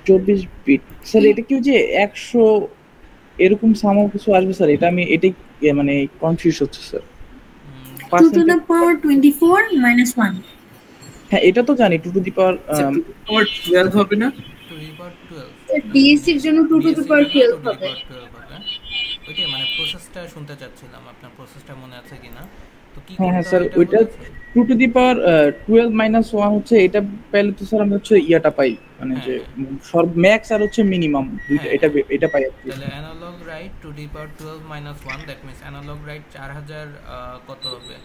24 bit sir, এটা কি ওই যে 100 এরকম সামহাও কিছু আসবে স্যার? এটা আমি এটাই মানে কনফিউজ হচ্ছে sir. 2 to percentage the power 24 minus 1. হ্যাঁ, এটা তো জানি 2 টু দি পাওয়ার আচ্ছা 2 to the power 12 হবে না? 2 to the power 12 ডিএসসি এর জন্য 2 টু দি ডিএসসি এর পাওয়ার জন্য 2 12 to the হবে। power 12 হবে। ওইটাই মানে প্রসেসটা শুনতে চাচ্ছিলাম, আপনার প্রসেসটা মনে আছে কিনা। তো কি হ্যাঁ হ্যাঁ করতে স্যার, হয় এটা ওইটা বলেছেন? 2 টু দি পাওয়ার 12 মাইনাস 1 হচ্ছে, এটা পেলে তো স্যার আমি হচ্ছে ইয়াটা পাই, মানে হ্যাঁ যে হ্যাঁ সর্ব ম্যাক্স আর হচ্ছে মিনিমাম দুইটা, হ্যাঁ এটা হ্যাঁ এটা পাই আর কি। তাহলে analog right 2 to the power 12 minus 1, that means analog right 4000 কত হবে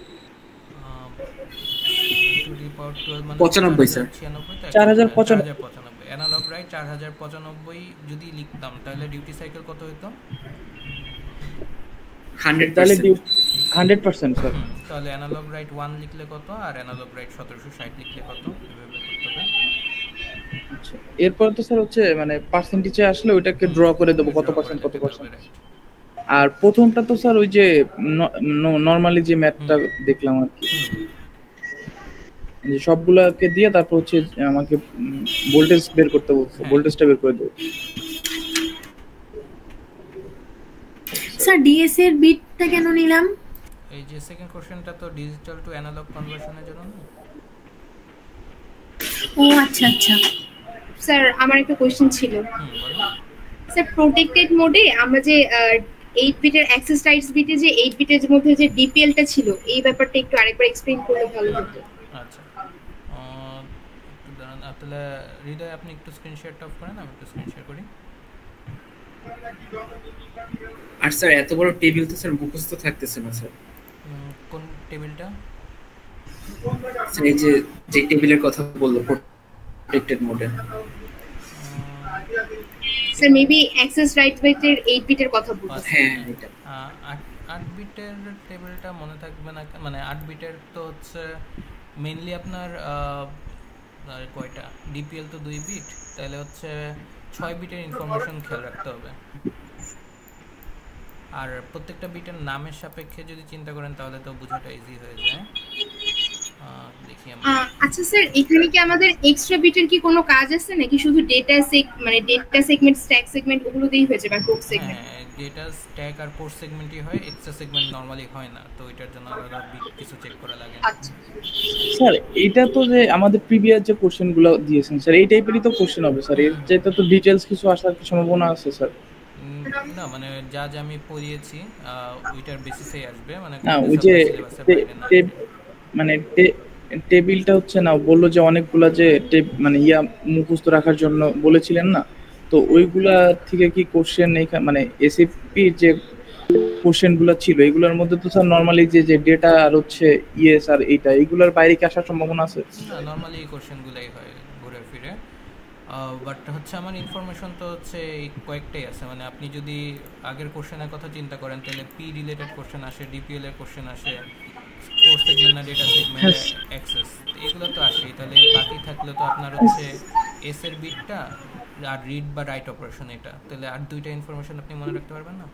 2 to the power 12 মানে 95 স্যার। 4096 তো 4095 4095 অ্যানালগ রাইট 4095 যদি লিখতাম তাহলে ডিউটি সাইকেল কত হতো? 100%। তাহলে 100% স্যার। তাহলে অ্যানালগ রাইট 1 লিখলে কত আর অ্যানালগ রাইট 1760 লিখলে কত, এভাবে করতে হবে। আচ্ছা, এরপর তো স্যার হচ্ছে মানে পার্সেন্টেজে আসলে ওইটাকে ড্র করে দেবো কত পার্সেন্ট কত পার্সেন্ট। আর প্রথমটা তো স্যার ওই যে নরমালি যে ম্যাথটা দেখলাম আর কি, যে সবগুলাকে দিয়ে তারপর হচ্ছে আমাকে ভোল্টেজ বের করতে বলছে, ভোল্টেজটা বের করে দেবো। স্যার ডিএসসি এর বিটটা কেন নিলাম? এই যে সেকেন্ড কোশ্চেনটা তো ডিজিটাল টু অ্যানালগ কনভার্সনের জন্য না? ও আচ্ছা আচ্ছা। স্যার আমার একটা কোশ্চেন ছিল। বলো। স্যার প্রোটেক্টেড মোডে আমরা যে 8 বিটের অ্যাক্সেস রাইটস বিটে যে 8 বিটের মধ্যে যে ডিপিএলটা ছিল, এই ব্যাপারটা একটু আরেকবার এক্সপ্লেইন করলে ভালো হতো। আচ্ছা একটু দাঁড়ান, তাহলে হৃদয় আপনি একটু স্ক্রিন শেয়ারটা অফ করেন, আমি একটু স্ক্রিন শেয়ার করি। আর স্যার এত বড় টেবিল তো স্যার মুখস্থ থাকতেছে না স্যার। কোন টেবিলটা? স্যার এই যে টেবিলের কথা বললো প্রোটেক্টেড মোডে। স্যার মেবি অ্যাক্সেস রাইট বিটের 8 বিটের কথা বলছি। হ্যাঁ এটা 8 বিটের টেবিলটা মনে থাকবে না, মানে 8 বিটের তো হচ্ছে মেইনলি আপনার কয়টা ডিপিএল তো 2 বিট, তাহলে হচ্ছে 6 বিটের ইনফরমেশন খেয়াল রাখতে হবে। আর প্রত্যেকটা বিটের নামের সাপেক্ষে যদি চিন্তা করেন তাহলে তো বোঝাটা ইজি হয়ে যায়। দেখি আমরা। আচ্ছা স্যার, এখানে কি আমাদের এক্সট্রা বিটের কি কোনো কাজ আছে নাকি শুধু ডেটা মানে ডেটা সেগমেন্ট, স্ট্যাক সেগমেন্ট ওগুলো দিয়েই হয়ে যাবে, কোড সেগমেন্ট? হ্যাঁ, ডেটা স্ট্যাক আর কোড সেগমেন্টই হয়, এক্সট্রা সেগমেন্ট নরমালি হয় না, তো এটার জন্য আলাদা বিট কিছু চেক করা লাগে। আচ্ছা স্যার এটা তো যে আমাদের প্রিভিয়াস যে কোশ্চেনগুলো দিয়েছেন স্যার, এই টাইপেরই তো কোশ্চেন হবে স্যার, এর যেটা তো ডিটেইলস কিছু আসার সম্ভাবনা আছে স্যার? না মানে যা যা আমি পড়িয়েছি ওইটার বেসিসেই আসবে, মানে না ওই যে মানে টেবিলটা হচ্ছে না, বললো যে অনেকগুলা যে মানে ইয়া মুখস্থ রাখার জন্য বলেছিলেন না, তো ওইগুলা থেকে কি কোশ্চেন এইখানে মানে এসএপি যে কোশ্চেনগুলো ছিল এগুলোর মধ্যে তো স্যার নরমালি যে ডেটা আর হচ্ছে ইয়েস আর এইটা এইগুলোর বাইরে কি আসার সম্ভাবনা আছে? না নরমালি এই কোশ্চেনগুলাই হয় ঘুরে ফিরে, বাট হচ্ছে আমার ইনফরমেশন তো হচ্ছে কয়েকটাই আছে, মানে আপনি যদি আগের কোশ্চেনের কথা চিন্তা করেন তাহলে পি রিলেটেড কোশ্চেন আসে, ডিপিএল এর কোশ্চেন আসে, কোড সেগমেন্ট না ডেটা সেগমেন্ট অ্যাক্সেস, এগুলো তো আসেই। তাহলে বাকি থাকলে তো আপনার হচ্ছে এস এর বিটটা আর রিড বা রাইট অপারেশন, এটা তাহলে আর দুইটা ইনফরমেশন আপনি মনে রাখতে পারবেন না?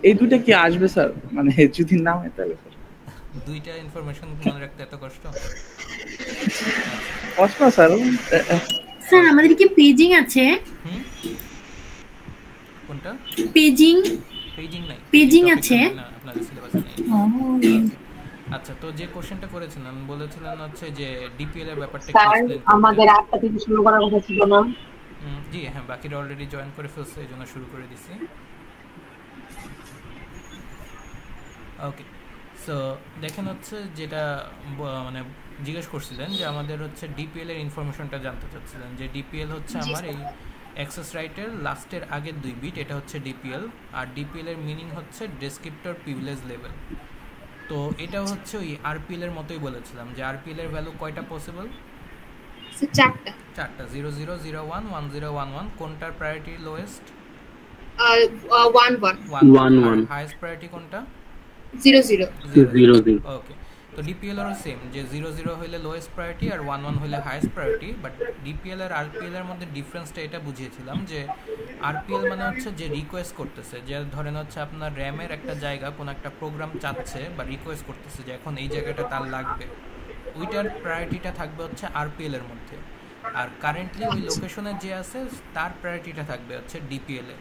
এই দুইটা কি আসবে স্যার, মানে যদি না হয় তাহলে দুইটা ইনফরমেশন মনে রাখতে এত কষ্ট? কষ্ট স্যার। স্যার আমাদের কি পেজিং আছে? কোনটা পেজিং? পেজিং নাই, পেজিং আছে না আপনাদের সিলেবাসে নেই। আচ্ছা, তো যে কোশ্চেনটা করেছিলেন বলেছিলেন হচ্ছে যে ডিপিএল এর ব্যাপারটা কি এক্সপ্লেইন করতে। আমাদের 8টা থেকে শুরু করার কথা ছিল না? জি হ্যাঁ, বাকিরা অলরেডি জয়েন করে ফেলছে, এজন্য শুরু করে দিছি। ওকে, সো দেখেন হচ্ছে যেটা মানে জিজ্ঞেস করছিলেন যে আমাদের হচ্ছে ডিপিএল এর ইনফরমেশনটা জানতে চাচ্ছিলেন, যে ডিপিএল হচ্ছে আমার এই অ্যাক্সেস রাইটের লাস্টের আগের 2 বিট, এটা হচ্ছে ডিপিএল, আর ডিপিএল এর মিনিং হচ্ছে ডেসক্রিপ্টর প্রিভিলেজ লেভেল। তো এটা হচ্ছে ওই আরপিএল এর মতোই বলেছিলাম যে আরপিএল এর ভ্যালু কয়টা পসিবল? চারটা, 00, 01, 1011। কোনটার প্রায়োরিটি লোয়েস্ট? 11। হাইয়েস্ট প্রায়োরিটি কোনটা? 00। ওকে, তো ডিপিএল এরও সেম, যে 00 হইলে লোয়েস্ট প্রায়োরিটি আর 11 হইলে হাইয়েস্ট প্রায়োরিটি। বাট ডিপিএল আর আরপিএল এর মধ্যে ডিফারেন্সটা এটা বুঝিয়েছিলাম যে আরপিএল মানে হচ্ছে যে রিকোয়েস্ট করতেছে, যে ধরেন হচ্ছে আপনার র্যামের একটা জায়গা কোনো একটা প্রোগ্রাম চাচ্ছে বা রিকোয়েস্ট করতেছে যে এখন এই জায়গাটা তার লাগবে, ওইটার প্রায়োরিটিটা থাকবে হচ্ছে আরপিএল এর মধ্যে, আর কারেন্টলি ওই লোকেশনে যে আছে তার প্রায়োরিটিটা থাকবে হচ্ছে ডিপিএল এ।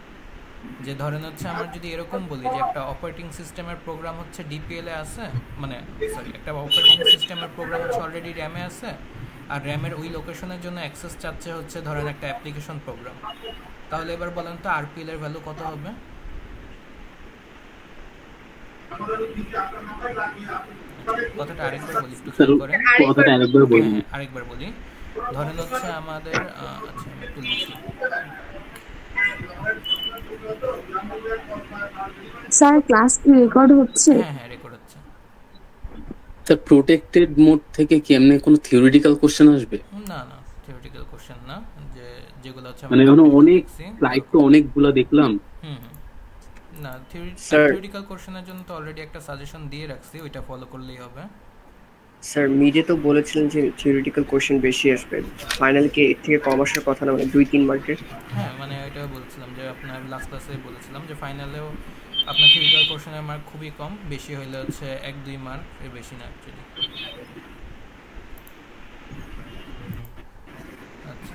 যে ধরেন হচ্ছে আমরা যদি এরকম বলি যে একটা অপারেটিং সিস্টেমের প্রোগ্রাম হচ্ছে ডিপিএল এ আছে, মানে সরি একটা অপারেটিং সিস্টেমের প্রোগ্রাম হচ্ছে অলরেডি র্যামে আছে, আর র্যামের ওই লোকেশনের জন্য অ্যাক্সেস চাচ্ছে হচ্ছে ধরেন একটা অ্যাপ্লিকেশন প্রোগ্রাম, তাহলে এবার বলেন তো আরপিএল এর ভ্যালু কত হবে? কথাটা আরেকবার বলি, একটু খেয়াল করেন। কথাটা আরেকবার বলুন। হ্যাঁ, আরেকবার বলি। ধরেন হচ্ছে আমাদের আচ্ছা আমি একটু লিখি। স্যার ক্লাস কি রেকর্ড হচ্ছে? হ্যাঁ হ্যাঁ রেকর্ড হচ্ছে। স্যার প্রোটেক্টেড মোড থেকে কি এমনি কোনো থিওরিটিক্যাল কোশ্চেন আসবে? না না থিওরিটিক্যাল কোশ্চেন না, যে যেগুলো হচ্ছে মানে এখন অনেক স্লাইড তো অনেকগুলো দেখলাম। হুম না থিওরিটিক্যাল কোশ্চেনের জন্য তো অলরেডি একটা সাজেশন দিয়ে রাখছি, ওইটা ফলো করলেই হবে। স্যার মিডে তো বলেছিলেন যে থিওরিটিক্যাল কোশ্চেন বেশি আসবে, ফাইনালি কি এর থেকে কম আসার কথা না, মানে 2-3 মার্কের? হ্যাঁ মানে এটা বলছিলাম যে আপনার লাস্ট ক্লাসে বলেছিলাম যে ফাইনালেও আপনার থিওরিটিক্যাল কোশ্চেনের মার্ক খুবই কম, বেশি হইলে হচ্ছে 1-2 মার্ক, এর বেশি না অ্যাকচুয়ালি। আচ্ছা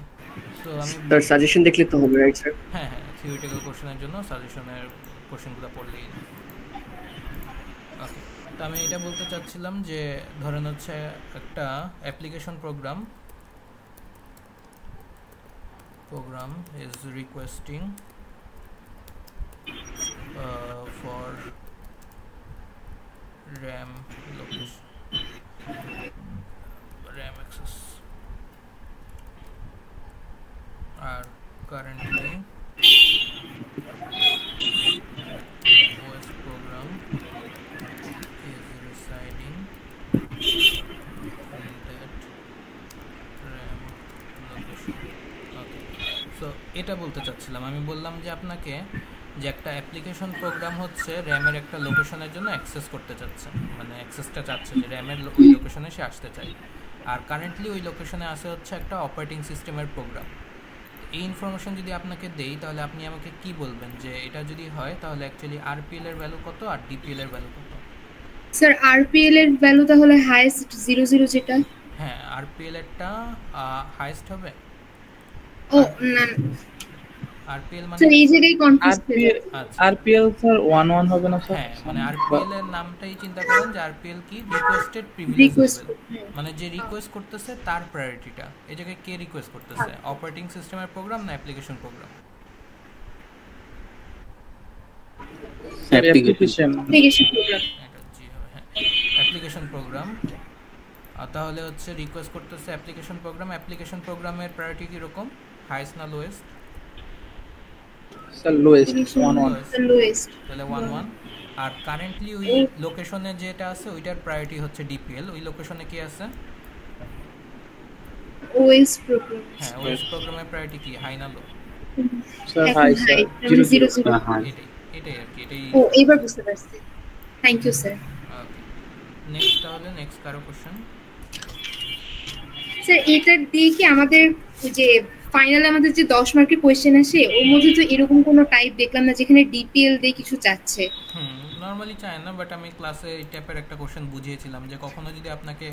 সো আমি তার সাজেশন দেখলে তো হবে রাইট স্যার? হ্যাঁ হ্যাঁ থিওরিটিক্যাল কোশ্চেনের জন্য সাজেশনের কোশ্চেনগুলো পড়লেই। ওকে, তো আমি এটা বলতে চাচ্ছিলাম যে ধরেন হচ্ছে একটা application program is requesting for RAM location, RAM access, are currently OS program is residing in that RAM location. Okay, so এটা বলতে চাচ্ছিলাম, আমি বললাম যে আপনাকে যে একটা অ্যাপ্লিকেশন প্রোগ্রাম হচ্ছে র্যামের একটা লোকেশনের জন্য অ্যাক্সেস করতে চাচ্ছে, মানে অ্যাক্সেসটা চাচ্ছে যে র্যামের ওই লোকেশনে সে আসতে চায়, আর কারেন্টলি ওই লোকেশনে আসে হচ্ছে একটা অপারেটিং সিস্টেমের প্রোগ্রাম। এই ইনফরমেশন যদি আপনাকে দেই তাহলে আপনি আমাকে কি বলবেন যে এটা যদি হয় তাহলে অ্যাকচুয়ালি আরপিএল এর ভ্যালু কত আর ডিপিএল এর ভ্যালু কত? স্যার আরপিএল এর ভ্যালু তাহলে হাইয়েস্ট 00 যেটা। হ্যাঁ আরপিএল এরটা হাইয়েস্ট হবে। ও না আরপিএল মানে স্যার এই জায়গায় কনফিউজ হয়ে যাচ্ছে। আচ্ছা আরপিএল স্যার 11 হবে না স্যার? হ্যাঁ মানে আরপিএল এর নামটাই চিন্তা করেন যে আরপিএল কি রিকোয়েস্টেড প্রিভিলেজ লেভেল, মানে যে রিকোয়েস্ট করতেছে তার প্রায়োরিটিটা। এই জায়গায় কে রিকোয়েস্ট করতেছে, অপারেটিং সিস্টেমের প্রোগ্রাম না অ্যাপ্লিকেশন প্রোগ্রাম? Application program. এটা জি হ্যাঁ অ্যাপ্লিকেশন প্রোগ্রাম। আর তাহলে হচ্ছে রিকোয়েস্ট করতেছে অ্যাপ্লিকেশন প্রোগ্রাম। অ্যাপ্লিকেশন প্রোগ্রামের প্রায়োরিটি কি রকম, হাইয়েস্ট না লোয়েস্ট? Sir lowest 11। লোয়েস্ট তাহলে 11। আর কারেন্টলি ওই লোকেশনে যেটা আছে ওইটার প্রায়োরিটি হচ্ছে ডিপিএল। ওই লোকেশনে কি আছে? OS program. হ্যাঁ ওএস প্রোগ্রামের প্রায়োরিটি কি, হাই না লো? Sir hi sir 00। এটাই আর কি, এটাই। ও এবার বুঝতে পারছি, thank you sir. Okay next, তাহলে নেক্সট কারো কোশ্চেন? স্যার এটা দিয়ে কি আমাদের যে ফাইনালে আমাদের যে 10 মার্কের কোশ্চেন আসে ওর মধ্যে তো এরকম কোনো টাইপ দেখলাম না যেখানে ডিপিএল দিয়ে কিছু চাচ্ছে। নরমালি চায় না, বাট আমি ক্লাসে এই টাইপের একটা কোশ্চেন বুঝিয়েছিলাম যে কখনো যদি আপনাকে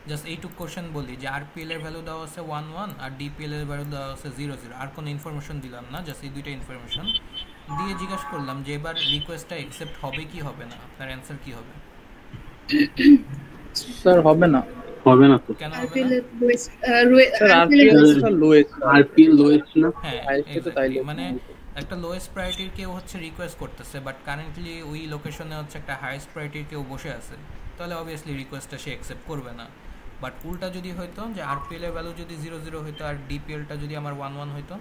জাস্ট এইটুক কোশ্চেন বলি যে আরপিএল এর ভ্যালু দেওয়া আছে 11 আর ডিপিএল এর ভ্যালু দেওয়া আছে 00, আর কোনো ইনফরমেশন দিলাম না, জাস্ট এই দুইটা ইনফরমেশন দিয়ে জিজ্ঞাসা করলাম যে এবার রিকোয়েস্টটা অ্যাকসেপ্ট হবে কি হবে না, আপনার অ্যানসার কি হবে? স্যার হবে না। হবে না তো। কেন হবে আরপিএল না? এর lowest sir RPL sir lowest. RPL lowest না? হ্যাঁ highest তো তাই exactly, মানে একটা লোয়েস্ট প্রায়োরিটির কেউ হচ্ছে রিকোয়েস্ট করতেছে, বাট কারেন্টলি ওই লোকেশনে হচ্ছে একটা হাইয়েস্ট প্রায়োরিটির কেউ বসে আছে, তাহলে অবভিয়াসলি রিকোয়েস্টটা সে অ্যাকসেপ্ট করবে না। বাট উল্টা যদি হইতো যে আরপিএল এর ভ্যালু যদি 00 হইতো আর ডিপিএলটা যদি আমার 11 হইতো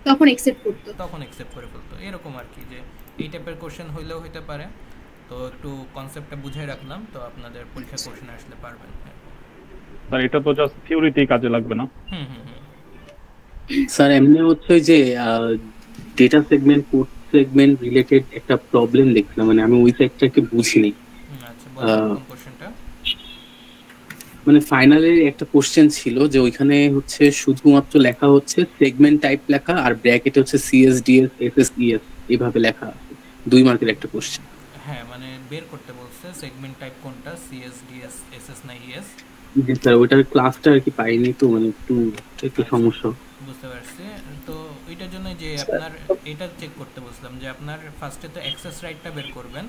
তখন অ্যাকসেপ্ট করতো। তখন অ্যাকসেপ্ট করে ফেলতো। এরকম আর কি, যে এই টাইপের কোশ্চেন হইলেও হইতে পারে। তো একটু কনসেপ্টটা বুঝাই রাখলাম, তো আপনাদের পরীক্ষা কোশ্চেন আসলে পারবেন। স্যার এটা তো জাস্ট থিওরিতেই কাজে লাগবে না? স্যার এমনি হচ্ছে যে data segment code segment related একটা প্রবলেম দেখলাম, মানে আমি ওই সাইডটাকে বুঝিনি। আচ্ছা বলুন কোন কোশ্চেনটা? মানে ফাইনালে একটা কোশ্চেন ছিল যে ওইখানে হচ্ছে শুধুমাত্র লেখা হচ্ছে সেগমেন্ট টাইপ লেখা আর ব্র্যাকেটে হচ্ছে সিএসডিএস এসএসইএস এইভাবে লেখা আছে। 2 মার্কের একটা কোশ্চেন। হ্যাঁ মানে বের করতে বলছে সেগমেন্ট টাইপ কোনটা, সিএসডিএস এসএস না ইএস। জি স্যার, ওইটার ক্লাসটা আর কি পাইনি তো, মানে একটু সমস্যা। বুঝতে পারছি। তো ওইটার জন্য যে আপনার এটা চেক করতে বলছিলাম যে আপনার ফার্স্টে তো অ্যাক্সেস রাইটটা বের করবেন।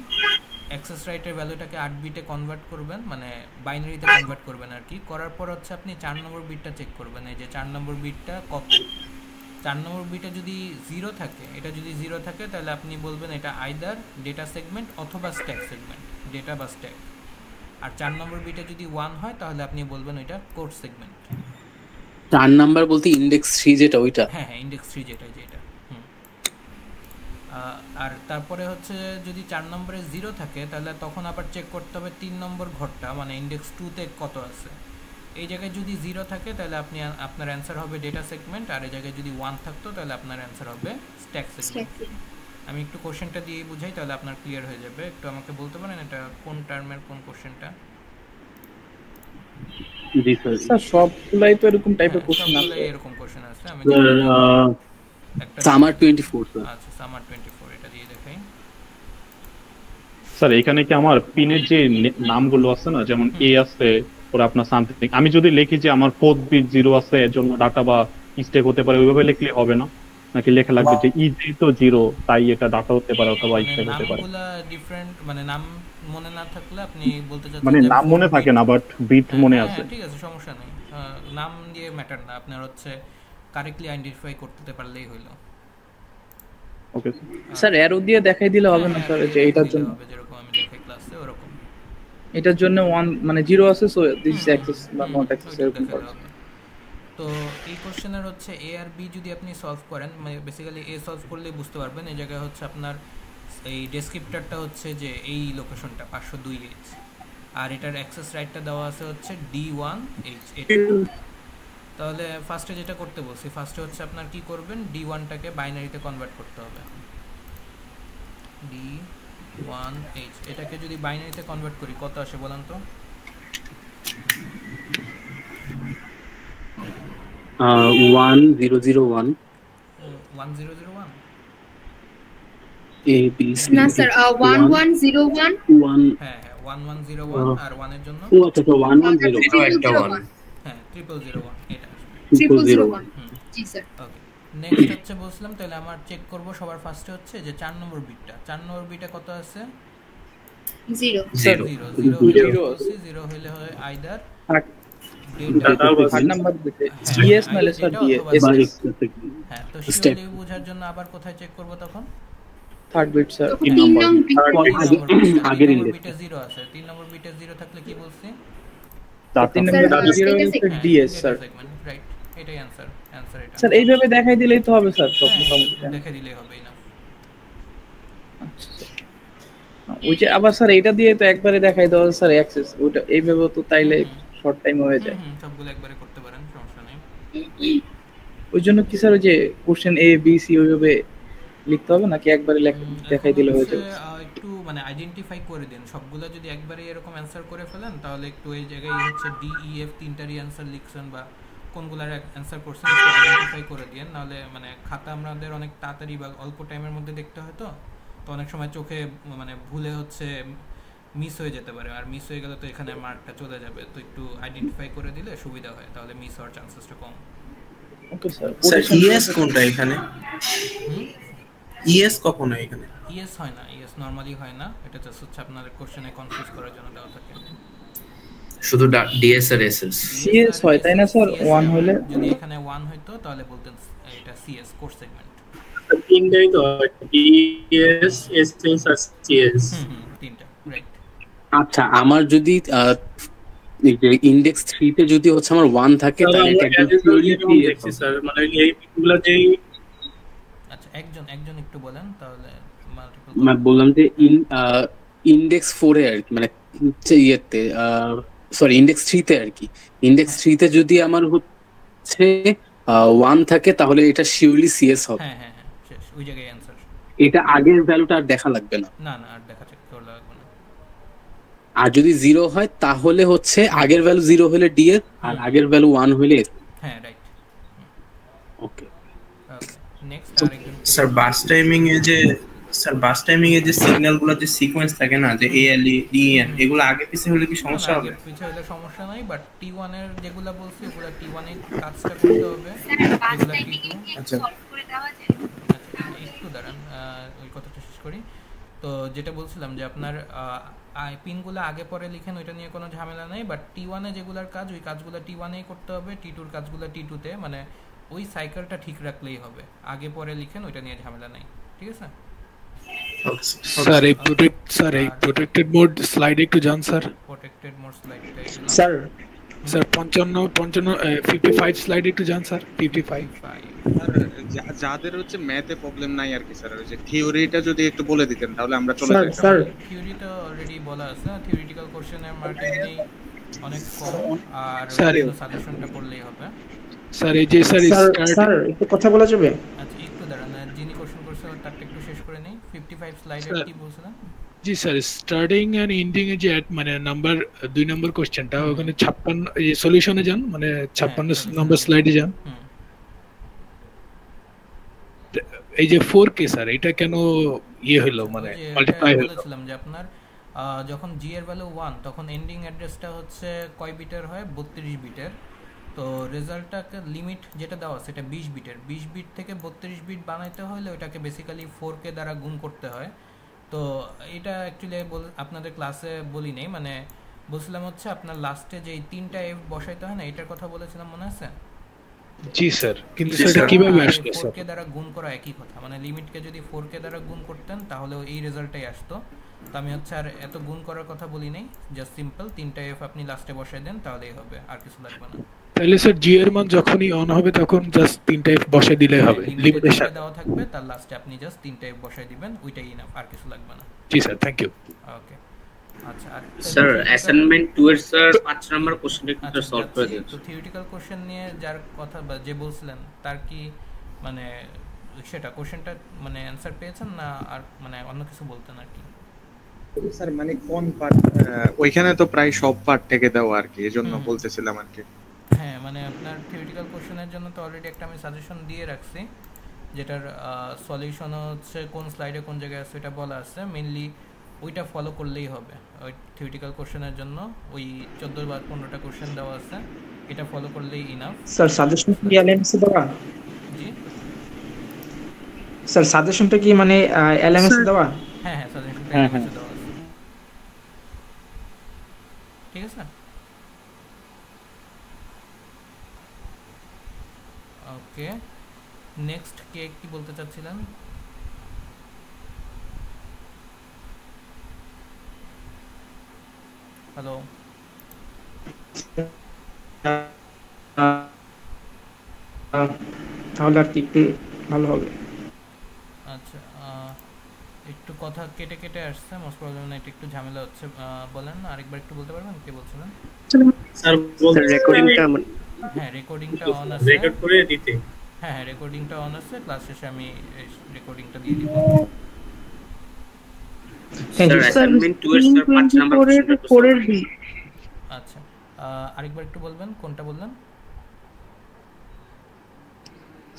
অ্যাক্সেস রাইটের ভ্যালুটাকে 8 বিটে কনভার্ট করবেন, মানে বাইনারিতে কনভার্ট করবেন আর কি। করার পর হচ্ছে আপনি 4 নম্বর বিটটা চেক করবেন, এই যে 4 নম্বর বিটটা কত। 4 নম্বর বিটে যদি 0 থাকে, এটা যদি 0 থাকে তাহলে আপনি বলবেন এটা আইদার ডেটা সেগমেন্ট অথবা স্ট্যাক সেগমেন্ট, ডেটা বা স্ট্যাক। আর 4 নম্বর বিটে যদি 1 হয় তাহলে আপনি বলবেন এটা কোড সেগমেন্ট। 4 নাম্বার বলতে ইনডেক্স 3 যেটা ওইটা? হ্যাঁ হ্যাঁ, ইনডেক্স 3 যেটা। আর তারপরে হচ্ছে যদি 4 নম্বরে 0 থাকে তাহলে তখন আবার চেক করতে হবে 3 নম্বর ঘরটা, মানে ইনডেক্স 2 তে কত আছে। এই জায়গায় যদি 0 থাকে তাহলে আপনার অ্যান্সার হবে ডেটা সেগমেন্ট, আর এই জায়গায় যদি 1 থাকতো তাহলে আপনার অ্যান্সার হবে স্ট্যাক সেগমেন্ট। আমি একটু কোশ্চেনটা দিয়ে বুঝাই তাহলে আপনার ক্লিয়ার হয়ে যাবে। একটু আমাকে বলতে পারেন এটা কোন টার্মের কোন কোশ্চেনটা? জি স্যার। স্যার সবগুলাই তো এরকম টাইপের কোশ্চেন আছে। সবগুলাই এরকম কোশ্চেন আছে। আমি একটা সামার 24 স্যার। আচ্ছা, সামার 24 এটা দিয়ে দেখাই। স্যার এখানে কি আমার পিনের যে নামগুলো আছে না, যেমন এ আছে পরে আপনার সামথিং, আমি যদি লিখি যে আমার 4th বিট 0 আছে এর জন্য ডাটা বা মিস্টেক হতে পারে, ওইভাবে লিখলে হবে না? নাকি লেখা লাগবে যে ইজি তো 0 তাই এটা ডাটা হতে পারে অথবা মিস্টেক হতে পারে? নামগুলো ডিফারেন্ট, মানে নাম মনে না থাকলে আপনি বলতে চাচ্ছেন মানে নাম মনে থাকে না বাট বিট মনে আছে। ঠিক আছে, সমস্যা নেই। নাম দিয়ে ম্যাটার না, আপনার হচ্ছে কারেক্টলি আইডেন্টিফাই করতে পারলেই হলো। ওকে স্যার অ্যারো দিয়ে দেখাই দিলে হবে না স্যার, যে এটার জন্য যেরকম আমি দেখাই ক্লাসে ওরকম। এটার জন্য 1 মানে 0 আছে, সো দিস ইজ অ্যাক্সেস বা নট অ্যাক্সেস এরকম করে। তো এই কোশ্চেনের হচ্ছে এ আর বি যদি আপনি সলভ করেন, মানে বেসিক্যালি এ সলভ করলেই বুঝতে পারবেন। এই জায়গায় হচ্ছে আপনার এই ডেসক্রিপ্টরটা হচ্ছে যে এই লোকেশনটা 502H, আর এটার অ্যাক্সেস রাইটটা দেওয়া আছে হচ্ছে D1H। তাহলে ফার্স্টে যেটা করতে বলছি, ফার্স্টে হচ্ছে আপনার কি করবেন, D1টাকে বাইনারিতে কনভার্ট করতে হবে। D1H এটাকে যদি বাইনারিতে কনভার্ট করি কত আসে বলেন তো? 1001 1001 A B C না স্যার 1101 হ্যাঁ 1101 আর 1 এর জন্য ও আচ্ছা 1101 একটা 1 হ্যাঁ 0001 এটা 0001 জি স্যার। ওকে, নেক্সট হচ্ছে বলছিলাম তাহলে আমার চেক করব সবার ফার্স্টে হচ্ছে যে 4 নম্বর বিটটা। 4 নম্বর বিটে কত আছে? 0 0 হলে হয় আইদার ডাটা বা থার্ড নাম্বার দিতে সিএস নালে স্যার দিয়ে এসএস। হ্যাঁ, তো শিওরলি বোঝার জন্য আবার কোথায় চেক করব তখন? থার্ড বিট স্যার, 3 নম্বর আগের ইনডেক্স বিটে 0 আছে। 3 নম্বর বিটে 0 থাকলে কি বলছি? 3 নম্বর 0 হচ্ছে ডিএস স্যার। রাইট, এটাই অ্যানসার এটা। স্যার এইভাবে দেখাই দিলেই তো হবে স্যার, সব মোটামুটি দেখাই দিলেই হবে না। আচ্ছা ওই যে আবার স্যার এটা দিয়ে তো একবারে দেখাই দেওয়া স্যার অ্যাক্সেস, ওটা এইভাবে তো তাইলে শর্ট টাইম হয়ে যায়। সবগুলো একবারে করতে পারেন, সমস্যা নেই। ওই জন্য কি স্যার ওই যে কোশ্চেন এ বি সি ওইভাবে লিখতে হবে নাকি একবারে দেখাই দিলে হয়ে যাবে? একটু মানে আইডেন্টিফাই করে দেন সবগুলো। যদি একবারে এরকম অ্যানসার করে ফেলেন তাহলে একটু এই জায়গায় হচ্ছে ডি ই এফ তিনটারই অ্যানসার লিখছেন বা কোনগুলার অ্যানসার করছেন একটু আইডেন্টিফাই করে দিন, নাহলে মানে খাতা আমাদের অনেক তাড়াতাড়ি বা অল্প টাইমের মধ্যে দেখতে হয়, তো অনেক সময় চোখে মানে ভুলে হচ্ছে মিস হয়ে যেতে পারে, আর মিস হয়ে গেলে তো এখানে মার্কটা চলে যাবে। তো একটু আইডেন্টিফাই করে দিলে সুবিধা হয়, তাহলে মিস হওয়ার চান্সেসটা কম। Okay sir. স্যার ইএস কোনটা এখানে? ইএস কখন হয় এখানে? ইএস হয় না, ইএস নরমালি হয় না, এটা জাস্ট হচ্ছে আপনার কোশ্চেনে কনফিউজ করার জন্য দেওয়া থাকে। শুধু ডিএস আর এসএস সিএস হয় তাই না স্যার? 1 হলে যদি এখানে 1 হইতো তাহলে বলতেন এটা সিএস কোর্স সেগমেন্ট। তিনটাই তো ডিএস এসএস আর সিএস। তিনটা, রাইট। আচ্ছা আমার যদি এই যে ইনডেক্স 3 তে যদি হচ্ছে আমার 1 থাকে তাহলে এটা একদম দেখছি স্যার, মানে এইগুলা যেই আচ্ছা একজন একটু বলেন তাহলে মাল্টিপল। মানে বললাম যে ইনডেক্স 4 এ আর কি, মানে ইয়েতে সরি ইনডেক্স 3 তে আর কি, ইনডেক্স 3 তে যদি আমার হচ্ছে 1 থাকে তাহলে এটা শিওরলি সিএস হবে। হ্যাঁ হ্যাঁ হ্যাঁ, শেষ, ওই জায়গায় অ্যানসার। এটা আগের ভ্যালুটা আর দেখা লাগবে না? না না, আর দেখা চেক করা লাগবে না। আর যদি 0 হয় তাহলে হচ্ছে আগের ভ্যালু 0 হলে ডিএস আর আগের ভ্যালু 1 হলে এস। হ্যাঁ রাইট। ওকে নেক্সট আরেকজন স্যার বাস টাইমিং এ যে স্যার বাস টাইমিং এর যে সিগন্যাল গুলো যে সিকোয়েন্স থাকে না যে এএলই ডিএন এগুলো আগে পিছে হলে কি সমস্যা হবে? পিছে হলে সমস্যা নাই, বাট টি1 এর যেগুলো বলছি ওগুলো টি1 এর কাজটা করতে হবে, যেগুলো টি2। আচ্ছা একটু দাঁড়ান, ওই কথাটা শেষ করি। তো যেটা বলছিলাম যে আপনার পিনগুলো আগে পরে লিখেন, ওইটা নিয়ে কোনো ঝামেলা নেই, বাট টি1 এ যেগুলোর কাজ ওই কাজগুলো টি1 এই করতে হবে, টি2 এর কাজগুলো টি2 তে, মানে ওই সাইকেলটা ঠিক রাখলেই হবে। আগে পরে লিখেন, ওইটা নিয়ে ঝামেলা নেই, ঠিক আছে? স্যার এই প্রোটেক্টেড মোড স্লাইড একটু যান স্যার। প্রোটেক্টেড মোড স্লাইডটা স্যার 55 স্লাইড একটু যান স্যার। 55 যাদের হচ্ছে ম্যাথে প্রবলেম নাই আর কি স্যার, ওই যে থিওরিটা যদি একটু বলে দিতেন তাহলে আমরা চলে যেতাম। যেতাম। স্যার থিওরিটা অলরেডি বলা আছে, থিওরিটিক্যাল কোশ্চেনের মার্কিং নেই অনেক কম, আর সাজেশনটা পড়লেই হবে। স্যার এই যে স্যার একটু কথা বলা যাবে? আচ্ছা একটু দাঁড়ান, যিনি কোশ্চেন করছে তারটা একটু শেষ করে নেই। 55 স্লাইডে কি বলছিলেন? জি স্যার, স্টার্টিং এন্ড এন্ডিং এ যে মানে নাম্বার 2 নম্বর কোশ্চেনটা ওখানে 56 এই সলিউশনে যান, মানে 56 নম্বর স্লাইডে যান। এই যে 4k স্যার এটা কেন ইয়ে হলো, মানে মাল্টিপ্লাই হলো? বলেছিলাম যে আপনার যখন জি এর ভ্যালু 1 তখন এন্ডিং অ্যাড্রেসটা হচ্ছে কয় বিটের হয়? 32 বিটের। তো রেজাল্টটাকে লিমিট যেটা দেওয়া সেটা 20 বিটের। 20 বিট থেকে 32 বিট বানাইতে হলে ওটাকে বেসিক্যালি 4k দ্বারা গুণ করতে হয়। তো এটা অ্যাকচুয়ালি আপনাদের ক্লাসে বলি নেই, মানে বলছিলাম হচ্ছে আপনার লাস্টে যে 3টা এফ বসাইতে হয় না, এটার কথা বলেছিলাম, মনে আছে? জি স্যার, কিন্তু সেটা কিভাবে আসলো স্যার? 4k দ্বারা গুণ করা একই কথা, মানে লিমিটকে যদি 4k দ্বারা গুণ করতেন তাহলে এই রেজাল্টটাই আসতো। তো আমি হচ্ছে আর এত গুণ করার কথা বলি নেই, জাস্ট সিম্পল 3টা এফ আপনি লাস্টে বসাই দেন তাহলেই হবে, আর কিছু লাগবে না। তাহলে স্যার জি এর মান যখনই অন হবে তখন জাস্ট 3টা এফ বসাই দিলেই হবে, লিমিটের সাথে দেওয়া থাকবে, তার লাস্টে আপনি জাস্ট 3টা এফ বসাই দিবেন, ওইটাই ইনাফ, আর কিছু লাগবে না। জি স্যার, থ্যাংক ইউ। ওকে আচ্ছা, আর স্যার অ্যাসাইনমেন্ট 2 এর স্যার 5 নাম্বার কোশ্চেনটা একটু সলভ করে দিন। তো থিওরিটিক্যাল কোশ্চেন নিয়ে যার কথা বা যে বলছিলেন তার কি মানে সেটা কোশ্চেনটা মানে অ্যানসার পেয়েছেন না, আর মানে অন্য কিছু বলতেন আর কি? স্যার মানে কোন পার্ট? ওইখানে তো প্রায় সব পার্ট থেকে দাও আর কি, এজন্য বলতেছিলাম আর কি। হ্যাঁ মানে আপনার থিওরিটিক্যাল কোশ্চেনের জন্য তো অলরেডি একটা আমি সাজেশন দিয়ে রাখছি, যেটার সলিউশন হচ্ছে কোন স্লাইডে কোন জায়গায় আছে এটা বলা আছে। মেইনলি ওইটা ফলো করলেই হবে। ওই থিওরিটিক্যাল কোশ্চেনের জন্য ওই 14 বা 15টা কোশ্চেন দেওয়া আছে, এটা ফলো করলেই ইনাফ। স্যার সাজেশন কি এলএমএস দেওয়া? জি স্যার সাজেশনটা কি মানে এলএমএস দেওয়া? হ্যাঁ হ্যাঁ, সাজেশনটা এলএমএস দেওয়া আছে, ঠিক আছে। ওকে, নেক্সট কে কি বলতে চাচ্ছিলেন? হ্যালো, তাহলে আর কি একটু ভালো হবে। আচ্ছা একটু কথা কেটে কেটে আসছে, মোস্ট প্রবলেম না, এটা একটু ঝামেলা হচ্ছে। বলেন আরেকবার একটু বলতে পারবেন, কে বলছিলেন? স্যার রেকর্ডিংটা হ্যাঁ রেকর্ডিংটা অন আছে, রেকর্ড করে দিতে। হ্যাঁ হ্যাঁ রেকর্ডিংটা অন আছে, ক্লাস শেষে আমি রেকর্ডিংটা দিয়ে দিব। স্যার অ্যাসাইনমেন্ট 2 এর স্যার 5 নাম্বার কোশ্চেনটা 4 এর বি। আচ্ছা আরেকবার একটু বলবেন, কোনটা বললেন?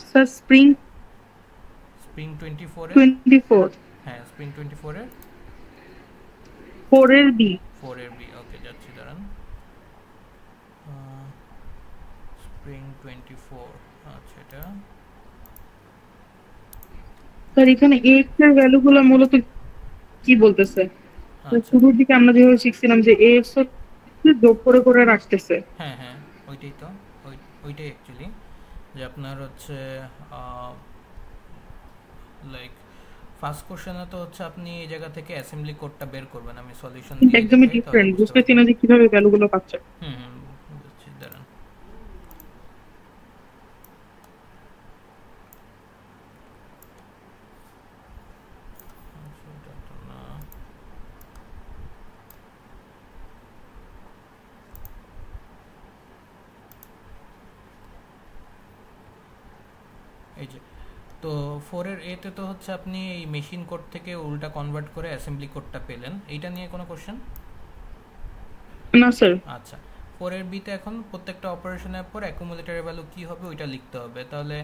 স্যার স্প্রিং 24 হ্যাঁ স্প্রিং 24 এর 4 এর বি। ওকে যাচ্ছি, দাঁড়ান। স্প্রিং 24, আচ্ছা এটা স্যার এখানে এক্স এর ভ্যালুগুলো মূলত কি বলতেছে? শুরুর দিকে আমরা যেভাবে শিখছিলাম যে এক্স হচ্ছে যোগ করে করে রাখতেছে। হ্যাঁ হ্যাঁ ওইটাই তো, ওইটাই অ্যাকচুয়ালি যে আপনার হচ্ছে লাইক ফার্স্ট কোশ্চেনে তো হচ্ছে আপনি এই জায়গা থেকে অ্যাসেম্বলি কোডটা বের করবেন, আমি সলিউশন দিয়ে একদমই ডিফারেন্ট, বুঝতেছি না যে কিভাবে ভ্যালুগুলো পাচ্ছে। বুঝছি, দাঁড়ান। এই যে তো 4 এর এ তে তো হচ্ছে আপনি এই মেশিন কোড থেকে উল্টা কনভার্ট করে অ্যাসেম্বলি কোডটা পেলেন, এইটা নিয়ে কোনো কোশ্চেন? না স্যার। আচ্ছা 4 এর বি তে এখন প্রত্যেকটা অপারেশনের পর অ্যাকুমুলেটরের ভ্যালু কি হবে ওইটা লিখতে হবে। তাহলে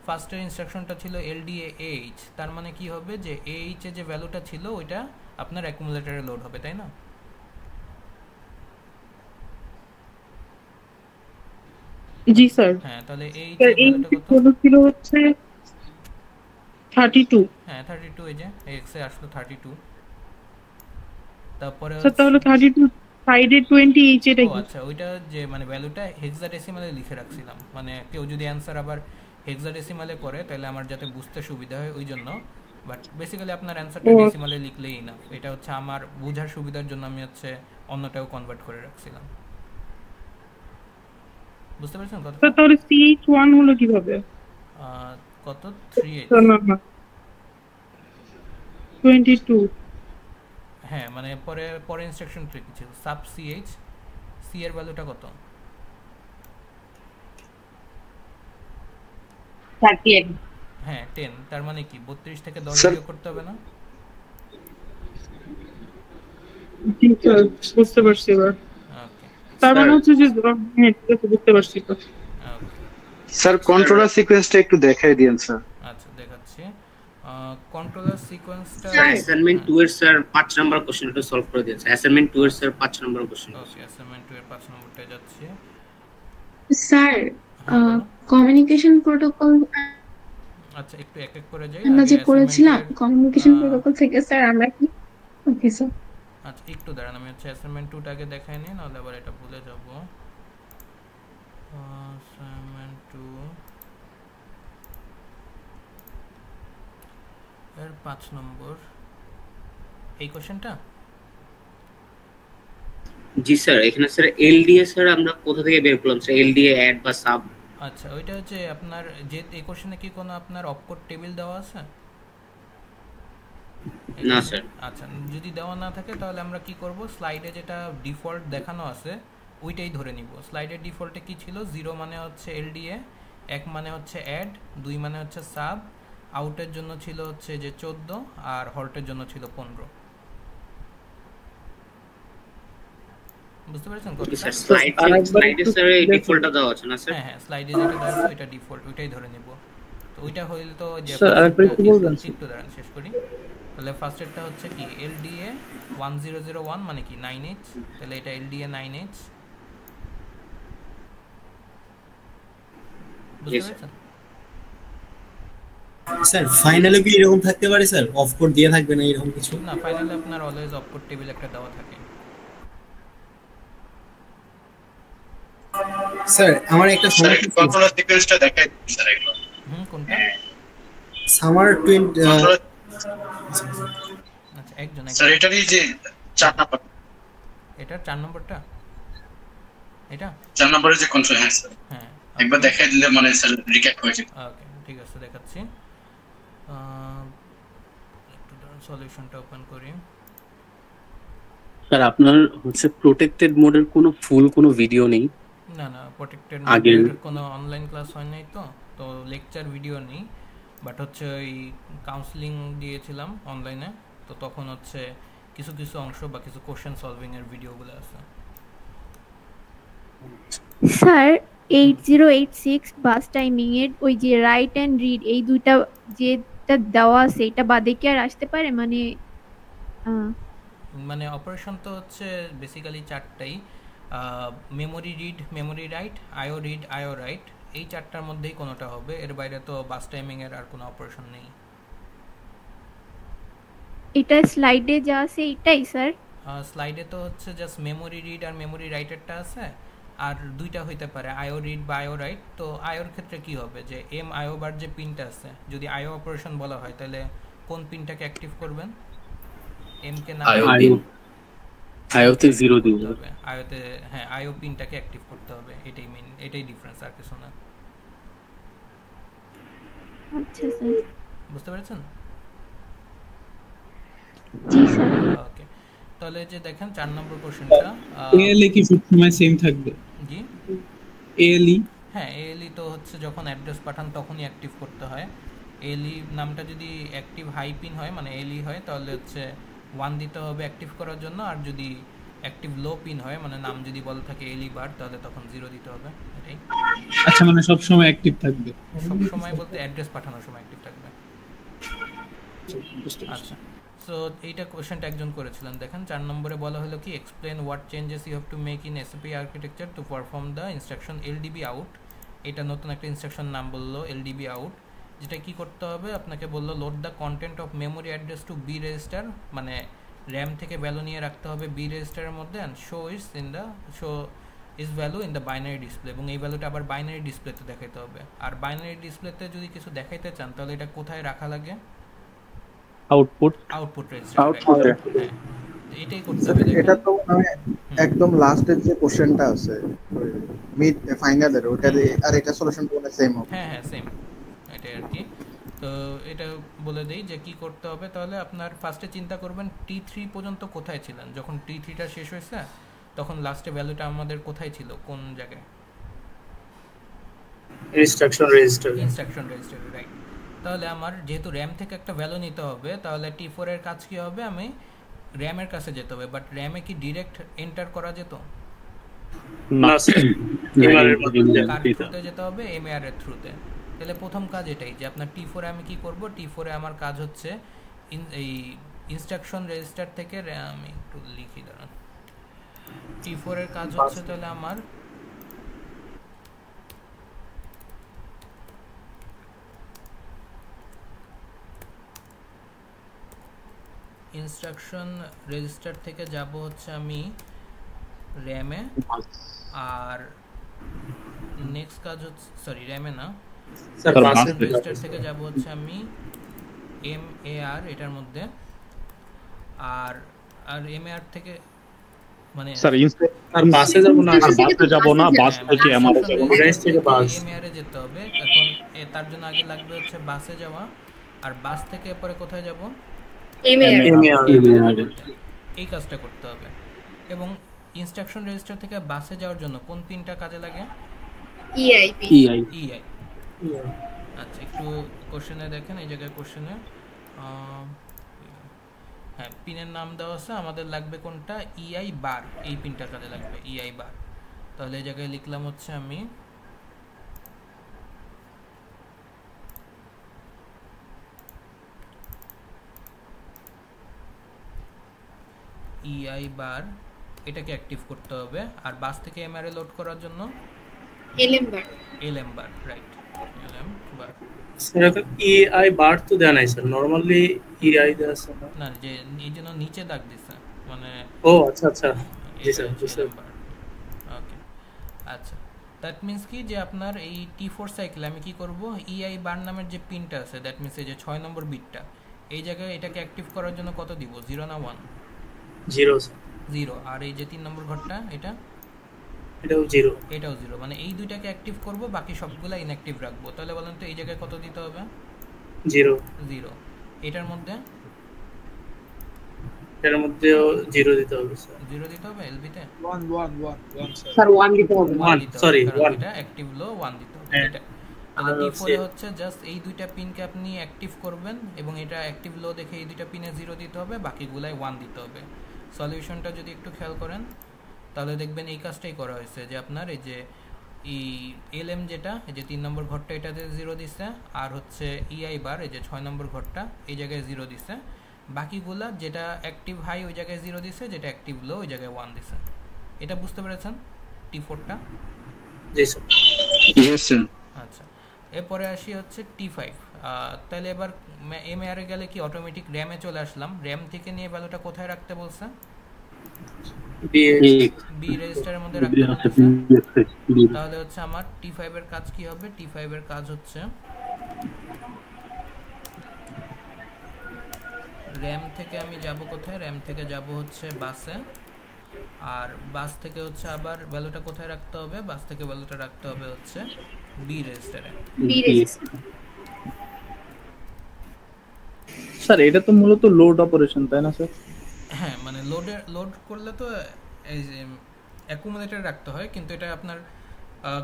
ফার্স্টের ইনস্ট্রাকশনটা ছিল LDAH, তার মানে কি হবে যে AH এর যে ভ্যালুটা ছিল ওইটা আপনার অ্যাকুমুলেটরে লোড হবে, তাই না? জি স্যার। হ্যাঁ, তাহলে AH স্যার এর এই ভ্যালুটা কত? হলো ছিল হচ্ছে 32। হ্যাঁ 32, এই যে AX এ আসলো 32। তারপরে স্যার তাহলে 32 সাইডে 20 এটা ও কি? আচ্ছা, ওইটা যে মানে ভ্যালুটা হেক্সাডেসিমালে লিখে রাখছিলাম, মানে কেউ যদি অ্যানসার আবার হেক্সাডেসিমালে করে তাহলে আমার যাতে বুঝতে সুবিধা হয় ওই জন্য, বাট বেসিক্যালি আপনার অ্যানসারটা ডেসিমালে লিখলেই না, এটা হচ্ছে আমার বোঝার সুবিধার জন্য আমি হচ্ছে অন্যটাও কনভার্ট করে রাখছিলাম। বুঝতে পারছেন কত? স্যার তাহলে CH1 হলো কিভাবে? কত? 3H। না 22। হ্যাঁ, মানে পরে ইনস্ট্রাকশন কি ছিল? সাব CH, C এর ভ্যালুটা কত? 38। হ্যাঁ 10, তার মানে কি 32 থেকে 10 বিয়োগ করতে হবে না? জি স্যার, বুঝতে পারছি এবার। ওকে, তার মানে হচ্ছে যে হ্যাঁ ঠিক আছে, বুঝতে পারছি তো। স্যার কন্ট্রোলার সিকোয়েন্সটা একটু দেখাই দিন স্যার। আচ্ছা দেখাচ্ছি। কন্ট্রোলার সিকোয়েন্সটা অ্যাসাইনমেন্ট 2 এর স্যার 5 নাম্বার কোশ্চেনটা সলভ করে দিয়েছে। অ্যাসাইনমেন্ট 2 এর স্যার 5 নাম্বার কোশ্চেন। ওকে, অ্যাসাইনমেন্ট 2 এর 5 নম্বরটা যাচ্ছে। স্যার কমিউনিকেশন প্রোটোকল আচ্ছা একটু এক এক করে যাই। আমরা যে করেছিলাম কমিউনিকেশন প্রোটোকল থেকে স্যার আমরা কি ওকে স্যার। আচ্ছা একটু দাঁড়ান, আমি হচ্ছে অ্যাসাইনমেন্ট 2টাকে দেখাই নি, নাহলে আবার এটা ভুলে যাব। অ্যাসাইনমেন্ট 2 এর 5 নম্বর এই কোশ্চেনটা। জি স্যার, এখানে স্যার এলডিএ স্যার আমরা কোথা থেকে বের করলাম স্যার? এলডিএ অ্যাড বা সাব? আচ্ছা ওইটা হচ্ছে আপনার যে এই কোশ্চেনে কি কোনো আপনার অপকোড টেবিল দেওয়া আছে? না স্যার। আচ্ছা যদি দেওয়া না থাকে তাহলে আমরা কি করব, স্লাইডে যেটা ডিফল্ট দেখানো আছে ওইটাই ধরে নিব। স্লাইডের ডিফল্টে কি ছিল? 0 মানে হচ্ছে এলডিএ, 1 মানে হচ্ছে অ্যাড, 2 মানে হচ্ছে সাব, আউটের জন্য ছিল হচ্ছে যে 14 আর হল্টের জন্য ছিল 15। বুঝতে পেরেছেন কথা? স্যার স্লাইডে স্যার এই ডিফল্টটা দেওয়া আছে না স্যার? হ্যাঁ হ্যাঁ, স্লাইডে যেটা দেওয়া আছে ওইটা ডিফল্ট, ওইটাই ধরে নিব। তো ওইটা হইলে তো যে স্যার আরেকবার একটু বলবেন? একটু দাঁড়ান শেষ করি। তাহলে ফার্স্টেরটা হচ্ছে কি এলডিএ 1001 মানে কি 9H, তাহলে এটা এলডিএ 9H। বুঝতে পেরেছেন? স্যার ফাইনালে কি এরকম থাকতে পারে স্যার? অফ কোড দিয়ে থাকবে না এরকম কিছু? না, ফাইনালে আপনার অলওয়েজ অপকোড টেবিল একটা দেওয়া থাকে। স্যার আমার একটা সমস্যা কন্ট্রোলার সিকোয়েন্সটা দেখাই স্যার এগুলো। কোনটা? সামার 20 আচ্ছা একজন স্যার এটারই যে 4 নাম্বার, এটা 4 নম্বরটা, এটা 4 নম্বরের যে কন্ট্রোল। হ্যাঁ স্যার, হ্যাঁ একবার দেখাই দিলে মানে স্যার রিক্যাপ হয়ে যাবে। ওকে ঠিক আছে, দেখাচ্ছি। একটু সলিউশনটা ওপেন করি। স্যার আপনার হচ্ছে প্রোটেক্টেড মোডের কোনো ভিডিও নেই? না না, প্রোটেক্টেড মোডের কোনো অনলাইন ক্লাস হয় নাই, তো লেকচার ভিডিও নেই, বাট হচ্ছে ওই কাউন্সেলিং দিয়েছিলাম অনলাইনে, তো তখন হচ্ছে কিছু কিছু অংশ বা কিছু কোশ্চেন সলভিং এর ভিডিওগুলো আছে। স্যার 8086 বাস টাইমিং এর ওই যে রাইট এন্ড রিড এই দুইটা যেটা দেওয়া আছে এটা বাদে কি আর আসতে পারে? মানে অপারেশন তো হচ্ছে বেসিক্যালি 4টাই, memory read, memory write, IO read, IO write, এই 4টার মধ্যেই কোনোটা হবে, এর বাইরে তো বাস টাইমিং এর আর কোনো অপারেশন নেই। এটা স্লাইডে যা আছে এটাই স্যার? স্লাইডে তো হচ্ছে জাস্ট মেমোরি রিড আর মেমোরি রাইটেরটা আছে, আর দুইটা হইতে পারে আইও রিড বা আইও রাইট। তো আইওর ক্ষেত্রে কি হবে যে এম আইও বার যে পিনটা আছে, যদি আইও অপারেশন বলা হয় তাহলে কোন পিনটাকে অ্যাক্টিভ করবেন? এম কে না আইওতে 0 দিব হবে, আইওতে হ্যাঁ আইও পিনটাকে অ্যাক্টিভ করতে হবে, এটাই মেইন, এটাই ডিফারেন্স, আর কিছু না। আচ্ছা স্যার, বুঝতে পেরেছেন? জি স্যার। ওকে, তাহলে যে দেখেন 4 নম্বর কোশ্চেনটা, এএলই কি সবসময় সেম থাকবে? জি এএলই, হ্যাঁ এএলই তো হচ্ছে যখন অ্যাড্রেস পাঠান তখনই অ্যাক্টিভ করতে হয়। এএলই নামটা যদি অ্যাক্টিভ হাই পিন হয় মানে এএলই হয় তাহলে হচ্ছে 1 দিতে হবে অ্যাক্টিভ করার জন্য, আর যদি অ্যাক্টিভ লো পিন হয়, মানে নাম যদি বলা থাকে এলি বার তাহলে তখন 0 দিতে হবে। এটাই। আচ্ছা, মানে সব সময় অ্যাক্টিভ থাকবে। সব সময় বলতে অ্যাড্রেস পাঠানোর সময় অ্যাক্টিভ থাকবে। আচ্ছা, সো এইটা কোশ্চেনটা একজন করেছিলেন। দেখেন 4 নম্বরে বলা হলো কি explain what changes you have to make in SAP architecture to perform the instruction LDB out. এটা নতুন একটা ইনস্ট্রাকশন নাম বললো এলডিবি আউট, যেটা কি করতে হবে আপনাকে বললো load the content of memory address to B register, মানে র্যাম থেকে ভ্যালু নিয়ে রাখতে হবে বি রেজিস্টারের মধ্যে, and show is value in the binary display, এবং এই ভ্যালুটা আবার বাইনারি ডিসপ্লেতে দেখাইতে হবে। আর বাইনারি ডিসপ্লেতে যদি কিছু দেখাইতে চান তাহলে এটা কোথায় রাখা লাগে? Output register. এটাই করতে হবে। এটা তো মানে একদম লাস্টের যে কোশ্চেনটা আছে মিড ফাইনালের ওটা আর এটা সলিউশন পুরো সেম হবে। হ্যাঁ সেম, এটাই আর কি। তো এটা বলে দেই যে কি করতে হবে। তাহলে আপনার ফার্স্টে চিন্তা করবেন T3 পর্যন্ত কোথায় ছিলেন, যখন T3টা শেষ হয়েছে তখন লাস্টে ভ্যালুটা আমাদের কোথায় ছিল, কোন জায়গায়? Instruction register, right. তাহলে আমার যেহেতু র্যাম থেকে একটা ভ্যালু নিতে হবে, তাহলে T4 এর কাজ কি হবে, আমি র্যামের কাছে যেতে হবে। বাট র্যামে কি ডিরেক্ট এন্টার করা যেত না, কার থ্রুতে যেতে হবে? এমএআর এর থ্রুতে। তাহলে প্রথম কাজ এটাই যে আপনার T4 এ আমি কি করব, T4 এ আমার কাজ হচ্ছে এই ইনস্ট্রাকশন রেজিস্টার থেকে, আমি একটু লিখি দাঁড়ান। T4 এর কাজ হচ্ছে তাহলে আমার ইনস্ট্রাকশন রেজিস্টার থেকে যাব হচ্ছে আমি র্যামে, আর নেক্সট কাজ হচ্ছে র্যামে না, রেজিস্টার থেকে যাব হচ্ছে আমি এমএআর এটার মধ্যে, আর এমএআর থেকে মানে স্যার আর বাসে যাব না, বাস থেকে এমআর যাব, রেস থেকে বাস, এমআর এ যেতে হবে। এখন তার জন্য আগে লাগবে হচ্ছে বাসে যাওয়া, আর বাস থেকে পরে কোথায় যাব? এমআর। এই কাজটা করতে হবে। এবং ইনস্ট্রাকশন রেজিস্টার থেকে বাসে যাওয়ার জন্য কোন পিনটা কাজে লাগে? ইআই। আচ্ছা, একটু কোশ্চেনে দেখেন, এই জায়গায় কোশ্চেনে হ্যাঁ পিনের নাম দেওয়া আছে, আমাদের লাগবে কোনটা? ইআই বার, এই পিনটা কাজে লাগবে, ইআই বার। তাহলে এই জায়গায় লিখলাম হচ্ছে আমি ইআই বার, এটাকে অ্যাক্টিভ করতে হবে। আর বাস থেকে এমআর এ লোড করার জন্য এলএম বার, রাইট, এলএম বার। স্যার ইআই বার তো দেয়া নাই স্যার, নরমালি ইআই দেয়া আছে না, যে এই জন্য নিচে দাগ দিছে, মানে ও আচ্ছা জি স্যার ওকে। আচ্ছা, দ্যাট মিন্স কি যে আপনার এই T4 সাইকেলে আমি কি করব, ইআই বার নামের যে পিনটা আছে, দ্যাট মিন্স এই যে 6 নম্বর বিটটা, এই জায়গায় এটাকে অ্যাক্টিভ করার জন্য কত দিব? 0 না 1? 0। আর এই যে 3 নম্বর ঘরটা, এটাও 0, মানে এই দুইটাকে অ্যাক্টিভ করব, বাকি সবগুলা ইনঅ্যাক্টিভ রাখবো। তাহলে বলেন তো এই জায়গায় কত দিতে হবে? 0। এটার মধ্যে 0 দিতে হবে স্যার, 0 দিতে হবে। এলবিতে 1 স্যার 1 দিতে হবে, 1 সরি 1, এটা অ্যাক্টিভ লো 1 দিতে হবে। এটা আর T4 এ হচ্ছে জাস্ট এই দুইটা পিনকে আপনি অ্যাক্টিভ করবেন, এবং এটা অ্যাক্টিভ লো দেখে এই দুইটা পিনে 0 দিতে হবে, বাকিগুলাই 1 দিতে হবে। সলিউশনটা যদি একটু খেয়াল করেন তাহলে দেখবেন এই কাজটাই করা হয়েছে, যে আপনার এই যে এই এলএম যেটা, এই যে 3 নম্বর ঘরটা এটাতে 0 দিছে, আর হচ্ছে ইআই বার এই যে 6 নম্বর ঘরটা এই জায়গায় 0 দিছে, বাকিগুলা যেটা অ্যাক্টিভ হাই ওই জায়গায় 0 দিছে, যেটা অ্যাক্টিভ লো ওই জায়গায় 1 দিছে। এটা বুঝতে পেরেছেন T4টা? জি স্যার। Yes sir. আচ্ছা, এরপরে আসি হচ্ছে T5। তাহলে এবার এমআর এ গেলে কি অটোমেটিক র্যামে চলে আসলাম, র্যাম থেকে নিয়ে ভ্যালুটা কোথায় রাখতে বলছে? বি রেজিস্টারের মধ্যে রাখতে বলছে। তাহলে হচ্ছে আমার T5 এর কাজ কি হবে? T5 এর কাজ হচ্ছে র্যাম থেকে আমি যাব কোথায়? র্যাম থেকে যাব হচ্ছে বাসে, আর বাস থেকে হচ্ছে আবার ভ্যালুটা কোথায় রাখতে হবে? বাস থেকে ভ্যালুটা রাখতে হবে হচ্ছে বি রেজিস্টারে। স্যার এটা তো মূলত লোড অপারেশন, তাই না স্যার? হ্যাঁ, মানে লোড করলে তো এই যে অ্যাকুমুলেটরে রাখতে হয়, কিন্তু এটা আপনার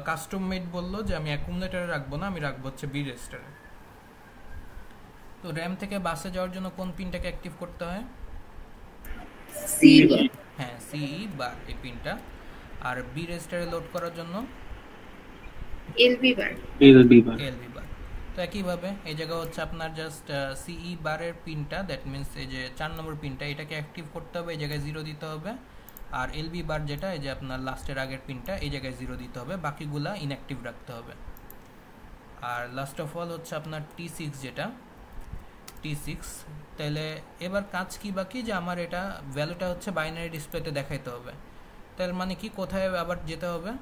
কাস্টম মেড বললো যে আমি অ্যাকুমুলেটরে রাখবো না, আমি রাখবো হচ্ছে বি রেজিস্টারে। তো র্যাম থেকে বাসে যাওয়ার জন্য কোন পিনটাকে অ্যাক্টিভ করতে হয়? হ্যাঁ সিই বার এই পিনটা, আর বি রেজিস্টারে লোড করার জন্য এলবি বার। তো একইভাবে এই জায়গা হচ্ছে আপনার জাস্ট সিই বারের পিনটা, দ্যাট মিনস এই যে 4 নম্বর পিনটা এটাকে অ্যাক্টিভ করতে হবে, এই জায়গায় 0 দিতে হবে। আর এলবি বার যেটা এই যে আপনার লাস্টের আগের পিনটা এই জায়গায় 0 দিতে হবে, বাকিগুলা ইনঅ্যাক্টিভ রাখতে হবে। আর লাস্ট অফ অল হচ্ছে আপনার T6 যেটা T6, তাহলে এবার কাজ কি বাকি যে আমার এটা ভ্যালুটা হচ্ছে বাইনারি ডিসপ্লেতে দেখাইতে হবে। তার মানে কি কোথায় আবার যেতে হবে?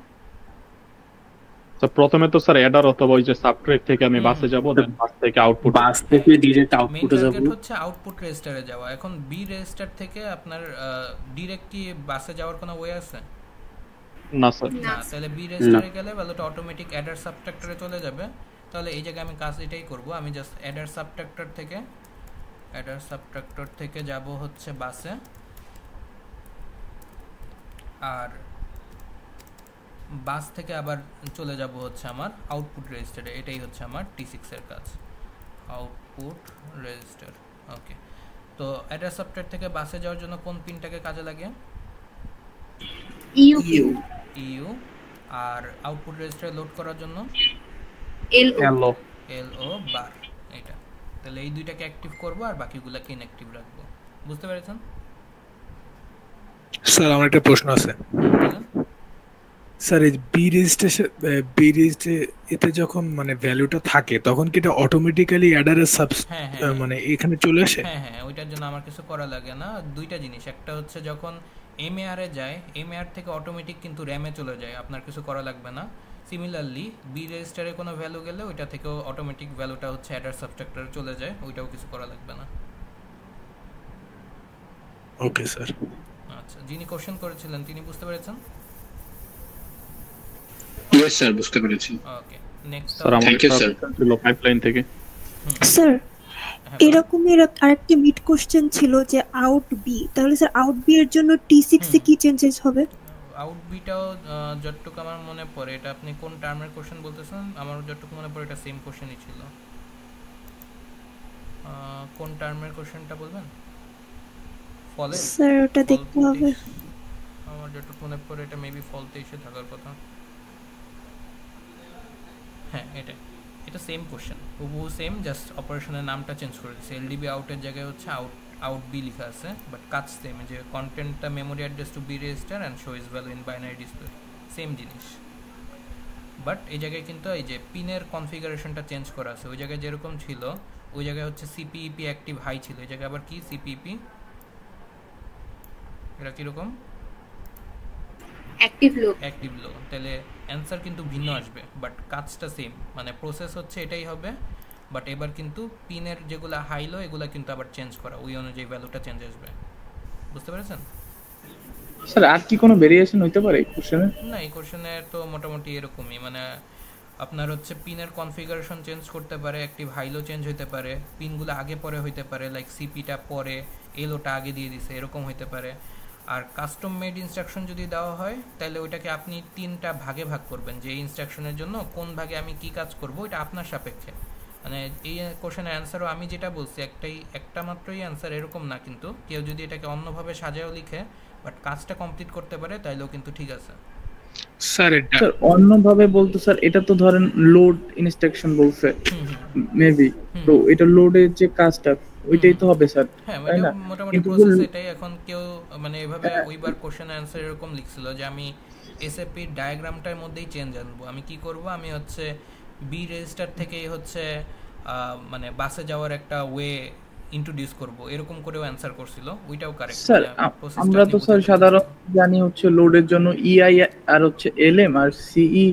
তো প্রথমে তো স্যার অ্যাডার অথবা ওই যে সাবট্র্যাক্ট থেকে আমি বাসে যাব, দেন বাস থেকে আউটপুট, বাস থেকে ডাইরেক্ট আউটপুটে যাব। মেইন টার্গেট হচ্ছে আউটপুট রেজিস্টারে যাওয়া। এখন বি রেজিস্টার থেকে আপনার ডাইরেক্ট কি বাসে যাওয়ার কোনো ওয়ে আছে? না স্যার। না, তাহলে বি রেজিস্টারে গেলে ভ্যালুটা অটোমেটিক অ্যাডার সাবট্র্যাক্টরে চলে যাবে। তাহলে এই জায়গায় আমি কাজ এটাই করব, আমি জাস্ট অ্যাডার সাবট্র্যাক্টর থেকে যাব হচ্ছে বাসে, আর বাস থেকে আবার চলে যাব হচ্ছে আমার আউটপুট রেজিস্টারে। এটাই হচ্ছে আমার T6 এর কাজ, আউটপুট রেজিস্টার। ওকে, তো অ্যাডার সাবট্র্যাক্ট থেকে বাসে যাওয়ার জন্য কোন পিনটাকে কাজে লাগে? ইউ। আর আউটপুট রেজিস্টারে লোড করার জন্য এলও বার, এটা। তাহলে এই দুইটাকে অ্যাক্টিভ করব আর বাকিগুলোকে ইনঅ্যাক্টিভ রাখবো। বুঝতে পেরেছেন? স্যার আমার একটা প্রশ্ন আছে স্যার, এই বি রেজিস্টার এতে যখন মানে ভ্যালুটা থাকে তখন কি এটা অটোমেটিক্যালি অ্যাডারের মানে এখানে চলে আসে? হ্যাঁ, ওইটার জন্য আমার কিছু করা লাগে না। দুইটা জিনিস, একটা হচ্ছে যখন এমএআর এ যায়, এমএআর থেকে অটোমেটিক কিন্তু র‍্যামে চলে যায়, আপনার কিছু করা লাগবে না। সিমিলারলি বি রেজিস্টারে কোনো ভ্যালু গেলে ওইটা থেকেও অটোমেটিক ভ্যালুটা হচ্ছে অ্যাডার সাবট্র্যাক্টরে চলে যায়, ওইটাও কিছু করা লাগবে না। Okay sir. আচ্ছা, যিনি কোশ্চেন করেছিলেন তিনি বুঝতে পেরেছেন? ইয়েস স্যার, বুঝতে পেরেছি। Okay, next sir thank you sir. Pipeline থেকে স্যার এরকমই আরেকটি মিড কোশ্চেন ছিল যে আউট বি, তাহলে স্যার আউট বি এর জন্য T6 এ কি চেঞ্জেস হবে? আউট বিটাও যতটুকু আমার মনে পড়ে, এটা আপনি কোন টার্মের কোশ্চেন বলতেছেন? আমার যতটুকু মনে পড়ে এটা সেম কোশ্চেনই ছিল। কোন টার্মের কোশ্চেনটা বলবেন? ফলে স্যার ওটা দেখতে হবে। আমার যতটুকু মনে পড়ে এটা মেবি ফলতে এসে থাকার কথা। হ্যাঁ, এটা সেম কোশ্চেন, হুবহু সেম, জাস্ট অপারেশনের নামটা চেঞ্জ করে দিয়েছে। এলডিবি আউটের জায়গায় হচ্ছে আউট বি লেখা আছে, বাট কাজ সেম, যে কন্টেন্টটা memory address to B register and show is value in binary display, same জিনিস। বাট এই জায়গায় কিন্তু এই যে পিনের কনফিগারেশনটা চেঞ্জ করা আছে। ওই জায়গায় যেরকম ছিল ওই জায়গায় হচ্ছে সিপিইপি অ্যাক্টিভ হাই ছিল, এই জায়গায় আবার কি সিপিইপি এটা কিরকম অ্যাক্টিভ লো। তাহলে অ্যান্সার কিন্তু ভিন্ন আসবে, বাট কাজটা সেম, মানে প্রসেস হচ্ছে এটাই হবে। বাট এবার কিন্তু পিনের যেগুলো হাই লো এগুলা কিন্তু আবার চেঞ্জ করা, ওই অনুযায়ী ভ্যালুটা চেঞ্জ আসবে। বুঝতে পেরেছেন? স্যার আর কি কোনো ভেরিয়েশন হইতে পারে এই কোশ্চেনে? না, এই কোশ্চেনে তো মোটামুটি এরকমই, মানে আপনার হচ্ছে পিনের কনফিগারেশন চেঞ্জ করতে পারে, অ্যাক্টিভ হাইলো চেঞ্জ হইতে পারে, পিনগুলো আগে পরে হইতে পারে, লাইক সিপিটা পরে এলোটা আগে দিয়ে দিছে এরকম হইতে পারে। আর কাস্টম মেড ইনস্ট্রাকশন যদি দেওয়া হয় তাহলে ওইটাকে আপনি 3টা ভাগে ভাগ করবেন, যে এই ইনস্ট্রাকশনের জন্য কোন ভাগে আমি কি কাজ করব এটা আপনার সাপেক্ষে। মানে এই কোশ্চেনের অ্যান্সারও আমি যেটা বলছি একটা মাত্রই অ্যান্সার এরকম না, কিন্তু কেউ যদি এটাকে অন্যভাবে সাজায়ও লিখে বাট কাজটা কমপ্লিট করতে পারে তাইলেও কিন্তু ঠিক আছে। স্যার অন্যভাবে বলতে স্যার এটা তো ধরেন লোড ইনস্ট্রাকশন বলছে মেবি, তো এটা লোডের যে কাজটা ওইটাই তো হবে স্যার, তাই না? মোটামুটি প্রসেস এটাই। এখন কেউ মানে এইভাবে ওইবার কোশ্চেন অ্যান্সার এরকম লিখছিল যে আমি এসএপি ডায়াগ্রামটার মধ্যেই চেঞ্জ আনবো, আমি কি করব, আমি হচ্ছে বি রেজিস্টার থেকেই হচ্ছে মানে বাসে যাওয়ার একটা ওয়ে ইন্ট্রোডিউস করব, এরকম করেও অ্যানসার করছিল, ওইটাও কারেক্ট। স্যার আমরা তো স্যার সাধারণত জানি হচ্ছে লোডের জন্য ইআই আর হচ্ছে এলএম আর সিই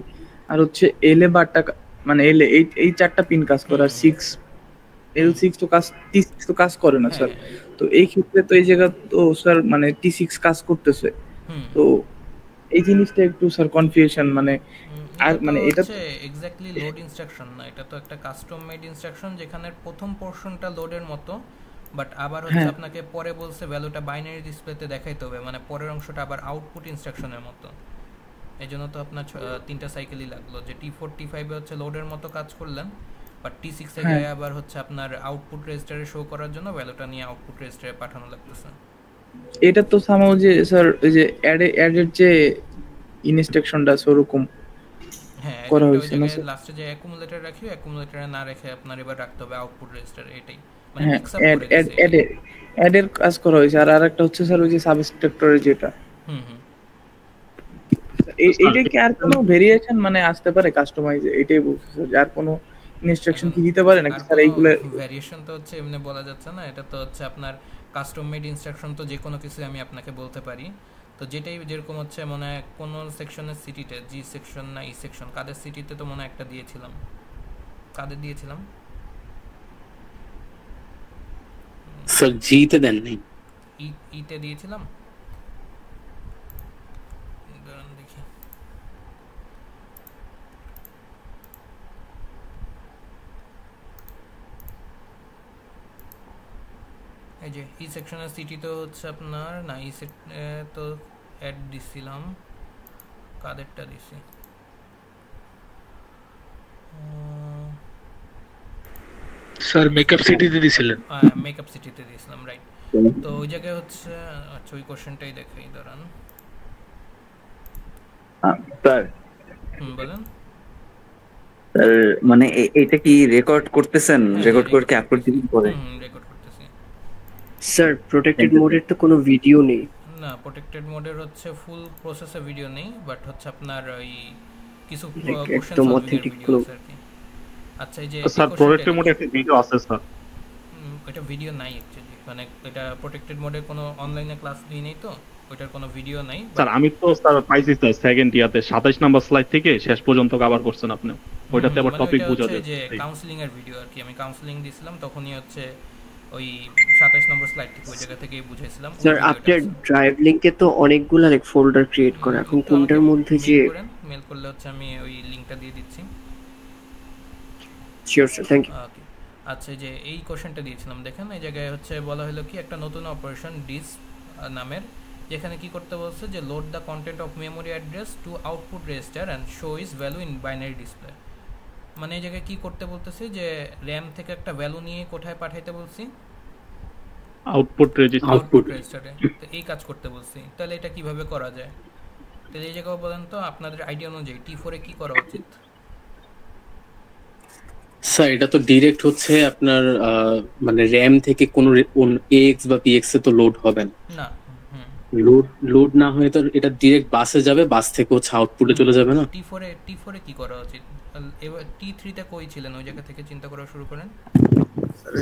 আর হচ্ছে এলএ বারটা, মানে এলএ এই 4টা পিন কাজ করে, আর 6 তো কাজ T6 তো কাজ করে না স্যার। তো এই ক্ষেত্রে তো এই জায়গা তো স্যার মানে T6 কাজ করতেছে, তো এই জিনিসটা একটু স্যার কনফিউশন, মানে আর মানে এটা হচ্ছে এক্স্যাক্টলি লোড ইনস্ট্রাকশন না, এটা তো একটা কাস্টম মেড ইনস্ট্রাকশন যেখানে প্রথম পোরশনটা লোডের মতো, বাট আবার হচ্ছে আপনাকে পরে বলছে ভ্যালুটা বাইনারি ডিসপ্লেতে দেখাইতে হবে, মানে পরের অংশটা আবার আউটপুট ইনস্ট্রাকশনের মতো। এইজন্য তো আপনার 3টা সাইকেলই লাগলো, যে T4 T5 এ হচ্ছে লোডের মতো কাজ করলেন, বাট T6 এ গিয়ে আবার হচ্ছে আপনার আউটপুট রেজিস্টারে শো করার জন্য ভ্যালুটা নিয়ে আউটপুট রেজিস্টারে পাঠানো লাগতেছে। এটা তো সামাও যে স্যার ওই যে অ্যাডের যে ইনস্ট্রাকশনটা আছে ওরকম হ্যাঁ করা ওই হয়েছে না জায়গায় স্যার? লাস্টে যে অ্যাকুমুলেটর রাখি অ্যাকুমুলেটরে না রেখে আপনার এবার রাখতে হবে আউটপুট রেজিস্টার, এটাই মানে হ্যাঁ, মিক্স আপ করে দিয়েছে। অ্যাডের কাজ করা হয়েছে, আর আরেকটা হচ্ছে স্যার ওই যে সাবস্ট্রাক্টরের যেটা, এইটা কি আর কোনো ভেরিয়েশন মানে আসতে পারে কাস্টমাইজ? এটাই বলছি স্যার, আর কোনো ইনস্ট্রাকশন কি দিতে পারে নাকি স্যার এইগুলো? ভেরিয়েশন তো হচ্ছে এমনি বলা যাচ্ছে না, এটা তো হচ্ছে আপনার কাস্টম মেড ইনস্ট্রাকশন, তো যে কোনো কিছু আমি আপনাকে বলতে পারি। তো যেটাই যেরকম হচ্ছে মনে হয় কোন সেকশনের সিটিতে, জি সেকশন না ই সেকশন, কাদের সিটিতে তো মনে হয় একটা দিয়েছিলাম, কাদের দিয়েছিলাম স্যার? জিতে দেন নাই, ইতে দিয়েছিলাম, দেখি এই যে ই সেকশনের সিটি তো হচ্ছে আপনার না, ই সেট তো অ্যাড দিছিলাম, কাদেরটা দিছি স্যার মেকআপ সিটিতে দিছিলেন? মেকআপ সিটিতে দিয়েছিলাম, রাইট। তো ওই জায়গায় হচ্ছে আচ্ছা ওই কোশ্চেনটাই দেখাই, দাঁড়ান। স্যার বলেন। স্যার মানে এটা কি রেকর্ড করতেছেন? রেকর্ড করে কি আপলোড দিবেন পরে? রেকর্ড করতেছি স্যার। প্রোটেক্টেড মোডের তো কোনো ভিডিও নেই না, প্রোটেক্টেড মোডের হচ্ছে ফুল প্রসেসে ভিডিও নেই, বাট হচ্ছে আপনার ওই কিছু কোশ্চেন একদম অথেন্টিক কোনো। আচ্ছা এই যে স্যার প্রোটেক্টেড মোডে একটা ভিডিও আছে স্যার, এটা ভিডিও নাই অ্যাকচুয়ালি, মানে এটা প্রোটেক্টেড মোডে কোনো অনলাইনে ক্লাস দিই নেই, তো ওটার কোনো ভিডিও নাই স্যার। আমি তো স্যার পাইছি স্যার সেকেন্ড ইয়াতে 27 নাম্বার স্লাইড থেকে শেষ পর্যন্ত কভার করছেন আপনি, ওইটাতে আবার টপিক বোঝা যায় যে কাউন্সেলিং এর ভিডিও আর কি, আমি কাউন্সেলিং দিছিলাম তখনই হচ্ছে ওই 27 নম্বর স্লাইড থেকে ওই জায়গা থেকেই বুঝাইছিলাম। স্যার আপনার ড্রাইভ লিংকে তো অনেকগুলো লাইক ফোল্ডার ক্রিয়েট করে, এখন কোনটার মধ্যে যে মেল করলে হচ্ছে আমি ওই লিংকটা দিয়ে দিচ্ছি। Sure sir, thank you. Okay আচ্ছা যে এই কোশ্চেনটা দিয়েছিলাম দেখেন, এই জায়গায় হচ্ছে বলা হলো কি একটা নতুন অপারেশন ডিস নামের, যেখানে কি করতে বলছে যে load the content of memory address to output register and show is value in binary display. মানে এই জায়গায় কি করতে বলতেছি যে র‍্যাম থেকে একটা ভ্যালু নিয়ে কোথায় পাঠাইতে বলছি? আউটপুট রেজিস্টারে। তো এই কাজ করতে বলছি, তাহলে এটা কিভাবে করা যায়? তাহলে এই জায়গায় বলেন তো আপনাদের আইডিয়া অনুযায়ী T4 এ কি করা উচিত? স্যার এটা তো ডাইরেক্ট হচ্ছে আপনার মানে র‍্যাম থেকে কোনো AX বা PX এ তো লোড হবে না। লোড না হয়ে তো এটা ডাইরেক্ট বাসে যাবে, বাস থেকে হচ্ছে আউটপুটে চলে যাবে না? T4 এ কি করা উচিত? এবার T3 তে কই ছিলেন, ওই জায়গা থেকে চিন্তা করা শুরু করেন।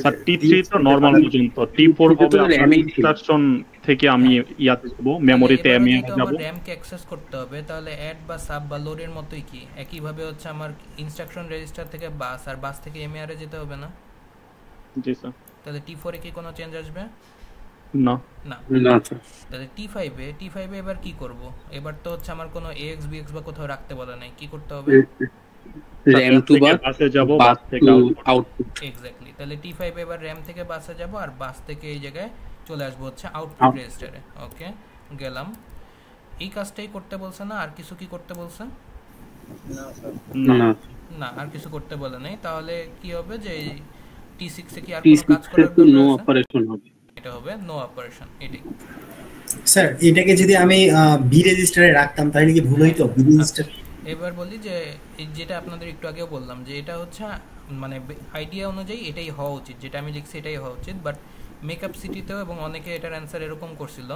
স্যার T3 তো নরমাল পর্যন্ত, T4 হবে আপনার ইনস্ট্রাকশন থেকে আমি ইয়াতে যাব, মেমোরিতে আমি যাব, র‍্যাম কে অ্যাক্সেস করতে হবে, তাহলে অ্যাড বা সাব বা লোডের মতই কি একই ভাবে হচ্ছে আমার ইনস্ট্রাকশন রেজিস্টার থেকে বাস আর বাস থেকে এমএআর এ যেতে হবে না? জি স্যার। তাহলে T4 এ কি কোনো চেঞ্জ আসবে? না না। তাহলে T5 এ এবার কি করব? এবার তো হচ্ছে আমার কোনো AX BX বা কোথাও রাখতে বলা নাই, কি করতে হবে? র‍্যাম টু বাসে যাব, বাস থেকে আউটপুট। এক্স্যাক্টলি। তাহলে T5 এবার র‍্যাম থেকে বাসে যাব আর বাস থেকে এই জায়গায় চলে আসবো হচ্ছে আউটপুট রেজিস্টারে। ওকে গেলাম। এই কাজটাই করতে বলছে না, আর কিছু কি করতে বলছে? না আর কিছু করতে বলে নাই। তাহলে কি হবে যে T6 এ কি আর কোনো কাজ করার দরকার নো আছে? অপারেশন হবে, এটা হবে নো অপারেশন। এটাই স্যার। এটাকে যদি আমি বি রেজিস্টারে রাখতাম তাহলে কি ভুল হইতো? বি রেজিস্টার এবার বলি যে যেটা আপনাদের একটু আগেও বললাম যে এটা হচ্ছে মানে আইডিয়া অনুযায়ী এটাই হওয়া উচিত, যেটা আমি লিখছি এটাই হওয়া উচিত, বাট মেকআপ সিটিতেও এবং অনেকে এটার অ্যান্সার এরকম করছিল,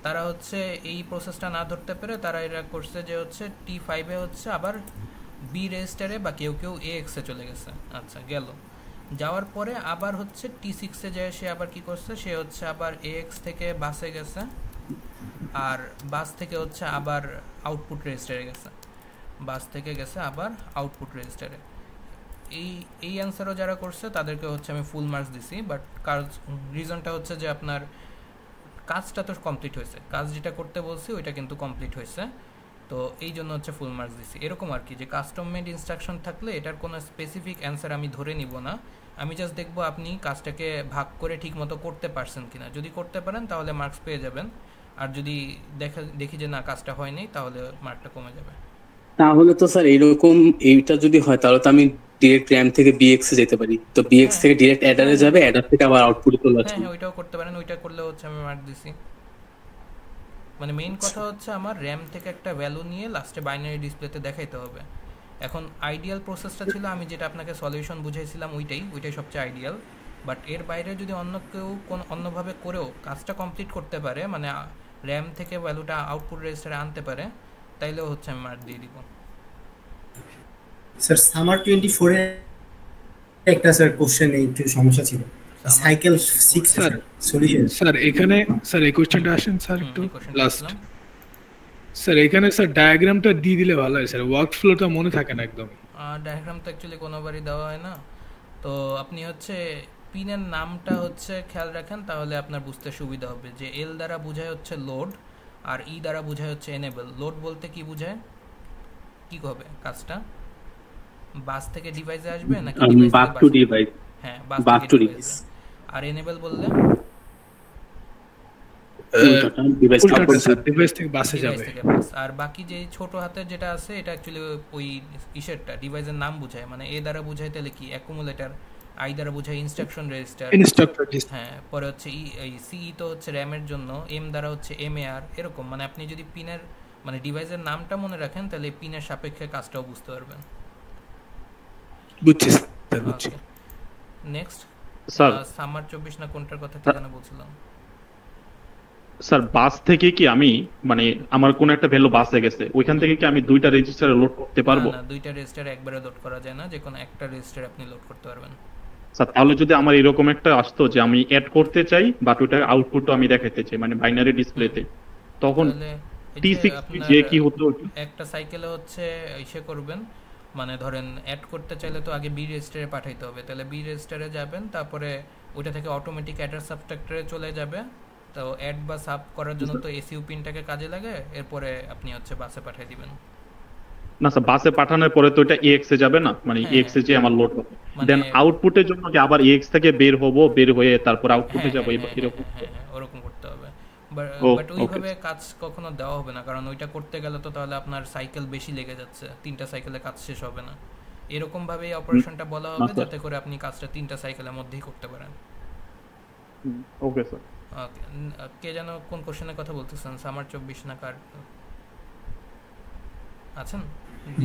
তারা হচ্ছে এই প্রসেসটা না ধরতে পেরে তারা এটা করছে যে হচ্ছে T5 এ হচ্ছে আবার বি রেজিস্টারে বা কেউ AX এ চলে গেছে। আচ্ছা গেল, যাওয়ার পরে আবার হচ্ছে T6 এ যায়, সে আবার কি করছে, সে হচ্ছে আবার AX থেকে বাসে গেছে আর বাস থেকে হচ্ছে আবার আউটপুট রেজিস্টারে গেছে, বাস থেকে গেছে আবার আউটপুট রেজিস্টারে। এই অ্যান্সারও যারা করছে তাদেরকে হচ্ছে আমি ফুল মার্কস দিছি, বাট কাজ রিজনটা হচ্ছে যে আপনার কাজটা তো কমপ্লিট হয়েছে, কাজ যেটা করতে বলছি ওইটা কিন্তু কমপ্লিট হয়েছে, তো এই জন্য হচ্ছে ফুল মার্কস দিছি। এরকম আর কি যে কাস্টম মেড ইনস্ট্রাকশন থাকলে এটার কোনো স্পেসিফিক অ্যান্সার আমি ধরে নিব না, আমি জাস্ট দেখবো আপনি কাজটাকে ভাগ করে ঠিক মতো করতে পারছেন কিনা। যদি করতে পারেন তাহলে মার্কস পেয়ে যাবেন, আর যদি দেখি যে না কাজটা হয় নাই তাহলে মার্কটা কমে যাবে। তাহলে তো স্যার এইরকম এইটা যদি হয় তাহলে তো আমি ডাইরেক্ট র‍্যাম থেকে BX এ যেতে পারি, তো BX থেকে ডাইরেক্ট অ্যাডারে যাবে, অ্যাডার থেকে আবার আউটপুটে চলে আসবে। হ্যাঁ ওইটাও করতে পারেন, ওইটা করলে হচ্ছে আমি মার্ক দিছি। মানে মেইন কথা হচ্ছে আমার র্যাম থেকে একটা ভ্যালু নিয়ে লাস্টে বাইনারি ডিসপ্লেতে দেখাইতে হবে। এখন আইডিয়াল প্রসেসটা ছিল আমি যেটা আপনাকে সলিউশন বুঝাইছিলাম ওইটাই সবচেয়ে আইডিয়াল। বাট এর বাইরে যদি অন্য কেউ অন্যভাবে করেও কাজটা কমপ্লিট করতে পারে, মানে র্যাম থেকে ভ্যালুটা আউটপুট রেজিস্টারে আনতে পারে, তাইলেও হচ্ছে আমি মার্ক দিয়ে দিব। স্যার সামার 24 এর একটা স্যার কোশ্চেন একটু সমস্যা ছিল, সাইকেল 6 স্যার সলিউশন। স্যার এখানে স্যার এই কোশ্চেনটা আসেন স্যার একটু লাস্ট। স্যার এখানে স্যার ডায়াগ্রামটা দিয়ে দিলে ভালো হয় স্যার, ওয়ার্ক ফ্লোটা মনে থাকে না একদম। ডায়াগ্রাম তো অ্যাকচুয়ালি কোনোবারই দেওয়া হয় না, তো আপনি হচ্ছে পিনের নামটা হচ্ছে খেয়াল রাখেন, তাহলে আপনার বুঝতে সুবিধা হবে যে এল দ্বারা বোঝায় হচ্ছে লোড আর ই দ্বারা বোঝায় হচ্ছে এনেবল। লোড বলতে কি বোঝায়, কি হবে কাজটা, বাস থেকে ডিভাইসে আসবে নাকি বাস টু ডিভাইস? হ্যাঁ, bus to device. R enable বললে ডিভাইস থেকে বাসে যাবে। আর বাকি যে ছোট হাতের যেটা আছে এটা অ্যাকচুয়ালি ওই ইসেরটা ডিভাইসের নাম বোঝায়, মানে এ দ্বারা বোঝায় তাহলে কি অ্যাকুমুলেটর, আই দ্বারা বোঝায় ইনস্ট্রাকশন রেজিস্টার, হ্যাঁ, পরে হচ্ছে সি তো হচ্ছে র্যামের জন্য, এম দ্বারা হচ্ছে এমএআর, এরকম। মানে আপনি যদি পিনের মানে ডিভাইসের নামটা মনে রাখেন তাহলে পিনের সাপেক্ষে কাজটাও বুঝতে পারবেন। বুঝছি স্যার, বুঝছি। নেক্সট স্যার সামার 24 না কোনটার কথা কি জানা বলছিলাম? স্যার বাস থেকে কি আমি মানে আমার কোন একটা ভ্যালু বাসে গেছে, ওইখান থেকে কি আমি দুইটা রেজিস্টারে লোড করতে পারবো? না, দুইটা রেজিস্টার একবারে লোড করা যায় না, যে কোনো একটা রেজিস্টার আপনি লোড করতে পারবেন। স্যার তাহলে যদি আমার এরকম একটা আসতো যে আমি অ্যাড করতে চাই বাট ওটা আউটপুটও আমি দেখাইতে চাই মানে বাইনারি ডিসপ্লেতে, তখন T6 যে কি হতো? একটা সাইকেলে হচ্ছে ইসে করবেন, মানে ধরেন অ্যাড করতে চাইলে তো আগে বি রেজিস্টারে পাঠাইতে হবে, তাহলে বি রেজিস্টারে যাবেন, তারপরে ওইটা থেকে অটোমেটিক অ্যাডার সাবট্রাক্টরে চলে যাবে। তো অ্যাড বা সাব করার জন্য তো এসইউ পিনটাকে কাজে লাগে, এরপরে আপনি হচ্ছে বাসে পাঠিয়ে দিবেন। না স্যার, বাসে পাঠানোর পরে তো এটা এক্স এ যাবে না, মানে এক্স এ যে আমার লোড হবে, দেন আউটপুটের জন্য কি আবার এক্স থেকে বের হবো, বের হয়ে তারপর আউটপুটে যাব, এরকম ওরকম করতে হবে। বাট ওইভাবে কাজ কখনো দেওয়া হবে না, কারণ ওইটা করতে গেলে তো তাহলে আপনার সাইকেল বেশি লেগে যাচ্ছে, 3টা সাইকেলে কাজ শেষ হবে না। এরকম ভাবে এই অপারেশনটা বলা হবে যাতে করে আপনি কাজটা 3টা সাইকেলের মধ্যেই করতে পারেন। Okay sir. ওকে, কে যেন কোন কোশ্চেনের কথা বলতেছেন, সামার 24 না কার আছেন?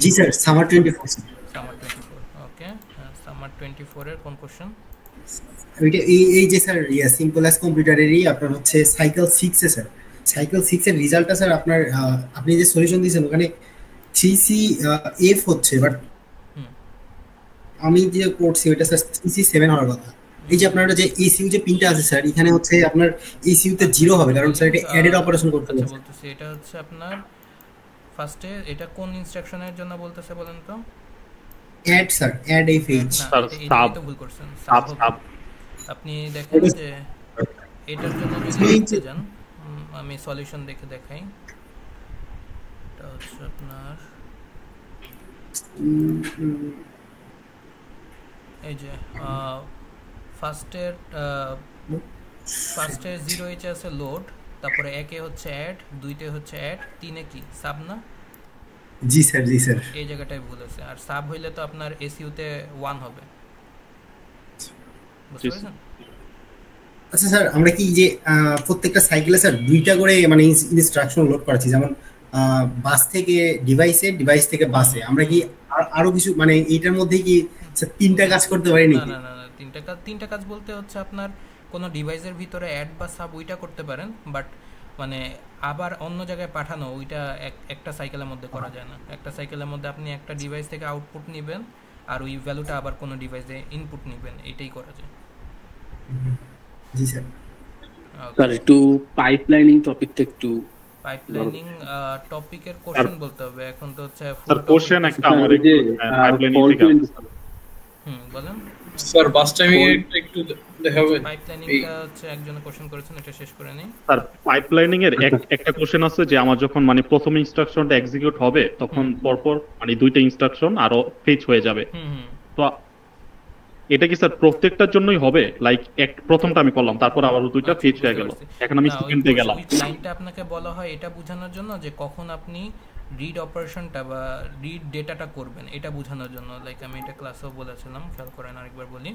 জি স্যার, সামার 24। সামার 24, ওকে। সামার 24 এর কোন কোশ্চেন? ওইটা এই যে স্যার সিম্পল অ্যাজ কম্পিউটারেরই আপনার হচ্ছে সাইকেল 6 এ স্যার, সাইকেল 6 এর রেজাল্টটা স্যার আপনার আপনি যে সলিউশন দিয়েছেন ওখানে 3CF হচ্ছে, বাট আমি যে করছি ওইটা স্যার 3C7 হওয়ার কথা। এই যে আপনার যে ECU যে পিনটা আছে স্যার, এখানে হচ্ছে আপনার ECU তে 0 হবে, কারণ স্যার এটা অ্যাডেড অপারেশন করতে হবে। বলতেছি এটা হচ্ছে আপনার ফার্স্টে, এটা কোন ইনস্ট্রাকশনের জন্য বলতেছে বলেন তো? Add sir, add FH sir, সাব তো ভুল করছেন, সাব। আপনি দেখেন যে এটার জন্য যদি লিখতে যান, আমি সলিউশন দেখে দেখাই। এটা হচ্ছে আপনার এই যে ফার্স্টের 0H আছে লোড, তারপরে 1 এ হচ্ছে অ্যাড, 2 তে হচ্ছে অ্যাড, 3 এ কি সাব না? জি স্যার, জি স্যার, এই জায়গাটাই ভুল আছে। আর সাব হইলে তো আপনার এসইউ তে 1 হবে, বুঝতে পারছেন? আচ্ছা স্যার, আমরা কি যে প্রত্যেকটা সাইকেলে স্যার 2টা করে মানে ইনস্ট্রাকশন লোড করাচ্ছি, যেমন বাস থেকে ডিভাইসে, ডিভাইস থেকে বাসে, আমরা কি আরো কিছু মানে এইটার মধ্যে কি স্যার 3টা কাজ করতে পারি নাকি? না, 3টা কাজ বলতে হচ্ছে আপনার কোন ডিভাইসের ভিতরে অ্যাড বা সাব ওইটা করতে পারেন, বাট মানে আবার অন্য জায়গায় পাঠানো ওইটা একটা সাইকেলের মধ্যে করা যায় না। একটা সাইকেলের মধ্যে আপনি একটা ডিভাইস থেকে আউটপুট নেবেন আর ওই ভ্যালুটা আবার কোনো ডিভাইসে ইনপুট নেবেন, এটাই করা যায়। জি স্যার। স্যার একটু পাইপলাইনিং টপিকটা একটু পাইপলাইনিং টপিকের কোশ্চেন বলতে হবে। এখন তো হচ্ছে স্যার কোশ্চেন একটা আমার যে পাইপলাইনিং থেকে বলেন স্যার বাস টাইমিং একটু দেখাবে। পাইপলাইনিংটা হচ্ছে একজনে কোশ্চেন করেছেন, এটা শেষ করে নেই। স্যার পাইপলাইনিং এর একটা কোশ্চেন আছে যে আমার যখন মানে প্রথম ইনস্ট্রাকশনটা এক্সিকিউট হবে তখন পরপর মানে 2টা ইনস্ট্রাকশন আরো ফেচ হয়ে যাবে, তো এটা কি স্যার প্রত্যেকটার জন্যই হবে? লাইক প্রথমটা আমি করলাম, তারপর আবার 2টা ফেচ হয়ে গেল, এখন আমি সেকেন্ডে গেলাম। লাইনটা আপনাকে বলা হয় এটা বোঝানোর জন্য যে কখন আপনি রিড অপারেশনটা বা রিড ডেটাটা করবেন, এটা বোঝানোর জন্য। লাইক আমি এটা ক্লাসেও বলেছিলাম, খেয়াল করেন আরেকবার বলি,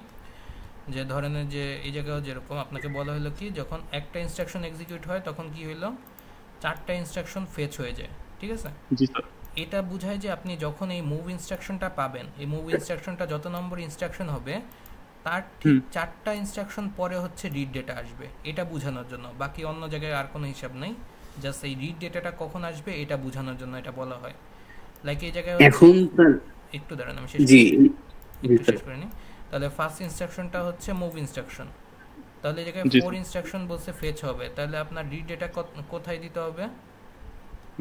যে ধরেন যে এই জায়গায় যেরকম আপনাকে বলা হলো কি যখন একটা ইনস্ট্রাকশন এক্সিকিউট হয় তখন কি হলো, 4টা ইনস্ট্রাকশন ফেচ হয়ে যায়, ঠিক আছে? জি স্যার। এটা বোঝায় যে আপনি যখন এই মুভ ইনস্ট্রাকশনটা পাবেন, এই মুভ ইনস্ট্রাকশনটা যত নম্বর ইনস্ট্রাকশন হবে তার ঠিক 4টা ইনস্ট্রাকশন পরে হচ্ছে রিড ডেটা আসবে, এটা বোঝানোর জন্য। বাকি অন্য জায়গায় আর কোনো হিসাব নেই, জাস্ট এই রিড ডেটাটা কখন আসবে এটা বোঝানোর জন্য এটা বলা হয়। লাইক এই জায়গায় এখন একটু দাঁড়ান আমি শেষ করে নিই। তাহলে ফার্স্ট ইনস্ট্রাকশনটা হচ্ছে মুভ ইনস্ট্রাকশন, তাহলে এই জায়গায় 4 ইনস্ট্রাকশন বলছে ফেচ হবে, তাহলে আপনার রিড ডেটা কোথায় দিতে হবে?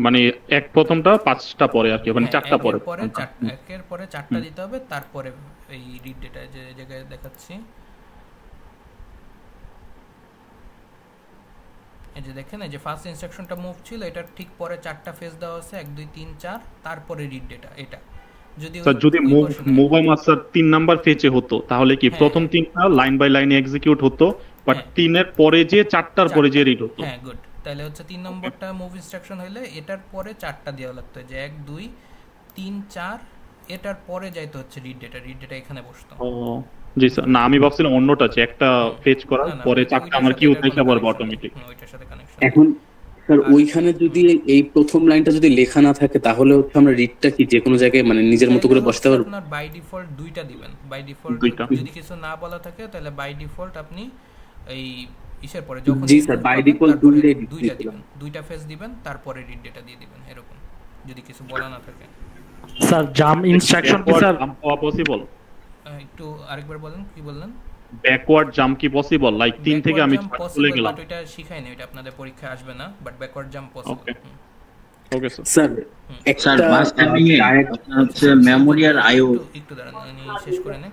মানে এক প্রথমটা 5টা পরে আর কি, মানে 4টা পরে, একের পরে 4টা দিতে হবে, তারপরে এই রিড ডেটা যে জায়গায় দেখাচ্ছি, এই যে দেখেন এই যে ফার্স্ট ইনস্ট্রাকশনটা মুভ ছিল, এটার ঠিক পরে 4টা ফেজ দেওয়া আছে, 1 2 3 4, তারপরে রিড ডেটা। এটা যদি মুভ মাস্টার 3 নাম্বার ফেচে হতো তাহলে কি প্রথম 3টা লাইন বাই লাইনে এক্সিকিউট হতো, বাট 3 এর পরে যে 4টার পরে যে রিড হতো। হ্যাঁ গুড, তাহলে হচ্ছে 3 নম্বরটা মুভ ইনস্ট্রাকশন হইলে এটার পরে 4টা দেওয়া লাগতো, যে 1 2 3 4, এটার পরে যাইতো হচ্ছে রিড ডেটা, রিড ডেটা এখানে বসতো। ও জি স্যার, না আমি ভাবছিলাম অন্যটা, যে একটা ফেচ করার পরে 4টা আমার কিউ থেকে আবার অটোমেটিক। ওইটার সাথে কানেকশন। এখন স্যার ওইখানে যদি এই প্রথম লাইনটা যদি লেখা না থাকে তাহলে হচ্ছে আমরা রিডটা কি যে কোনো জায়গায় মানে নিজের মতো করে বসাতে পারবো? আপনার বাই ডিফল্ট 2টা দিবেন, বাই ডিফল্ট যদি কিছু না বলা থাকে তাহলে বাই ডিফল্ট আপনি এই ইসের পরে যখন জি স্যার বাই ডিফল্ট 2টা দিবেন, 2টা ফেজ দিবেন, তারপরে রিড ডেটা দিয়ে দিবেন, এরকম যদি কিছু বলা না থাকে। স্যার জাম্প ইনস্ট্রাকশন কি স্যার পসিবল? একটু আরেকবার বলেন, কি বললেন? ব্যাকওয়ার্ড জাম্প কি পসিবল? লাইক 3 থেকে আমি চলে গেলাম, এটা শিখাই না, এটা আপনাদের পরীক্ষায় আসবে না, but backward jump possible. Okay sir একটা বাস টাইমিং এ হচ্ছে মেমরি আর আইও। একটু দাঁড়ান আমি শেষ করে নেই,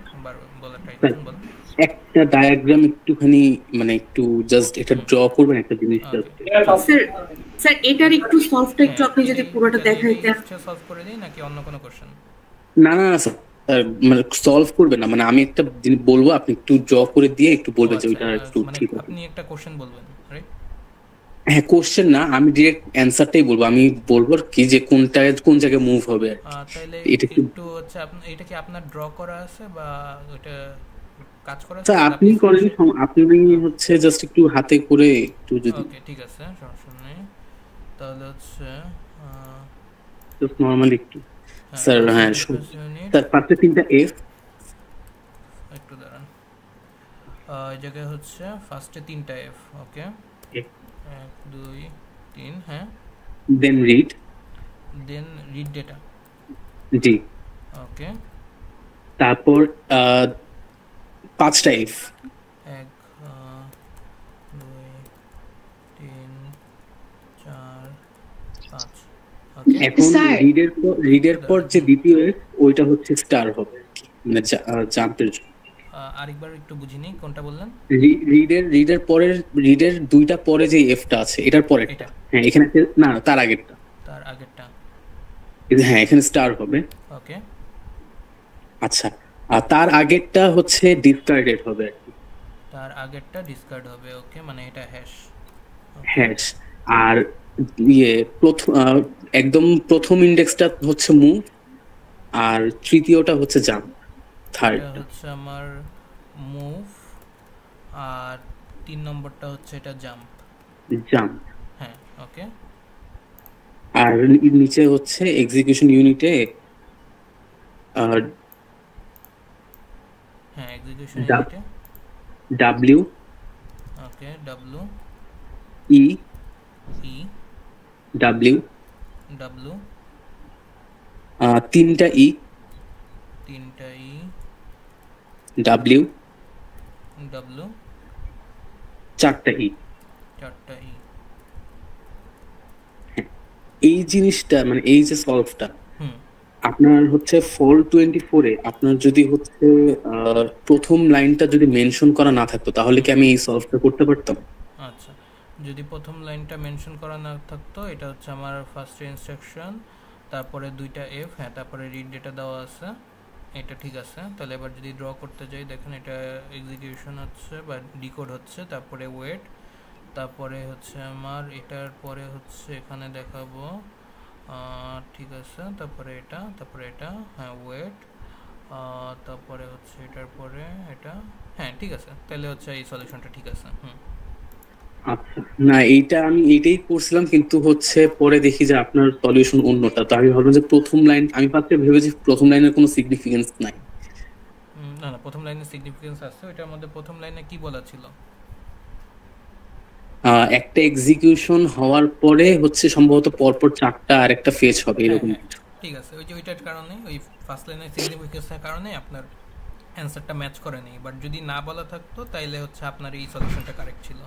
বলার ট্রাই করুন। বলুন একটা ডায়াগ্রাম একটুখানি মানে একটু জাস্ট এটা ড্র করবেন একটা জিনিস। স্যার এটার একটু সলভটা একটু আপনি যদি পুরোটা দেখাইতেন। সলভ করে দেই নাকি অন্য কোনো কোশ্চেন? না না স্যার, মানে সলভ করবে না, মানে আমি একটা জিনিস বলবো, আপনি একটু ড্র করে দিয়ে একটু বলবেন যে ওইটা একটু ঠিক আছে। আপনি একটা কোশ্চেন বলবেন, রাইট? হ্যাঁ কোশ্চেন না, আমি ডাইরেক্ট অ্যানসারটাই বলবো। আমি বলবো কি যে কোনটা কোন জায়গায় মুভ হবে। তাহলে এটা একটু হচ্ছে এটা কি আপনার ড্র করা আছে বা ওটা কাজ করা আছে? স্যার আপনি করেন, আপনি হচ্ছে জাস্ট একটু হাতে করে একটু যদি। ওকে ঠিক আছে, সমস্যা নেই। তাহলে হচ্ছে জাস্ট নরমালি একটু স্যার। হ্যাঁ স্যার ফার্স্টে 3টা এফ, একটু দাঁড়ান, এই জায়গায় হচ্ছে ফার্স্টে 3টা এফ। ওকে 1 2 3, হ্যাঁ দেন রিড ডেটা। জি ওকে, তারপর 5টা এফ, 1 2 3 4 5। এখন রিডের পর যে দ্বিতীয় এফ ওইটা হচ্ছে স্টার হবে, মানে জাম্পের জন্য। আরেকবার একটু বুঝিনি, কোনটা বললেন? রিডের পরের, রিডের 2টা পরে যে এফটা আছে এটার পরেরটা। হ্যাঁ এখানে না তার আগেরটা, হ্যাঁ এখানে স্টার হবে। ওকে আচ্ছা, আর তার আগেরটা হচ্ছে ডিসকার্ডেড হবে আর কি, তার আগেরটা ডিসকার্ড হবে। ওকে মানে এটা হ্যাশ। আর একদম প্রথম ইন্ডেক্সটা হচ্ছে মুভ, আর তৃতীয়টা হচ্ছে জাম্প, থার্ড হচ্ছে আমার মুভ, আর 3 নম্বরটা হচ্ছে এটা জাম্প। হ্যাঁ ওকে। আর নিচে হচ্ছে এক্সিকিউশন ইউনিটে হ্যাঁ এক্সিকিউশন ইউনিটে ডব্লিউ, ওকে ডব্লিউ ই ডব্লিউ 3টা ই ডব্লিউ 4টা ই। এই জিনিসটা মানে এই যে সলভটা আপনার হচ্ছে ফল 24 এ আপনার যদি হচ্ছে প্রথম লাইনটা যদি মেনশন করা না থাকতো তাহলে কি আমি এই সলভটা করতে পারতাম? আচ্ছা, যদি প্রথম লাইনটা মেনশন করা না থাকতো, এটা হচ্ছে আমার ফার্স্ট ইনস্ট্রাকশন, তারপরে 2টা এফ, হ্যাঁ তারপরে রিড ডেটা দেওয়া আছে, এটা ঠিক আছে। তাহলে এবার যদি ড্র করতে যাই, দেখেন এটা এক্সিকিউশন হচ্ছে বা ডিকোড হচ্ছে, তারপরে ওয়েট, তারপরে হচ্ছে আমার এটার পরে হচ্ছে এখানে দেখাবো, ঠিক আছে, তারপরে এটা, তারপরে এটা, হ্যাঁ ওয়েট, তারপরে হচ্ছে এটার পরে এটা, হ্যাঁ ঠিক আছে। তাহলে হচ্ছে এই সলিউশনটা ঠিক আছে। আচ্ছা না আমি এইটাই করছিলাম, কিন্তু হচ্ছে পরে দেখি যে আপনার সলিউশন অন্যটা। তো আমি ভাবলাম যে প্রথম লাইন, আমি ফার্স্টে ভেবেছি প্রথম লাইনের কোনো সিগনিফিকেন্স নাই। না না, প্রথম লাইনে সিগনিফিকেন্স আছে। ওইটার মধ্যে প্রথম লাইনে কি বলা ছিল? একটা এক্সিকিউশন হওয়ার পরে হচ্ছে সম্ভবত পরপর 4টা আর একটা ফেজ হবে এরকম। ঠিক আছে, ওই যে ওইটার কারণে, ওই ফার্স্ট লাইনের সিগনিফিকেন্সের কারণে আপনার অ্যানসারটা ম্যাচ করে নেই। বাট যদি না বলা থাকতো তাইলে হচ্ছে আপনার এই সলিউশনটা কারেক্ট ছিল।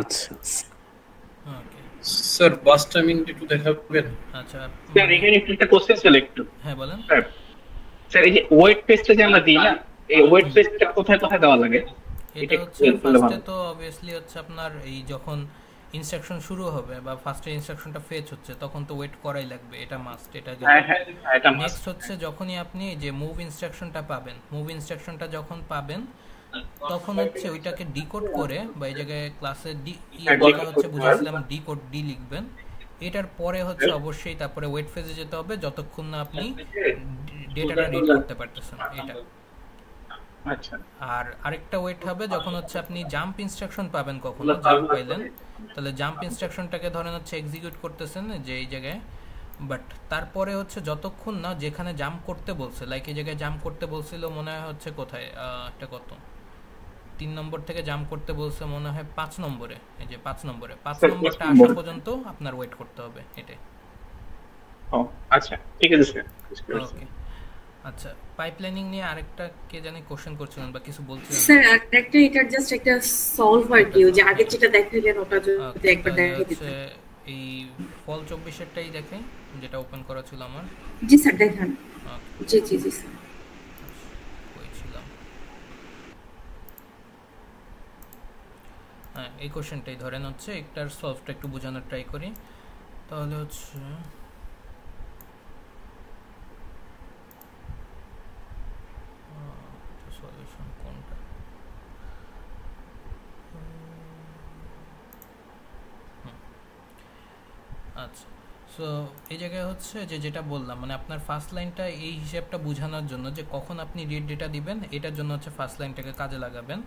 আচ্ছা ওকে স্যার বাস টাইমিং একটু দেখাবেন? আচ্ছা স্যার এখানে একটা কোশ্চেন ছিল একটু। হ্যাঁ বলেন স্যার। এই যে ওয়েট পেজটা যে আমরা দিই না, এই ওয়েট পেজটা কোথায় কোথায় দেওয়া লাগে? এটা হচ্ছে ফার্স্টে তো অবভিয়াসলি হচ্ছে আপনার এই যখন ইনস্ট্রাকশন শুরু হবে বা ফার্স্টের ইনস্ট্রাকশনটা ফেচ হচ্ছে তখন তো ওয়েট করাই লাগবে, এটা মাস্ট। এটা এটা মাস্ট। নেক্সট হচ্ছে যখনই আপনি যে মুভ ইনস্ট্রাকশনটা পাবেন, মুভ ইনস্ট্রাকশনটা যখন পাবেন তখন হচ্ছে ওইটাকে ডিকোড করে, বা এই জায়গায় ক্লাসে হচ্ছে বুঝাইছিলাম ডিকোড ডি লিখবেন। এটার পরে হচ্ছে অবশ্যই তারপরে ওয়েট ফেজে যেতে হবে যতক্ষণ না আপনি ডেটাটা রিড করতে পারতেছেন এটা। আচ্ছা। আর আরেকটা ওয়েট হবে যখন হচ্ছে আপনি জাম্প ইনস্ট্রাকশন পাবেন, কখনো জাম্প পাইলেন, তাহলে জাম্প ইনস্ট্রাকশনটাকে ধরেন হচ্ছে এক্সিকিউট করতেছেন যে এই জায়গায়, বাট তারপরে হচ্ছে যতক্ষণ না যেখানে জাম্প করতে বলছে, লাইক এই জায়গায় জাম্প করতে বলছিল মনে হয় হচ্ছে কোথায় একটা কত 3 নম্বর থেকে জাম্প করতে বলছে মনে হয় 5 নম্বরে, এই যে 5 নম্বরটা আসা পর্যন্ত আপনার ওয়েট করতে হবে এটাই। ও আচ্ছা ঠিক আছে স্যার। ওকে আচ্ছা, পাইপলাইনিং নিয়ে আরেকটা কে জানি কোশ্চেন করছিলেন বা কিছু বলছিলেন? স্যার একটা এটা জাস্ট একটা সলভ আর কি, যে আগে যেটা দেখালেন ওটা যদি একবার দেখিয়ে দিতেন। এই ফল 24 এরটাই দেখে যেটা ওপেন করা ছিল আমার। জি স্যার দেখান। জি জি জি স্যার। কইছিলাম হ্যাঁ, এই কোশ্চেনটাই ধরেন হচ্ছে একটার সলভটা একটু বোঝানোর ট্রাই করি। তাহলে হচ্ছে সলিউশন কোনটা? আচ্ছা, সো এই জায়গায় হচ্ছে যে যেটা বললাম, মানে আপনার ফার্স্ট লাইনটা এই হিসাবটা বোঝানোর জন্য যে কখন আপনি রিড ডেটা দিবেন, এটার জন্য হচ্ছে ফার্স্ট লাইনটাকে কাজে লাগাবেন।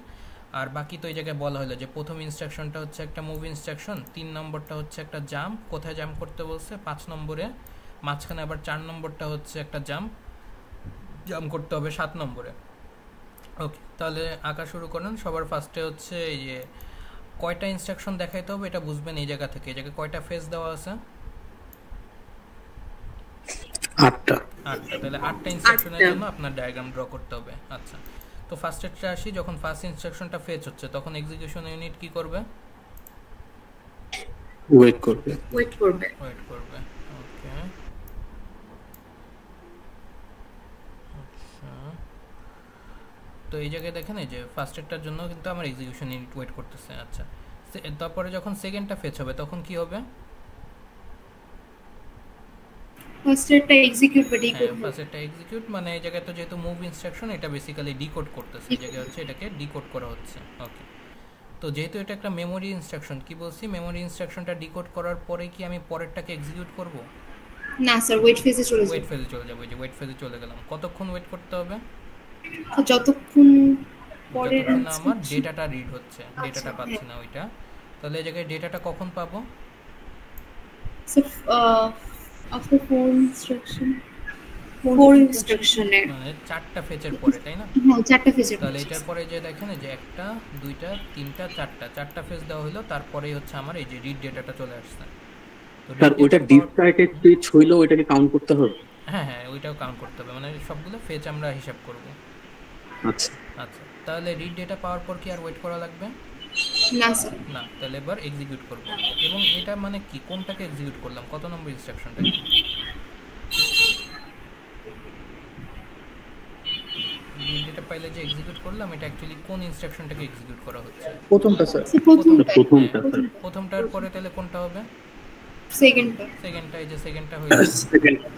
আর বাকি তো এই জায়গায় বলা হলো যে প্রথম ইনস্ট্রাকশনটা হচ্ছে একটা মুভ ইনস্ট্রাকশন, 3 নম্বরটা হচ্ছে একটা জাম্প, কোথায় জাম্প করতে বলছে 5 নম্বরে, মাঝখানে আবার 4 নম্বরটা হচ্ছে একটা জাম্প করতে হবে 7 নম্বরে। ওকে, তাহলে আঁকা শুরু করেন। সবার ফার্স্টে হচ্ছে এই যে কয়টা ইনস্ট্রাকশন দেখাইতে হবে এটা বুঝবেন এই জায়গা থেকে। এই জায়গায় কয়টা ফেজ দেওয়া আছে? 8টা। তাহলে 8টা ইনস্ট্রাকশনের জন্য আপনার ডায়াগ্রাম ড্র করতে হবে। আচ্ছা, তো ফার্স্টেরটা আসি। যখন ফার্স্ট ইনস্ট্রাকশনটা ফেচ হচ্ছে তখন এক্সিকিউশন ইউনিট কি করবে? ওয়েট করবে। ওকে আচ্ছা, তো এই জায়গায় দেখেন এই যে ফার্স্টেরটার জন্য কিন্তু আমার এক্সিকিউশন ইউনিট ওয়েট করতেছে। আচ্ছা, তারপরে যখন সেকেন্ডটা ফেচ হবে তখন কি হবে? ফার্স্টেরটা এক্সিকিউট বা ডিকোড। ফার্স্টেরটা এক্সিকিউট মানে এই জায়গায় তো যেহেতু মুভ ইনস্ট্রাকশন, এটা বেসিক্যালি ডিকোড করতেছে। এই জায়গায় হচ্ছে এটাকে ডিকোড করা হচ্ছে। ওকে, তো যেহেতু এটা একটা মেমোরি ইনস্ট্রাকশন, কি বলছি, মেমোরি ইনস্ট্রাকশনটা ডিকোড করার পরে কি আমি পরেরটাকে এক্সিকিউট করব? না স্যার, ওয়েট ফেজে চলে যাব। ওয়েট ফেজে চলে যাব। এই যে ওয়েট ফেজে চলে গেলাম। কতক্ষণ ওয়েট করতে হবে? যতক্ষণ পরের আমার ডেটাটা রিড হচ্ছে, ডেটাটা পাচ্ছি না ওইটা। তাহলে এই জায়গায় ডেটাটা কখন পাবো? আফটার 4 ইনস্ট্রাকশনের মানে 4টা ফেজের পরে, তাই না? হ্যাঁ, 4টা ফেজের। তাহলে এটার পরে যে দেখেন যে 1টা 2টা 3টা 4টা ফেজ দেওয়া হলো, তারপরেই হচ্ছে আমার এই যে রিড ডেটাটা চলে আসছে। তো স্যার ওইটা ডিসক্রাইটেড পেজ হইলো, ওইটাকে কাউন্ট করতে হবে? হ্যাঁ, ওইটাও কাউন্ট করতে হবে, মানে সবগুলো ফেজ আমরা হিসাব করব। আচ্ছা আচ্ছা, তাহলে রিড ডেটা পাওয়ার পর কি আর ওয়েট করা লাগবে? না স্যার। না, তাহলে এবার এক্সিকিউট করব। এবং এটা মানে কি, কোনটাকে এক্সিকিউট করলাম, কত নম্বর ইনস্ট্রাকশনটা? ডেটা পাইলে যে এক্সিকিউট করলাম, এটা অ্যাকচুয়ালি কোন ইনস্ট্রাকশনটাকে এক্সিকিউট করা হচ্ছে? প্রথমটা স্যার। প্রথমটার পরে তাহলে কোনটা হবে? সেকেন্ডটা। এই যে সেকেন্ডটা হইলো,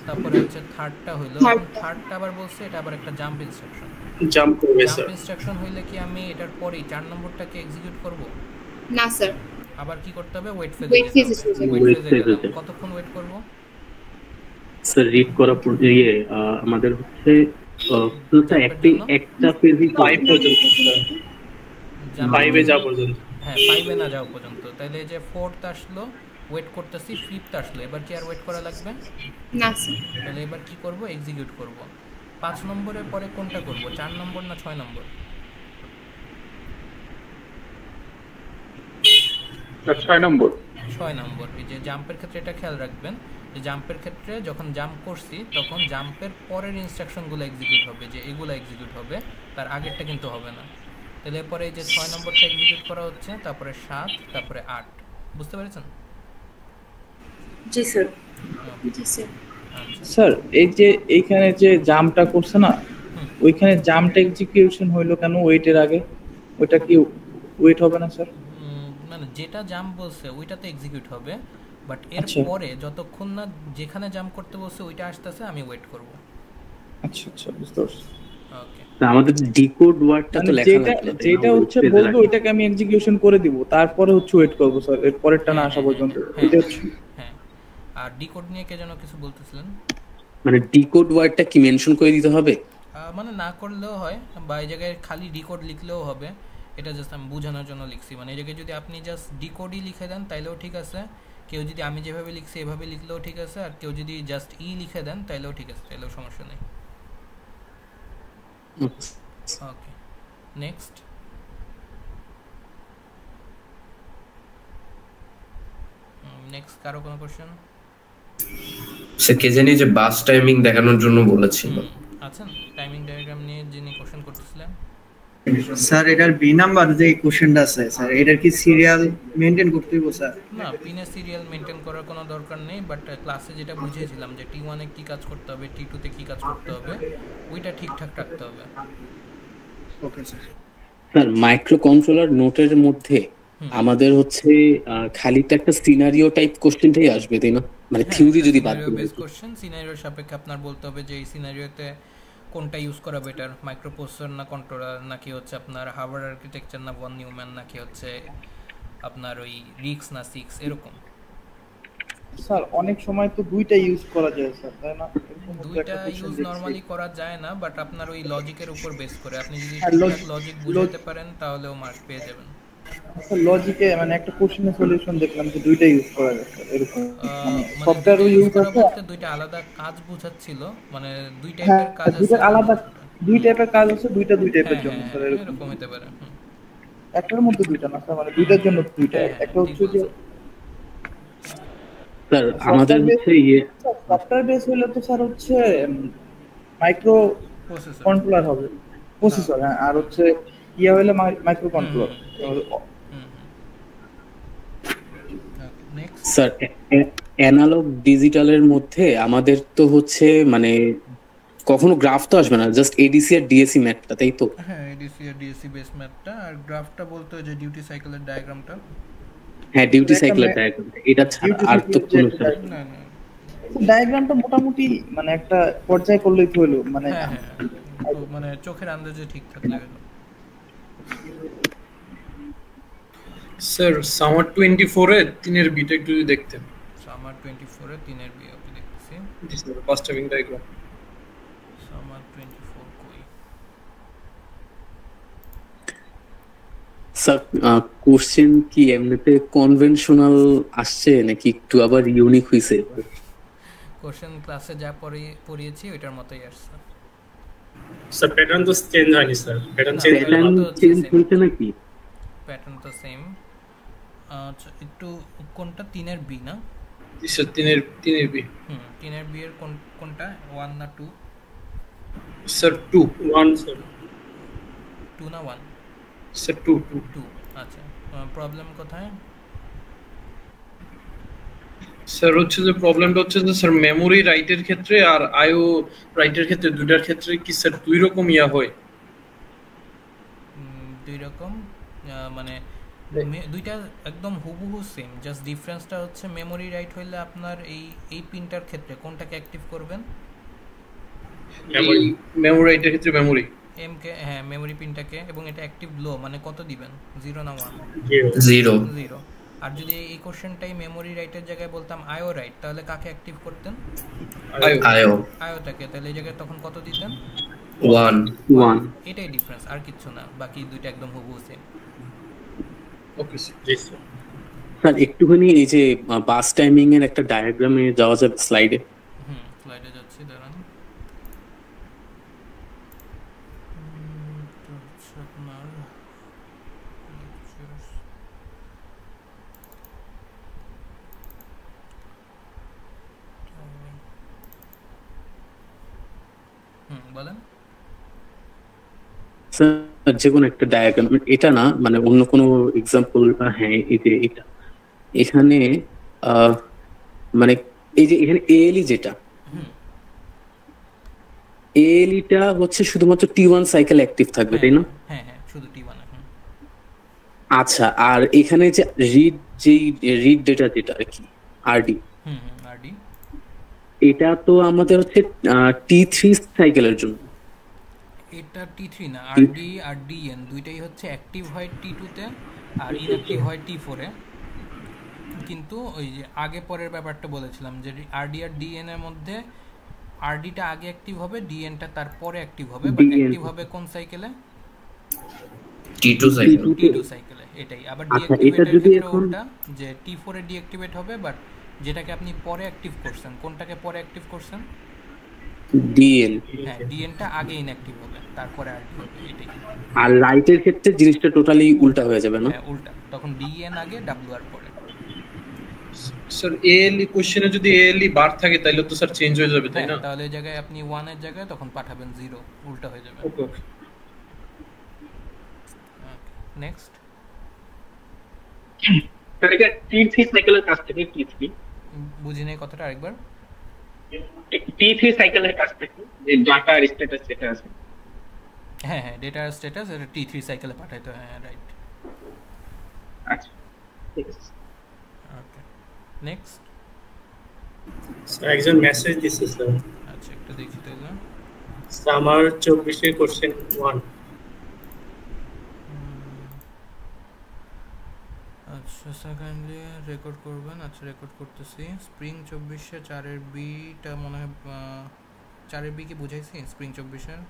তারপরে হচ্ছে থার্ডটা হইলো। থার্ডটা আবার বলছে এটা আবার একটা জাম্প ইনস্ট্রাকশন। জাম্প করবে স্যার। জাম্প ইনস্ট্রাকশন হইলে কি আমি এটার পরেই 4 নম্বরটাকে এক্সিকিউট করব? না স্যার, আবার কি করতে হবে? ওয়েট ফেজে। কতক্ষণ ওয়েট করব? স্যার রিড করা আমাদের হচ্ছে একটা পেজই 5 পর্যন্ত, 5 এ যা পর্যন্ত হ্যাঁ 5-এ না যাওয়া পর্যন্ত। তাহলে এই যে 4th আসলো, ওয়েট করতেছি, 5th আসলো, এবার কি আর ওয়েট করা লাগবে না স্যার। তাহলে এবার কি করব, এক্সিকিউট করব। 5 নম্বরের পরে কোনটা করব, 4 নম্বর না 6 নম্বর? 6 নম্বর। 6 নম্বর। এই যে জাম্পের ক্ষেত্রে এটা খেয়াল রাখবেন যে জাম্পের ক্ষেত্রে যখন জাম্প করছি তখন জাম্পের পরের ইনস্ট্রাকশনগুলো এক্সিকিউট হবে, যে এগুলো এক্সিকিউট হবে, তার আগেরটা কিন্তু হবে না। তাহলে এরপরে এই যে 6 নম্বরটা এক্সিকিউট করা হচ্ছে, তারপরে 7, তারপরে 8। বুঝতে পেরেছেন? জি স্যার। জি স্যার। স্যার এই যে এইখানে যে জাম্পটা করছে না, ওইখানে জাম্পটা এক্সিকিউশন হইলো কেন ওয়েটের আগে? ওইটা কি ওয়েট হবে না স্যার? মানে যেটা জাম্প বলছে ওইটাতে এক্সিকিউট হবে, বাট এর আচ্ছা। পরে যতক্ষণ না যেখানে জাম্প করতে বলছে ওইটা আসতেছে আমি ওয়েট করব। আচ্ছা আচ্ছা, বুঝতে পারছি। ওকে, আমাদের ডিকোড ওয়ার্ডটা তো লেখা যেটা যেটা হচ্ছে বলবো ওইটাকে আমি এক্সিকিউশন করে দিব, তারপরে হচ্ছে ওয়েট করব স্যার, এর পরেরটা না আসা পর্যন্ত। এটা হচ্ছে হ্যাঁ। আর ডিকোড নিয়ে কে যেন কিছু বলতেছিলেন? মানে ডিকোড ওয়ার্ডটা কি মেনশন করে দিতে হবে? মানে না করলেও হয়, বা এই জায়গায় খালি ডিকোড লিখলেও হবে। এটা জাস্ট আমি বোঝানোর জন্য লিখছি। মানে এই জায়গায় যদি আপনি জাস্ট ডিকোডই লিখে দেন তাইলেও ঠিক আছে, কেউ যদি আমি যেভাবে লিখছি এভাবে লিখলেও ঠিক আছে, আর কেউ যদি জাস্ট ই লিখে দেন তাইলেও ঠিক আছে, তাইলেও সমস্যা নেই। ওকে, নেক্সট। নেক্সট কারো কোনো কোশ্চেন? সে কে জানি যে বাস টাইমিং দেখানোর জন্য বলেছিল। আচ্ছা, টাইমিং ডায়াগ্রাম নিয়ে যিনি কোশ্চেন করতেছিলেন। স্যার এটার বি নাম্বার যে কোশ্চেনটা আছে স্যার, এটার কি সিরিয়াল মেইনটেইন করতে হবে স্যার? না, পিনে সিরিয়াল মেইনটেইন করার কোনো দরকার নেই, বাট ক্লাসে যেটা বুঝিয়েছিলাম যে T1 এ কি কাজ করতে হবে, T2 তে কি কাজ করতে হবে, ওইটা ঠিকঠাক রাখতে হবে। ওকে স্যার। স্যার মাইক্রো কন্ট্রোলার নোটের মধ্যে আমাদের হচ্ছে খালি তো একটা সিনারিও টাইপ কোশ্চেনটাই আসবে, তাই না? মানে থিওরি যদি বাদ দিই, বেস কোশ্চেন সিনারিওর সাপেক্ষে আপনার বলতে হবে যে এই সিনারিওতে কোনটা ইউজ করা বেটার, মাইক্রোপ্রসেসর না কন্ট্রোলার, নাকি হচ্ছে আপনার হার্ভার্ড আর্কিটেকচার না ভন নিউম্যান, নাকি হচ্ছে আপনার ওই রিক্স না সিক্স, এরকম। স্যার অনেক সময় তো দুইটা ইউজ করা যায় স্যার, তাই না? দুইটা ইউজ নরমালি করা যায় না, বাট আপনার ওই লজিকের উপর বেস করে আপনি যদি লজিক বুঝাতে পারেন তাহলেও মার্ক পেয়ে যাবেন। স্যার লজিকে মানে একটা কোশ্চেনের সলিউশন দেখলাম যে দুইটা ইউজ করা যায় স্যার, এরকম সফটওয়্যার ইউজ করা বলতে দুইটা আলাদা কাজ বোঝাচ্ছিল, মানে দুই টাইপের কাজ আছে, দুইটা আলাদা দুই টাইপের কাজ আছে, দুইটা দুই টাইপের জন্য স্যার, এরকম হতে পারে। একটার মধ্যে দুইটা না স্যার, মানে দুইটার জন্য দুইটা। একটা হচ্ছে যে স্যার আমাদের হচ্ছে সফটওয়্যার বেস হলে তো স্যার হচ্ছে মাইক্রো কন্ট্রোলার হবে, প্রসেসর। হ্যাঁ, আর হচ্ছে ইয়া হলে মাইক্রো কন্ট্রোলার। স্যার অ্যানালগ ডিজিটালের মধ্যে আমাদের তো হচ্ছে মানে কখনো গ্রাফ তো আসবে না, জাস্ট এডিসি আর ডিএসি ম্যাপটা, তাই তো? হ্যাঁ, এডিসি আর ডিএসি বেস ম্যাপটা, আর গ্রাফটা বলতে যে ডিউটি সাইকেলের ডায়াগ্রামটা। হ্যাঁ, ডিউটি সাইকেলের ডায়াগ্রাম, এটা ছাড়া আর তো কোনো না না, ডায়াগ্রামটা মোটামুটি মানে একটা পর্যায়ে করলেই তো হলো, মানে মানে চোখের আন্দাজে ঠিক থাকলে হলো। স্যার সামার 24 এ 3 এর বিটা একটু যদি দেখতেন। সামার 24 এ 3 এর বি, ওকে দেখতেছি। জি sir, first timing diagram. Summer 24 কই? স্যার কোশ্চেন কি এমনিতে কনভেনশনাল আসছে নাকি একটু আবার ইউনিক হইছে? কোশ্চেন ক্লাসে যা পড়িয়েছি ওইটার মতই আসছে স্যার। প্যাটার্ন তো চেঞ্জ হয়নি স্যার, প্যাটার্ন চেঞ্জ হইছে নাকি? প্যাটার্ন তো সেম। আচ্ছা, একটু কোনটা 3 এর বি না? জি স্যার, 3 এর বি। 3 এর বি এর কোনটা 1 না 2? Sir 2 1 sir. 2 না 1? স্যার 2 2। আচ্ছা, প্রবলেম কোথায়? স্যার হচ্ছে যে প্রবলেমটা হচ্ছে যে স্যার মেমোরি রাইটের ক্ষেত্রে আর আইও রাইটের ক্ষেত্রে দুইটার ক্ষেত্রে কি স্যার দুই রকম ইয়া হয়? দুই রকম মানে দুইটা একদম হুবহু সেম, জাস্ট ডিফারেন্সটা হচ্ছে মেমোরি রাইট হইলে আপনার এই পিনটার ক্ষেত্রে কোনটাকে অ্যাক্টিভ করবেন? মেমোরি রাইটের ক্ষেত্রে মেমোরি এমকে, হ্যাঁ মেমোরি পিনটাকে, এবং এটা অ্যাক্টিভ লো মানে কত দিবেন, 0 না 1? 0। আর যদি এই কোশ্চেনটাই মেমোরি রাইটের জায়গায় বলতাম আইও রাইট, তাহলে কাকে অ্যাক্টিভ করতেন? আইওটাকে। তাহলে এই জায়গায় তখন কত দিতেন? 1। এটাই ডিফারেন্স, আর কিছু না, বাকি দুইটা একদম হুবহু সেম। ওকে জি স্যার। স্যার একটুখানি এই যে বাস টাইমিং এর একটা ডায়াগ্রামে যাওয়া যাবে স্লাইডে। স্লাইডে যাচ্ছি, দাঁড়ান। তো হচ্ছে আপনার বলেন স্যার যে কোনো একটা ডায়াগ্রাম, এটা না মানে অন্য কোনো এক্সাম্পল। হ্যাঁ এই যে এটা এখানে মানে এই যে এখানে এএলই যেটা এএলইটা হচ্ছে শুধুমাত্র T1 সাইকেল অ্যাক্টিভ থাকবে, তাই না? হ্যাঁ হ্যাঁ শুধু T1। আচ্ছা, আর এখানে যে রিড ডেটা যেটা আর কি আরডি, আরডি এটা তো আমাদের হচ্ছে T3 সাইকেলের জন্য। এটা T3 না, আরডি আর ডিএন দুইটাই হচ্ছে অ্যাক্টিভ হয় T2 তে আর ইনঅ্যাক্টিভ হয় T4 এ। কিন্তু ওই যে আগে পরের ব্যাপারটা বলেছিলাম যে আরডি আর ডিএন এর মধ্যে আরডিটা আগে অ্যাক্টিভ হবে, ডিএনটা তারপরে অ্যাক্টিভ হবে। বাট অ্যাক্টিভ হবে কোন সাইকেলে? T2 সাইকেলে। এটাই। আবার আচ্ছা, এটা যদি এখন যে T4 এ ডিঅ্যাক্টিভেট হবে, বাট যেটাকে আপনি পরে অ্যাক্টিভ করছেন, কোনটাকে পরে অ্যাক্টিভ করছেন? ডিএন। হ্যাঁ, ডিএনটা আগে ইনঅ্যাক্টিভ হবে, তারপরে আরডি হবে। এটাই। আর রাইটের ক্ষেত্রে জিনিসটা টোটালি উল্টা হয়ে যাবে না? হ্যাঁ উল্টা, তখন ডিএন আগে ডাব্লিউআর পরে। স্যার এএলই কোশ্চেনে যদি এএলই বার থাকে তাহলে তো স্যার চেঞ্জ হয়ে যাবে, তাই না? তাহলে এই জায়গায় আপনি 1 এর জায়গায় তখন পাঠাবেন 0, উল্টা হয়ে যাবে। ওকে ওকে। নেক্সট স্যার এটা T3 সাইকেলের কাছ থেকে T3 বুঝি নাই কথাটা আরেকবার। T3 সাইকেলের কাছ থেকে যে ডাটা আর স্ট্যাটাস যেটা আছে, হ্যাঁ হ্যাঁ ডেটা আর স্ট্যাটাস এটা T3 সাইকেলে পাঠাইতে হয়। হ্যাঁ রাইট। আচ্ছা ঠিক আছে। ওকে নেক্সট স্যার একজন মেসেজ দিছে স্যার। আচ্ছা একটু দেখি তাহলে। সামার 24 এর কোশ্চেন 1। আচ্ছা সেকেন্ডলি রেকর্ড করবেন। আচ্ছা রেকর্ড করতেছি। স্প্রিং 24 এর 4 এর বিটা মনে হয় 4 এর বি কি বুঝাইছি? স্প্রিং 24 এর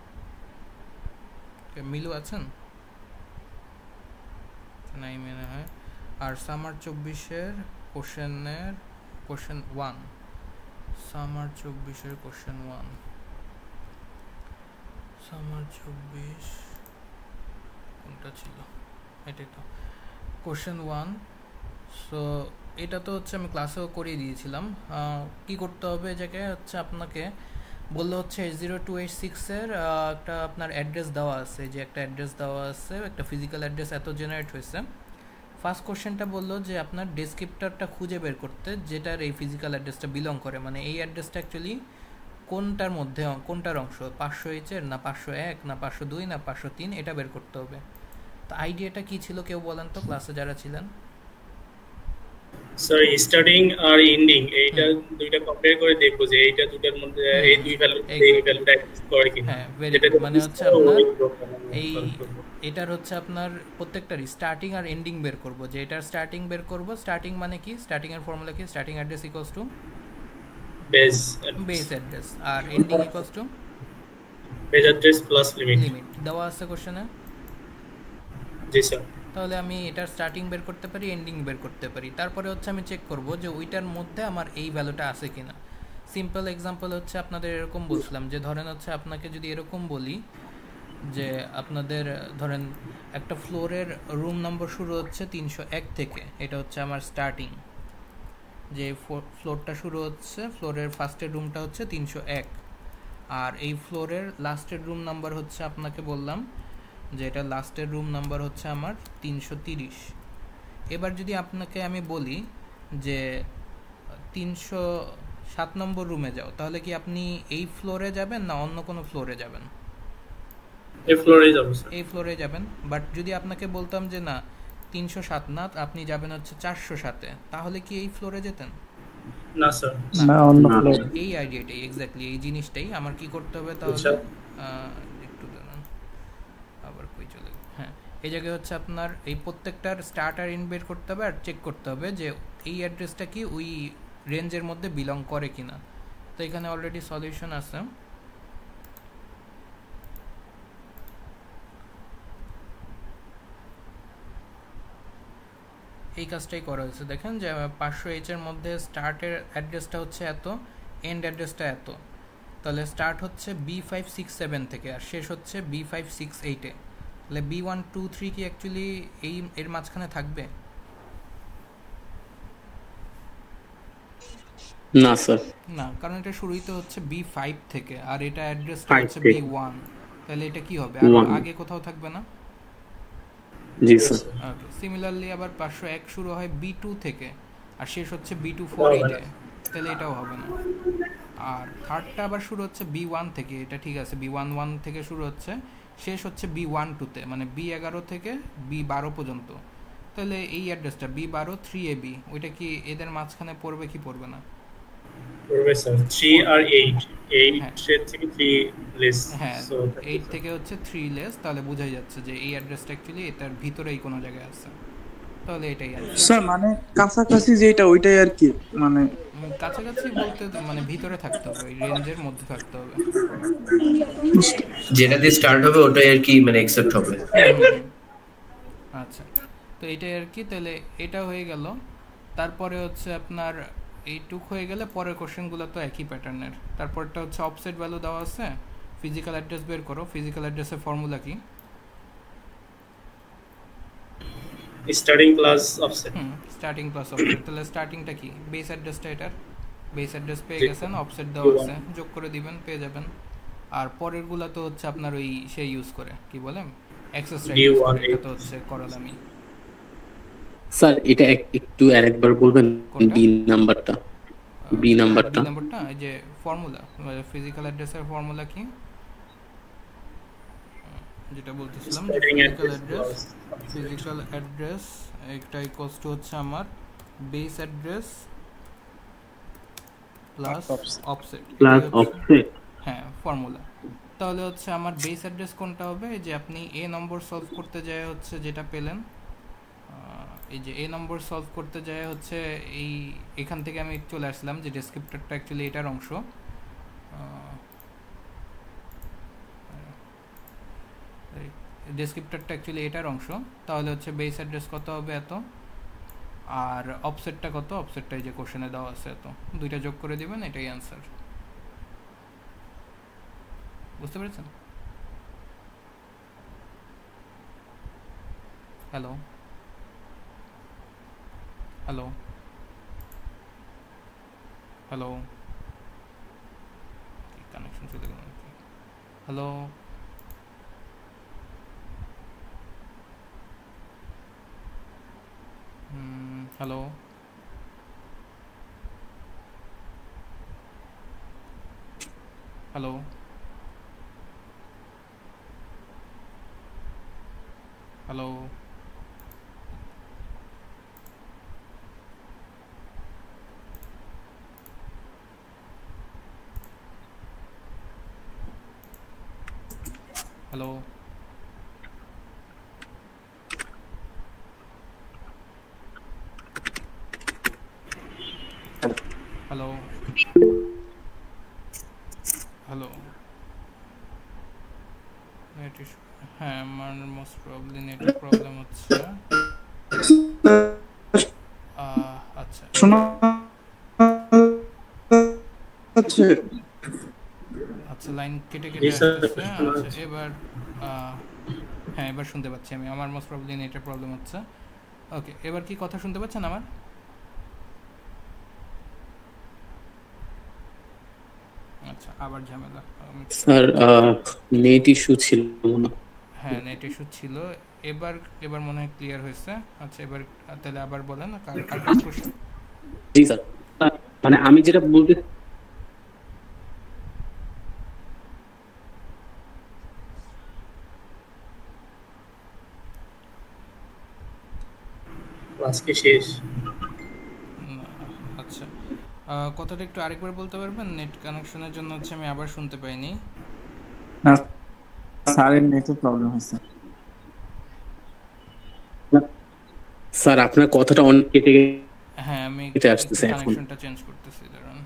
মিলু আছেন? নাই মনে হয়। আর সামার 24 এর কোশ্চেন 1, সামার 24 এর কোশ্চেন 1, সামার 24 কোনটা ছিল? এটাই তো কোশ্চেন 1। সো এটা তো হচ্ছে আমি ক্লাসেও করিয়ে দিয়েছিলাম। কি করতে হবে জায়গায় হচ্ছে আপনাকে বললো হচ্ছে H02H6 এর একটা আপনার অ্যাড্রেস দেওয়া আছে, যে একটা অ্যাড্রেস দেওয়া আছে, একটা ফিজিক্যাল অ্যাড্রেস এত জেনারেট হয়েছে। ফার্স্ট কোশ্চেনটা বললো যে আপনার ডেসক্রিপ্টরটা খুঁজে বের করতে যেটার এই ফিজিক্যাল অ্যাড্রেসটা বিলং করে, মানে এই অ্যাড্রেসটা অ্যাকচুয়ালি কোনটার মধ্যে কোনটার অংশ, 500H এর না 501 না 502 না 503, এটা বের করতে হবে। তো আইডিয়াটা কি ছিল কেউ বলেন তো ক্লাসে যারা ছিলেন? স্যার স্টার্টিং আর এন্ডিং এইটা দুইটা কম্পেয়ার করে দেখবো যে এইটা দুটার মধ্যে এই দুই ভ্যালু এই ভ্যালুটা এক্সিস্ট করে কিনা। হ্যাঁ যেটা মানে হচ্ছে আপনার এই এটার হচ্ছে আপনার প্রত্যেকটারই স্টার্টিং আর এন্ডিং বের করব। যে এটার স্টার্টিং বের করব, স্টার্টিং মানে কি, স্টার্টিং এর ফর্মুলা কি? Starting address equals to base address, আর ending equals to base address plus limit দেওয়া আছে কোশ্চেনে। জি স্যার। তাহলে আমি এটার স্টার্টিং বের করতে পারি, এন্ডিং বের করতে পারি। তারপরে হচ্ছে আমি চেক করব যে ওইটার মধ্যে আমার এই ভ্যালুটা আছে কিনা। সিম্পল এক্সাম্পল হচ্ছে আপনাদের এরকম বলছিলাম যে ধরেন হচ্ছে আপনাকে যদি এরকম বলি যে আপনাদের ধরেন একটা ফ্লোরের রুম নম্বর শুরু হচ্ছে 301 থেকে, এটা হচ্ছে আমার স্টার্টিং। যে ফ্লোরটা শুরু হচ্ছে, ফ্লোরের ফার্স্টের রুমটা হচ্ছে 301, আর এই ফ্লোরের লাস্টের রুম নাম্বার হচ্ছে আপনাকে বললাম যে এটা লাস্টের রুম নাম্বার হচ্ছে আমার 330। এবার যদি আপনাকে আমি বলি যে 307 নম্বর রুমে যাও, তাহলে কি আপনি এই ফ্লোরে যাবেন না অন্য কোনো ফ্লোরে যাবেন? এই ফ্লোরে যাব স্যার। এই ফ্লোরে যাবেন। বাট যদি আপনাকে বলতাম যে না 307 না, আপনি যাবেন হচ্ছে 407-এ, তাহলে কি এই ফ্লোরে যেতেন? না স্যার, না অন্য ফ্লোরে। এই আইডিয়াটাই এক্স্যাক্টলি এই জিনিসটাই আমার কি করতে হবে তাহলে। একটু দাঁড়ান, আবার কই চলে গেল। হ্যাঁ এই জায়গায় হচ্ছে আপনার এই প্রত্যেকটার স্টার্ট আর এন্ড বের করতে হবে আর চেক করতে হবে যে এই অ্যাড্রেসটা কি ওই রেঞ্জের মধ্যে বিলং করে কিনা। তো এখানে অলরেডি সলিউশন আছে। এই কাজটাই করা হয়েছে। দেখেন যে 500H এর মধ্যে স্টার্টের অ্যাড্রেসটা হচ্ছে এত, এন্ড অ্যাড্রেসটা এত, তাহলে স্টার্ট হচ্ছে B567 থেকে আর শেষ হচ্ছে B568 এ। তাহলে B123 কি অ্যাকচুয়ালি এই এর মাঝখানে থাকবে? না স্যার, না, কারণ এটা শুরুই তো হচ্ছে B5 থেকে আর এটা অ্যাড্রেসটা হচ্ছে B1, তাহলে এটা কি হবে? আর আগে কোথাও থাকবে না? জি স্যার। ওকে, সিমিলারলি আবার 501 শুরু হয় B2 থেকে আর শেষ হচ্ছে B248 এ, তাহলে এটাও হবে না। আর থার্ডটা আবার শুরু হচ্ছে B1 থেকে, এটা ঠিক আছে, B11 থেকে শুরু হচ্ছে, শেষ হচ্ছে B12 তে, মানে B11 থেকে B12 পর্যন্ত। তাহলে এই অ্যাড্রেসটা B12 3AB, ওইটা কি এদের মাঝখানে পড়বে কি পড়বে না? পড়বে স্যার। 3 আর 8 এর থেকে 3 লেস। হ্যাঁ, 8 থেকে হচ্ছে 3 লেস, তাহলে বোঝাই যাচ্ছে যে এই অ্যাড্রেসটা অ্যাকচুয়ালি এটার ভিতরেই কোনো জায়গায় আছে। তাহলে এটাই আর স্যার মানে কাছাকাছি যেটা ওইটাই আর কি, মানে কাছাকাছি বলতে মানে ভিতরে থাকতে হবে, ওই রেঞ্জের মধ্যে থাকতে হবে। যেটা দিয়ে স্টার্ট হবে ওটাই আর কি মানে অ্যাকসেপ্ট হবে। আচ্ছা, তো এটাই আর কি। তাহলে এটা হয়ে গেল। তারপরে হচ্ছে আপনার এইটুক হয়ে গেলে পরের কোশ্চেনগুলো তো একই প্যাটার্নের। তারপরটা হচ্ছে অফসেট ভ্যালু দেওয়া আছে, ফিজিক্যাল অ্যাড্রেস বের করো। ফিজিক্যাল অ্যাড্রেসের ফর্মুলা কি? Starting plus offset. Starting plus offset. তাহলে স্টার্টিংটা কি? বেস অ্যাড্রেসটা এটার বেস অ্যাড্রেস পেয়ে গেছেন, অফসেট দেওয়া আছে, যোগ করে দিবেন, পেয়ে যাবেন। আর পরেরগুলো তো হচ্ছে আপনার ওই সেই ইউজ করে, কি বলেন, অ্যাক্সেস রাইট ইউজ করে, এটা তো হচ্ছে করালামই। স্যার এটা একটু আরেকবার বলবেন বি নাম্বারটা? বি নাম্বারটা এই যে ফর্মুলা, ফিজিক্যাল অ্যাড্রেসের ফর্মুলা কি যেটা বলতেছিলাম, ফিজিক্যাল অ্যাড্রেস একটা ইকুয়ালস টু হচ্ছে আমার বেস অ্যাড্রেস প্লাস অফসেট। হ্যাঁ, ফর্মুলা। তাহলে হচ্ছে আমার বেস অ্যাড্রেস কোনটা হবে? যে আপনি এ নম্বর সলভ করতে যায় হচ্ছে যেটা পেলেন, এই যে এ নম্বর সলভ করতে যায় হচ্ছে এই এখান থেকে আমি চলে আসলাম যে ডেসক্রিপ্টরটা অ্যাকচুয়ালি এটার অংশ। ডেসক্রিপ্টরটা অ্যাকচুয়ালি এটার অংশ। তাহলে হচ্ছে বেস অ্যাড্রেস কত হবে? এত। আর অফসেটটা কত? অফসেটটা এই যে কোশ্চেনে দেওয়া আছে এত। দুইটা যোগ করে দিবেন, এটাই অ্যান্সার। বুঝতে পেরেছেন? হ্যালো হ্যালো হ্যালো, কানেকশন চলে গেল। Hello hello hello hello hello hello hello, net issue. হ্যাঁ, আমার মোস্ট প্রবলি নেটের প্রবলেম হচ্ছে। আচ্ছা, শোনা যাচ্ছে? আচ্ছা, লাইন কেটে কেটে আসতেছে। আচ্ছা, এবার হ্যাঁ, এবার শুনতে পাচ্ছি আমি। আমার মোস্ট প্রবলি নেটের প্রবলেম হচ্ছে। ওকে, এবার কি কথা শুনতে পাচ্ছেন আমার? আচ্ছা, আবার ঝামেলা। স্যার নেট ইস্যু ছিল না? হ্যাঁ, নেট ইস্যু ছিল। এবার মনে হয় ক্লিয়ার হয়েছে। আচ্ছা, এবার তাহলে আবার বলেন আর প্রশ্ন। জি স্যার, মানে আমি যেটা বলতে আজকে শেষ। আচ্ছা, কথাটা একটু আরেকবার বলতে পারবেন? নেট কানেকশনের জন্য হচ্ছে আমি আবার শুনতে পাইনি। না স্যারের নেটের প্রবলেম হয়েছে। স্যার আপনার কথাটা অনেক কেটে হ্যাঁ, আমি আসতেছে এখন। কানেকশনটা চেঞ্জ করতেছি, দাঁড়ান।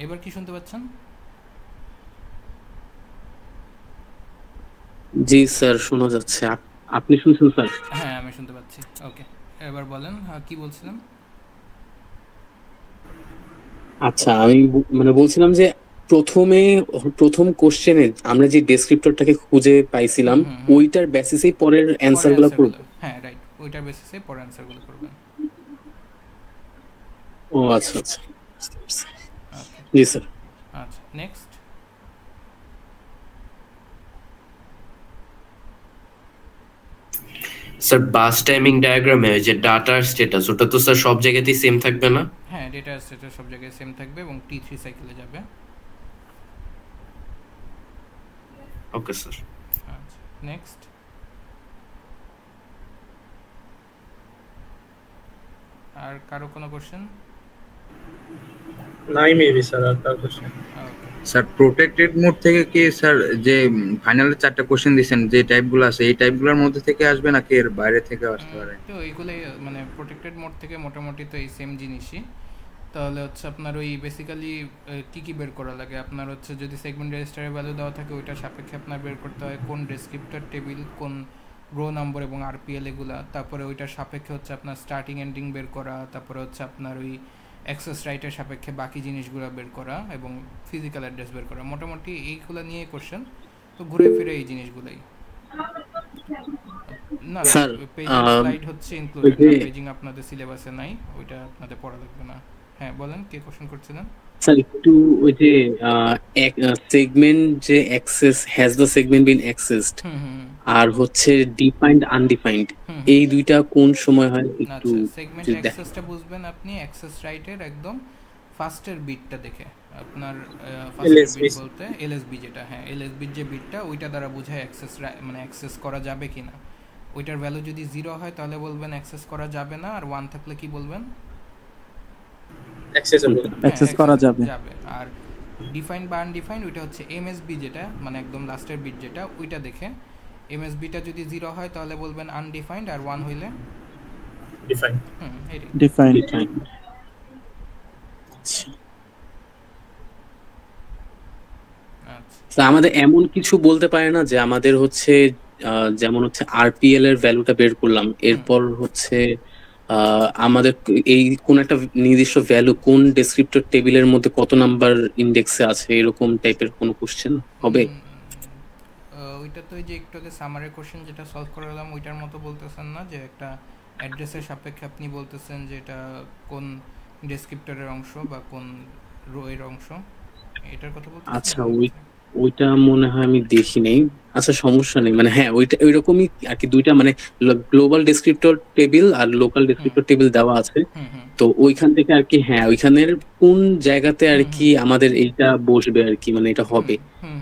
এবার কি শুনতে পাচ্ছেন? জি স্যার শোনা যাচ্ছে, আপনি শুনছেন স্যার? হ্যাঁ আমি শুনতে পাচ্ছি। ওকে এবার বলেন, হ্যাঁ কি বলছিলেন? আচ্ছা আমি মানে বলছিলাম যে প্রথম কোশ্চেনে আমরা যে ডেসক্রিপ্টরটাকে খুঁজে পাইছিলাম ওইটার বেসিসেই পরের অ্যানসারগুলো করব। হ্যাঁ রাইট, ওইটার বেসিসে পরের অ্যানসারগুলো করবেন। ও আচ্ছা আচ্ছা, জি স্যার। আচ্ছা নেক্সট। স্যার বাস টাইমিং ডায়াগ্রামে যে ডাটার স্ট্যাটাস ওটা তো স্যার সব জায়গাতেই সেম থাকবে না? হ্যাঁ ডেটা স্ট্যাটাস সব জায়গায় সেম থাকবে এবং T3 সাইকেলে যাবে। Okay sir. আচ্ছা নেক্সট। আর কারো কোনো কোশ্চেন? নাই মেবি স্যার আর কারো কোশ্চেন। স্যার প্রোটেক্টেড মোড থেকে কি স্যার যে ফাইনালে 4টা কোশ্চেন দিবেন যে টাইপগুলো আছে এই টাইপগুলোর মধ্যে থেকে আসবে নাকি এর বাইরে থেকে আসতে পারে? তো এইগুলাই মানে প্রোটেক্টেড মোড থেকে মোটামুটি তো এই সেম জিনিসই। তাহলে হচ্ছে আপনার ওই বেসিক্যালি কি বের করা লাগে, আপনার হচ্ছে যদি সেগমেন্ট রেজিস্টারের ভ্যালু দেওয়া থাকে ওইটার সাপেক্ষে আপনার বের করতে হয় কোন ডেসক্রিপ্টর টেবিল, কোন রো নাম্বার এবং আরপিএল এগুলা। তারপরে ওইটার সাপেক্ষে হচ্ছে আপনার স্টার্টিং এন্ডিং বের করা, তারপরে হচ্ছে আপনার ওই অ্যাক্সেস রাইটের সাপেক্ষে বাকি জিনিসগুলো বের করা এবং ফিজিক্যাল অ্যাড্রেস বের করা। মোটামুটি এইগুলো নিয়ে কোশ্চেন, তো ঘুরে ফিরে এই জিনিসগুলোই। না স্যার পেজিং স্লাইড হচ্ছে ইনক্লুডেড, পেজিং আপনাদের সিলেবাসে নাই, ওইটা আপনাদের পড়া লাগবে না। হ্যাঁ বলেন কে কোশ্চেন করছিলেন? স্যার একটু ওই যে সেগমেন্ট যে access has the segment been accessed আর হচ্ছে ডিফাইন্ড আনডিফাইন্ড এই দুইটা কোন সময় হয় একটু সেগমেন্ট অ্যাক্সেসটা বুঝবেন আপনি অ্যাক্সেস রাইটের একদম ফার্স্টের বিটটা দেখে। আপনার ফার্স্টের বিট বলতে এলএসবি যেটা, হ্যাঁ এলএসবি যে বিটটা ওইটা দ্বারা বোঝায় অ্যাক্সেস মানে অ্যাক্সেস করা যাবে কিনা। ওইটার ভ্যালু যদি 0 হয় তাহলে বলবেন অ্যাক্সেস করা যাবে না, আর 1 থাকলে কি বলবেন? অ্যাক্সেস করা যাবে। আর ডিফাইন বা আনডিফাইন্ড ওইটা হচ্ছে এমএসবি যেটা মানে একদম লাস্টের বিট যেটা ওইটা দেখে এমএসবিটা যদি 0 হয় তাহলে বলবেন আনডিফাইন্ড, আর 1 হইলে ডিফাইন্ড। আচ্ছা আমাদের এমন কিছু বলতে পারে না যে আমাদের হচ্ছে যেমন হচ্ছে আরপিএল এর ভ্যালুটা বের করলাম, এরপর হচ্ছে আমাদের এই কোন একটা নির্দিষ্ট ভ্যালু কোন ডেসক্রিপ্টর টেবিলের মধ্যে কত নাম্বার ইনডেক্সে আছে এরকম টাইপের কোনো কোশ্চেন হবে? ওইটা তো যে একটু আগে সামারি কোশ্চেন যেটা সলভ করলাম ওইটার মতো বলতেছেন না, যে একটা অ্যাড্রেসের সাপেক্ষে আপনি বলতেছেন যে এটা কোন ডেসক্রিপ্টরের অংশ বা কোন রো এর অংশ, এটার কথা বলতেছেন? আচ্ছা ওইটা মনে হয় আমি দেখি নাই। আচ্ছা সমস্যা নেই, মানে হ্যাঁ ওইটা ওইরকমই আর কি, দুইটা মানে গ্লোবাল ডেসক্রিপ্টর টেবিল আর লোকাল ডেসক্রিপ্টর টেবিল দেওয়া আছে। তো ওইখান থেকে আর কি হ্যাঁ ওইখানের কোন জায়গাতে আর কি আমাদের এইটা বসবে আর কি, মানে এটা হবে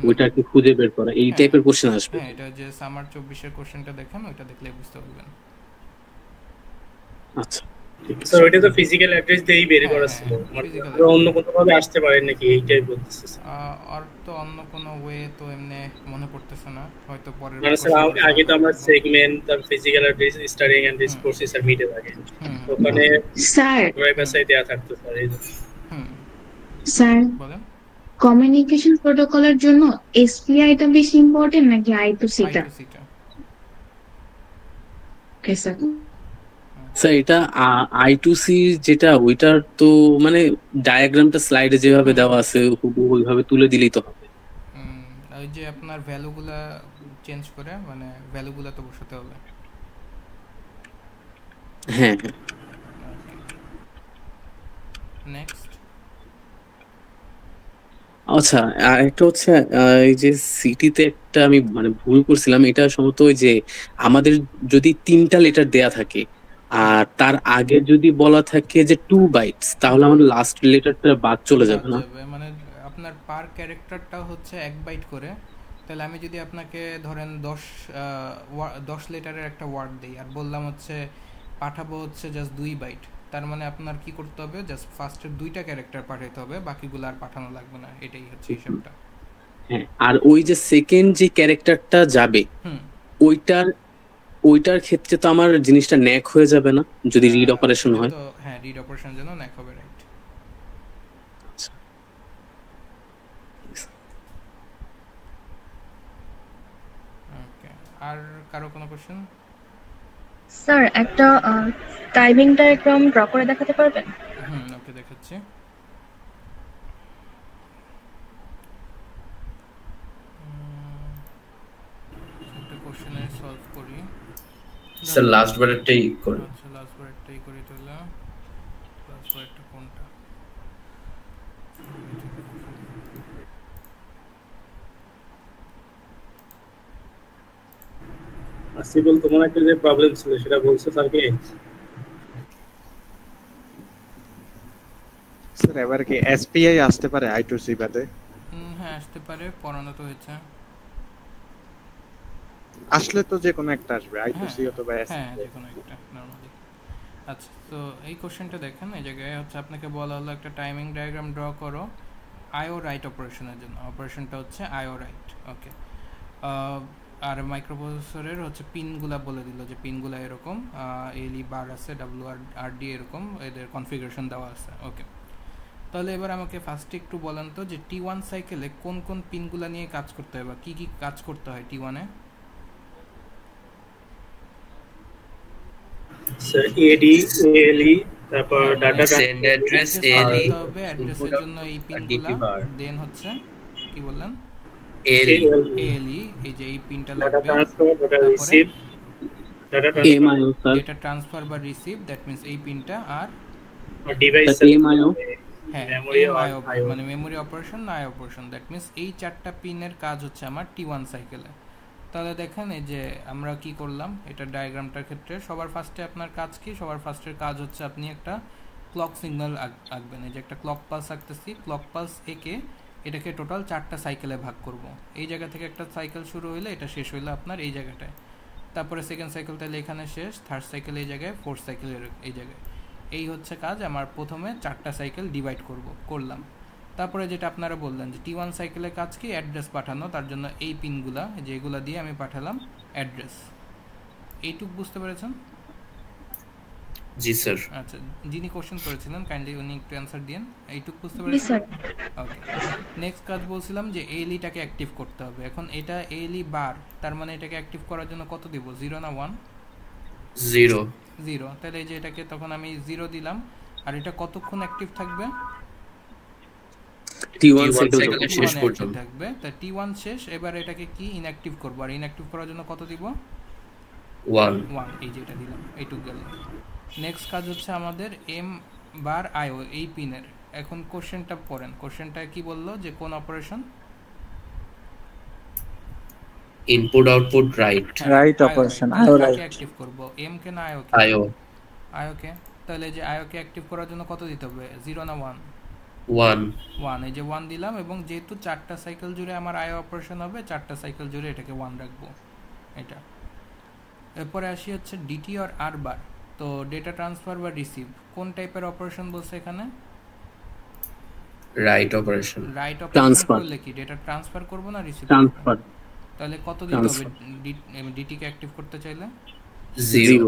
ওইটা আর কি খুঁজে বের করা, এই টাইপের কোশ্চেন আসবে। হ্যাঁ এটা যে সামার 24 এর কোশ্চেনটা দেখেন ওইটা দেখলে বুঝতে পারবেন। আচ্ছা স্যার ওইটা তো ফিজিক্যাল অ্যাড্রেস দিয়েই বের করা ছিল, মানে অন্য কোনো ভাবে আসতে পারে নাকি এইটাই বলতেছে। আর তো অন্য কোনো ওয়ে তো এমনি মনে পড়তেছে না, হয়তো পরের মানে স্যার আগে তো আমরা সেগমেন্ট তার physical address starting and this processor মিটে থাকে, ওখানে স্যার ওয়েবসাইটে দেয়া থাকতো স্যার। এই স্যার বলেন কমিউনিকেশন প্রোটোকলের জন্য এসপিআই টা বেশি ইম্পর্টেন্ট নাকি I2C টা? ওকে স্যার। স্যার এটা I2C যেটা ওইটার তো মানে ডায়াগ্রামটা স্লাইডে যেভাবে দেওয়া আছে ওইভাবে তুলে দিলেই তো হবে। ওই যে আপনার ভ্যালুগুলা চেঞ্জ করে মানে ভ্যালুগুলা তো বসাতে হবে। হ্যাঁ নেক্সট। আচ্ছা আর একটা হচ্ছে এই যে সিটিতে একটা আমি মানে ভুল করছিলাম, এটা সম্ভবত ওই যে আমাদের যদি 3টা লেটার দেয়া থাকে আর তার আগে যদি বলা থাকে যে 2 বাইটস তাহলে আমাদের লাস্ট লেটারটা বাদ চলে যাবে না? মানে আপনার পার ক্যারেক্টারটা হচ্ছে 1 বাইট করে, তাহলে আমি যদি আপনাকে ধরেন 10 লেটারের একটা ওয়ার্ড দেই আর বললাম হচ্ছে পাঠাবো হচ্ছে জাস্ট 2 বাইট, তার মানে আপনার কি করতে হবে জাস্ট ফার্স্টের 2টা ক্যারেক্টার পাঠাতে হবে, বাকিগুলো আর পাঠানো লাগবে না, এটাই হচ্ছে হিসাবটা। হ্যাঁ আর ওই যে সেকেন্ড যে ক্যারেক্টারটা যাবে ওইটার ক্ষেত্রে তো আমার জিনিসটা ন্যাক হয়ে যাবে না যদি রিড অপারেশন হয়? তো হ্যাঁ রিড অপারেশন জন্য ন্যাক হবে, রাইট। আর কারো কোনো কোশ্চেন? স্যার একটা টাইমিং ডায়াগ্রাম ড্র করে দেখাতে পারবেন? ওকে দেখাচ্ছি। একটা কোশ্চেন সলভ করি স্যার লাস্ট বারেরটাই করি। আচ্ছা লাস্ট বারেরটাই করি তাহলে। লাস্ট বারেরটা কোনটা? আসিফুল, তোমার একটা যে প্রবলেম ছিল সেটা বলছো স্যারকে? স্যার এবার কি এসপিআই আসতে পারে I2C বাদে? হ্যাঁ আসতে পারে, পড়ানো তো হয়েছে। আসলে তো যে কোনো একটা আসবে, I2C অথবা হ্যাঁ এসপিআই। যে কোনো একটা নরমালি। আচ্ছা তো এই কোশ্চেনটা দেখেন, এই জায়গায় হচ্ছে আপনাকে বলা হলো একটা টাইমিং ডায়াগ্রাম ড্র করো আইও রাইট অপারেশনের জন্য। অপারেশনটা হচ্ছে আইও রাইট। ওকে, আর মাইক্রোপ্রসেসরের হচ্ছে পিনগুলা বলে দিল যে পিনগুলা এরকম, এলই বার আছে, WRD এরকম এদের কনফিগারেশন দেওয়া আছে। ওকে, তাহলে এবার আমাকে ফার্স্টে একটু বলেন তো যে T1 সাইকেলে কোন কোন পিনগুলা নিয়ে কাজ করতে হয় বা কি কি কাজ করতে হয় T1 এ? স্যার এডি, এএলই, তারপর ডাটা সেন্ড অ্যাড্রেস, এএলই তবে অ্যাড্রেসের জন্য এই পিনগুলা, দেন হচ্ছে কি বললেন এএলই, এই যে এই পিনটা লাগবে, ডাটা রিসিভ, ডাটা ট্রান্সফার বা রিসিভ, দ্যাট মিন্স এই পিনটা, আর ডিভাইস এমআইও, হ্যাঁ এমআইও মানে মেমরি অপারেশন না আই অপারেশন, দ্যাট মিন্স এই চারটা পিনের কাজ হচ্ছে আমার T1 সাইকেলে। তাহলে দেখেন এই যে আমরা কি করলাম এটা ডায়াগ্রামটার ক্ষেত্রে, সবার ফার্স্টে আপনার কাজ কি? সবার ফার্স্টের কাজ হচ্ছে আপনি একটা ক্লক সিগন্যাল আঁকবেন। এই যে একটা ক্লক পালস আঁকতেছি, ক্লক পালস এঁকে এটাকে টোটাল 4টা সাইকেলে ভাগ করব। এই জায়গা থেকে একটা সাইকেল শুরু হইলে এটা শেষ হইলো আপনার এই জায়গাটায়, তারপরে সেকেন্ড সাইকেল তাহলে এখানে শেষ, থার্ড সাইকেল এই জায়গায়, ফোর্থ সাইকেল এই জায়গায়। এই হচ্ছে কাজ, আমার প্রথমে 4টা সাইকেল ডিভাইড করলাম। তারপরে যেটা আপনারা বললেন যে T1 সাইকেলের কাজ কি? অ্যাড্রেস পাঠানো, তার জন্য এই পিনগুলা যেগুলা দিয়ে আমি পাঠালাম অ্যাড্রেস। এইটুক বুঝতে পেরেছেন? জি স্যার। আচ্ছা, যিনি কোশ্চেন করেছিলেন কাইন্ডলি উনি একটু অ্যানসার দিন। এইটুক বুঝতে পেরেছেন? ওকে, নেক্সট কাজ বলছিলাম যে এএলইটাকে অ্যাক্টিভ করতে হবে। এখন এটা এএলই বার, তার মানে এটাকে অ্যাক্টিভ করার জন্য কত দিব? 0 না 1? 0। তাহলে এই যে এটাকে তখন আমি 0 দিলাম, আর এটা কতক্ষণ অ্যাক্টিভ থাকবে? T1 সাইকেলের শেষ পর্যন্ত থাকবে। তা T1 শেষ, এবার এটাকে কি ইনঅ্যাক্টিভ করব, আর ইনঅ্যাক্টিভ করার জন্য কত দিব? 1। এই যে এটা দিলাম, এইটুক গেল। নেক্সট কাজ হচ্ছে আমাদের এম বার আইও, এই পিনের। এখন কোশ্চেনটা পড়েন, কোশ্চেনটা কি বললো যে কোন অপারেশন? Input output write operation, IO write active করব, এম কে না আইও কে? আইও কে। তাহলে যে আইও কে অ্যাক্টিভ করার জন্য কত দিতে হবে? 0 না 1? 1। এই যে 1 দিলাম, এবং যেহেতু 4টা সাইকেল জুড়ে আমার আইও অপারেশন হবে, 4টা সাইকেল জুড়ে এটাকে 1 রাখবো এটা। এরপরে আসি হচ্ছে ডিটি আর আর বার। তো ডেটা ট্রান্সফার বা রিসিভ কোন টাইপের অপারেশন বলছে এখানে? Right operation. রাইট অপারেশন করলে কি ডেটা ট্রান্সফার করব না রিসিভ করব? তাহলে কত দিতে হবে ডিটি কে অ্যাক্টিভ করতে চাইলে? 0।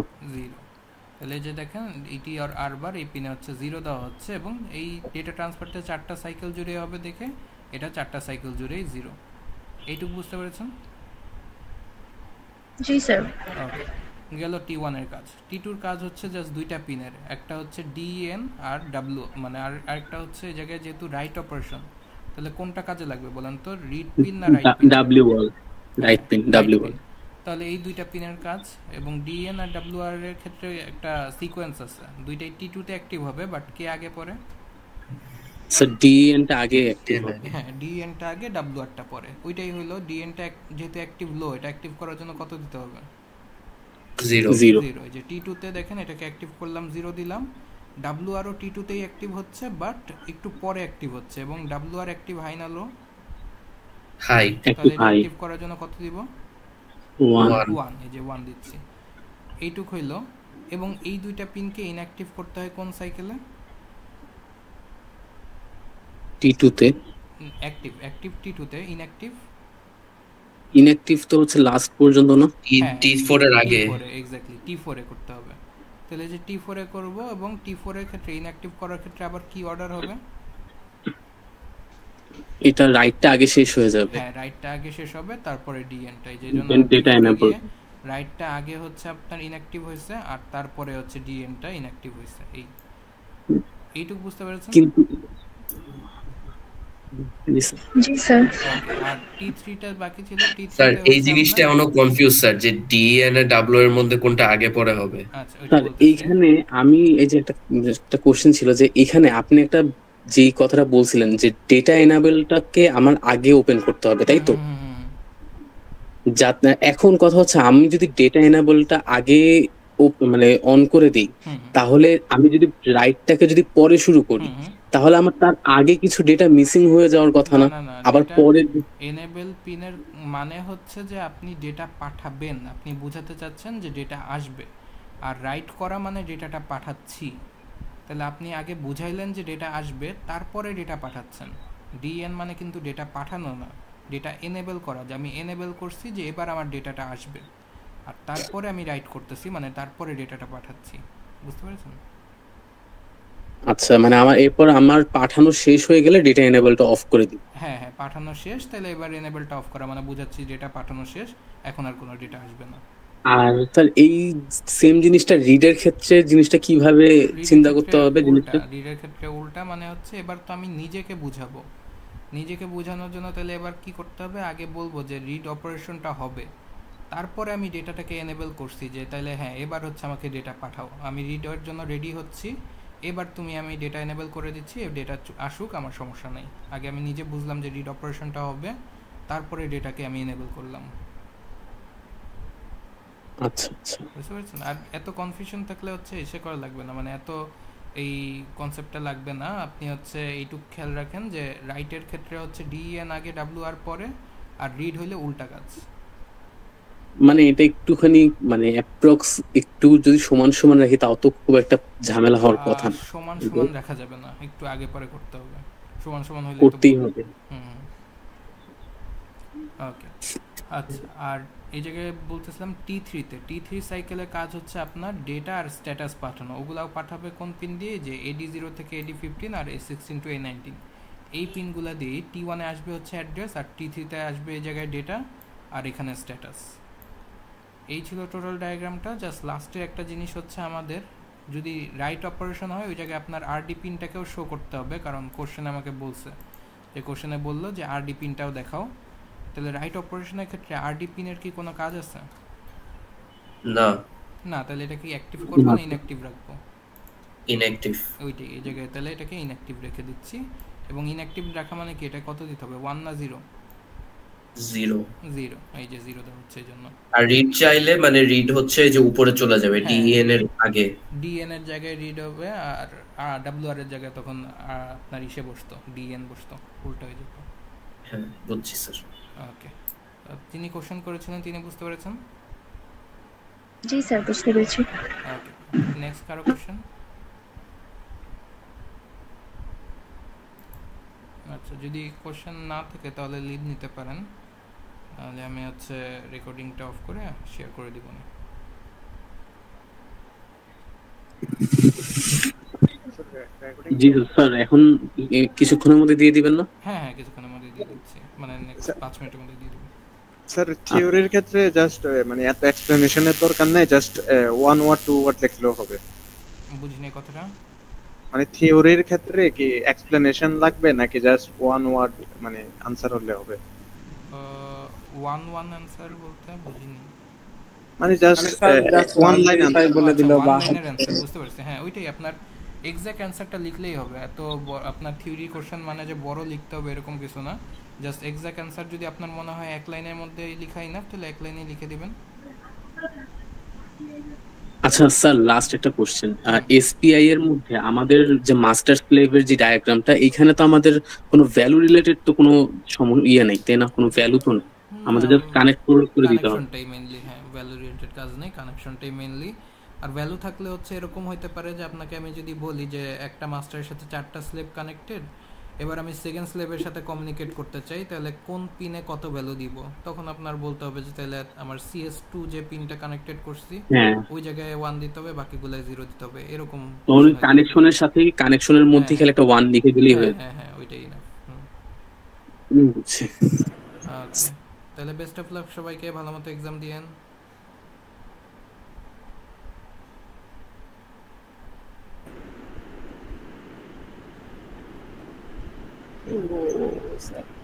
তাহলে যে দেখেন ডিটি আর আর বার এই পিনে হচ্ছে 0 দেওয়া হচ্ছে, এবং এই ডেটা ট্রান্সফারটা 4টা সাইকেল জুড়ে হবে দেখে এটা 4টা সাইকেল জুড়েই 0। এইটুকু বুঝতে পেরেছেন? জি স্যার। ওকে, গেল T1 এর কাজ। T2 এর কাজ হচ্ছে জাস্ট দুইটা পিনের, একটা হচ্ছে DN আর W, মানে আরেকটা হচ্ছে এই জায়গায় যেহেতু রাইট অপারেশন, তাহলে কোনটা কাজে লাগবে বলেন তো? রিড পিন না right pin? Right pin, W বল। তাহলে এই দুইটা পিনের কাজ, এবং DN আর WR এর ক্ষেত্রে একটা সিকোয়েন্স আছে, দুইটাই T2 তে অ্যাক্টিভ হবে, বাট কে আগে পরে? স্যার DN টা আগে অ্যাক্টিভ হবে। হ্যাঁ, DN টা আগে, WR টা পরে। ওইটাই হলো DN টা যেহেতু অ্যাক্টিভ লো, এটা অ্যাক্টিভ করার জন্য কত দিতে হবে? 0। এই যে T2 তে দেখেন এটাকে অ্যাক্টিভ করলাম, 0 দিলাম। WR ও T2 তেই অ্যাক্টিভ হচ্ছে, বাট একটু পরে অ্যাক্টিভ হচ্ছে, এবং WR অ্যাক্টিভ হাই না লো? হাই। তাহলে অ্যাক্টিভ করার জন্য কত দিব? 1। এই যে 1 দিচ্ছি। এইটুক হইলো। এবং এই দুইটা পিনকে ইনঅ্যাক্টিভ করতে হয় কোন সাইকেলে? T2 তে। অ্যাক্টিভ T2 তে, ইনঅ্যাক্টিভ তো হচ্ছে লাস্ট পর্যন্ত না? T4 এর আগে। এক্স্যাক্টলি T4 এ করতে হবে। তাহলে যে T4 এ করব, এবং T4 এর ক্ষেত্রে ইনঅ্যাক্টিভ করার ক্ষেত্রে আবার কি অর্ডার হবে? এটা রাইটটা আগে শেষ হয়ে যাবে। হ্যাঁ, রাইটটা আগে শেষ হবে, তারপরে ডিএনটা। এই যে জন্য ডেটা এনেবল রাইটটা আগে হচ্ছে আপনার ইনঅ্যাক্টিভ হয়েছে, আর তারপরে হচ্ছে ডিএনটা ইনঅ্যাক্টিভ হয়েছে। এইটুকু বুঝতে পেরেছেন? কিন্তু জি স্যার। আর টি3টা বাকি ছিল। স্যার এই জিনিসটা এখনো কনফিউজ স্যার, যে ডিএন আর ডাব্লিউ এর মধ্যে কোনটা আগে পরে হবে। স্যার এইখানে আমি এই যে একটা কোশ্চেন ছিল যে এখানে আপনি একটা যেই কথাটা বলছিলেন যে ডেটা এনাবেলটাকে আমার আগে ওপেন করতে হবে, তাই তো? এখন কথা হচ্ছে আমি যদি ডেটা এনাবেলটা আগে মানে অন করে দিই, তাহলে আমি যদি রাইটটাকে যদি পরে শুরু করি, তাহলে আমার তার আগে কিছু ডেটা মিসিং হয়ে যাওয়ার কথা না? আবার পরে এনেবল পিনের মানে হচ্ছে যে আপনি ডেটা পাঠাবেন, আপনি বোঝাতে চাচ্ছেন যে ডেটা আসবে। আর রাইট করা মানে ডেটাটা পাঠাচ্ছি। তাহলে আপনি আগে বুঝাইলেন যে ডেটা আসবে, তারপরে ডেটা পাঠাচ্ছেন। ডিএন মানে কিন্তু ডেটা পাঠানো না, ডেটা এনেবল করা, যে আমি এনেবল করছি যে এবার আমার ডেটাটা আসবে, আর তারপরে আমি রাইট করতেছি, মানে তারপরে ডেটাটা পাঠাচ্ছি। বুঝতে পেরেছেন? আচ্ছা, মানে আমার এরপর আমার পাঠানো শেষ হয়ে গেলে ডেটা এনেবলটা অফ করে দিই। হ্যাঁ হ্যাঁ, পাঠানো শেষ, তাহলে এবার এনেবলটা অফ করা মানে বুঝাচ্ছি ডেটা পাঠানো শেষ, এখন আর কোনো ডেটা আসবে না। আর স্যার এই সেম জিনিসটা রিডের ক্ষেত্রে জিনিসটা কিভাবে চিন্তা করতে হবে? জিনিসটা রিডের ক্ষেত্রে উল্টা, মানে হচ্ছে এবার তো আমি নিজেকে বুঝাবো, নিজেকে বোঝানোর জন্য তাহলে এবার কি করতে হবে, আগে বলবো যে রিড অপারেশনটা হবে, তারপরে আমি ডেটাটাকে এনেবল করছি যে তাহলে হ্যাঁ এবার হচ্ছে আমাকে ডেটা পাঠাও, আমি রিডের জন্য রেডি হচ্ছি, এবার তুমি আমি ডেটা এনেবল করে দিচ্ছি, ডেটা আসুক, আমার সমস্যা নেই। আগে আমি নিজে বুঝলাম যে রিড অপারেশনটা হবে, তারপরে ডেটাকে আমি এনেবল করলাম। আচ্ছা আচ্ছা, বুঝতে পারছেন? আর এত কনফিউশন থাকলে হচ্ছে এসে করা লাগবে না, মানে এত এই কনসেপ্টটা লাগবে না। আপনি হচ্ছে এইটুকু খেয়াল রাখেন যে রাইটের ক্ষেত্রে হচ্ছে ডিএন আগে ডাব্লিউ আর পরে, আর রিড হইলে উল্টা কাজ। মানে এটা একটুখানি মানে অ্যাপ্রক্স একটু যদি সমান সমান রাখি, তাও তো খুব একটা ঝামেলা হওয়ার কথা না। সমান সমান রাখা যাবে না, একটু আগে পরে করতে হবে। সমান সমান হইলে করতেই হবে। ওকে, আচ্ছা। আর এই জায়গায় বলতেছিলাম টি3 সাইকেলের কাজ হচ্ছে আপনার ডেটা আর স্ট্যাটাস পাঠানো। ওগুলাও পাঠাবে কোন পিন দিয়ে, যে AD0 থেকে AD15 R A16 to A19, এই পিনগুলো দিয়ে T1 এ আসবে হচ্ছে অ্যাড্রেস, আর T3 আসবে এই জায়গায় ডেটা, আর এখানে স্ট্যাটাস। এই ছিল টোটাল ডায়াগ্রামটা। জাস্ট লাস্টে একটা জিনিস হচ্ছে আমাদের যদি রাইট অপারেশন হয়, ওই জায়গায় আপনার RD পিনটাকেও শো করতে হবে, কারণ কোশ্চেনে আমাকে বলছে, যে কোশ্চেনে বললো যে RD পিনটাও দেখাও। তাহলে রাইট অপারেশনের ক্ষেত্রে RD পিনের কি কোনো কাজ আছে? না না, তাহলে এটা কি অ্যাক্টিভ করব না ইনঅ্যাক্টিভ রাখবো? ইনঅ্যাক্টিভ। ওইটাই, এই জায়গায় তাহলে এটাকে ইনঅ্যাক্টিভ রেখে দিচ্ছি। এবং ইনঅ্যাক্টিভ রাখা মানে কি, এটা কত দিতে হবে, 1 না 0? 0। এই যে 0 দেওয়া হচ্ছে, এই জন্য। আর রিড চাইলে মানে রিড হচ্ছে যে উপরে চলে যাবে, ডিএন এর আগে, ডিএন এর জায়গায় রিড হবে, আর ডাব্লিউআর এর জায়গায় তখন আপনার ইসে বসতো, ডিএন বসতো, উল্টা হয়ে যেত। হ্যাঁ, বুঝছি স্যার। ওকে, তিনি কোশ্চেন করেছিলেন, তিনি বুঝতে পেরেছেন? জি স্যার, বুঝতে পেরেছি। ওকে, নেক্সট কারো কোশ্চেন? আচ্ছা, যদি কোশ্চেন না থাকে তাহলে লিড নিতে পারেন, তাহলে আমি হচ্ছে রেকর্ডিংটা অফ করে শেয়ার করে দিব না। জি স্যার, এখন কিছুক্ষণের মধ্যে দিয়ে দিবেন না? হ্যাঁ হ্যাঁ, কিছুক্ষণের মধ্যে দিয়ে দিচ্ছি, মানে নেক্সট 5 মিনিটের মধ্যে দিয়ে দিব। স্যার থিওরির ক্ষেত্রে জাস্ট মানে এত এক্সপ্লেনেশনের দরকার নেই, জাস্ট 1 ওয়ার্ড 2 ওয়ার্ড লিখলেও হবে। বুঝিনি কথাটা। মানে থিওরির ক্ষেত্রে কি এক্সপ্লেনেশন লাগবে নাকি জাস্ট 1 ওয়ার্ড মানে आंसर হলে হবে? 1 आंसर বলতে বুঝিনি। মানে জাস্ট 1 লাইন आंसर বলে দিল বা आंसर বুঝতে পারছি। হ্যাঁ, ওইটাই, আপনার এক্সাক্ট অ্যানসারটা লিখলেই হবে। এত আপনার থিওরি কোশ্চেন মানে যে বড় লিখতে হবে এরকম কিছু না। জাস্ট এক্সাক্ট অ্যানসার যদি আপনার মনে হয় এক লাইনের মধ্যে লেখা ইনাফ, তাহলে এক লাইনে লিখে দিবেন। আচ্ছা স্যার, লাস্ট একটা কোশ্চেন। এসপিআই এর মধ্যে আমাদের যে মাস্টার স্লেভের যে ডায়াগ্রামটা, এইখানে তো আমাদের কোনো ভ্যালু রিলেটেড তো কোনো ইয়ে নেই, তাই না? কোনো ভ্যালু তো নেই, আমাদের জাস্ট কানেক্ট করে দিতে হবে। কানেকশনটাই মেইনলি। হ্যাঁ, ভ্যালু রিলেটেড কাজ নেই, কানেকশনটাই মেইনলি। আর ভ্যালু থাকলে হচ্ছে এরকম হতে পারে যে আপনাকে আমি যদি বলি যে একটা মাস্টারের সাথে 4টা স্লেভ কানেক্টেড, এবার আমি সেকেন্ড স্লেভের সাথে কমিউনিকেট করতে চাই, তাহলে কোন পিনে কত ভ্যালু দিব, তখন আপনার বলতে হবে যে তাহলে আমার CS2 যে পিনটা কানেক্টেড করছি ওই জায়গায় 1 দিতে হবে, বাকিগুলো 0 দিতে হবে, এরকম। ওই কানেকশনের সাথে কানেকশনের মধ্যে খেলে একটা 1 লিখে দিলেই হয়। হ্যাঁ হ্যাঁ, ওইটাই না। বুঝছি। Okay, তাহলে বেস্ট অফ লাক সবাইকে, ভালো মতো এক্সাম দিয়েন। স্যার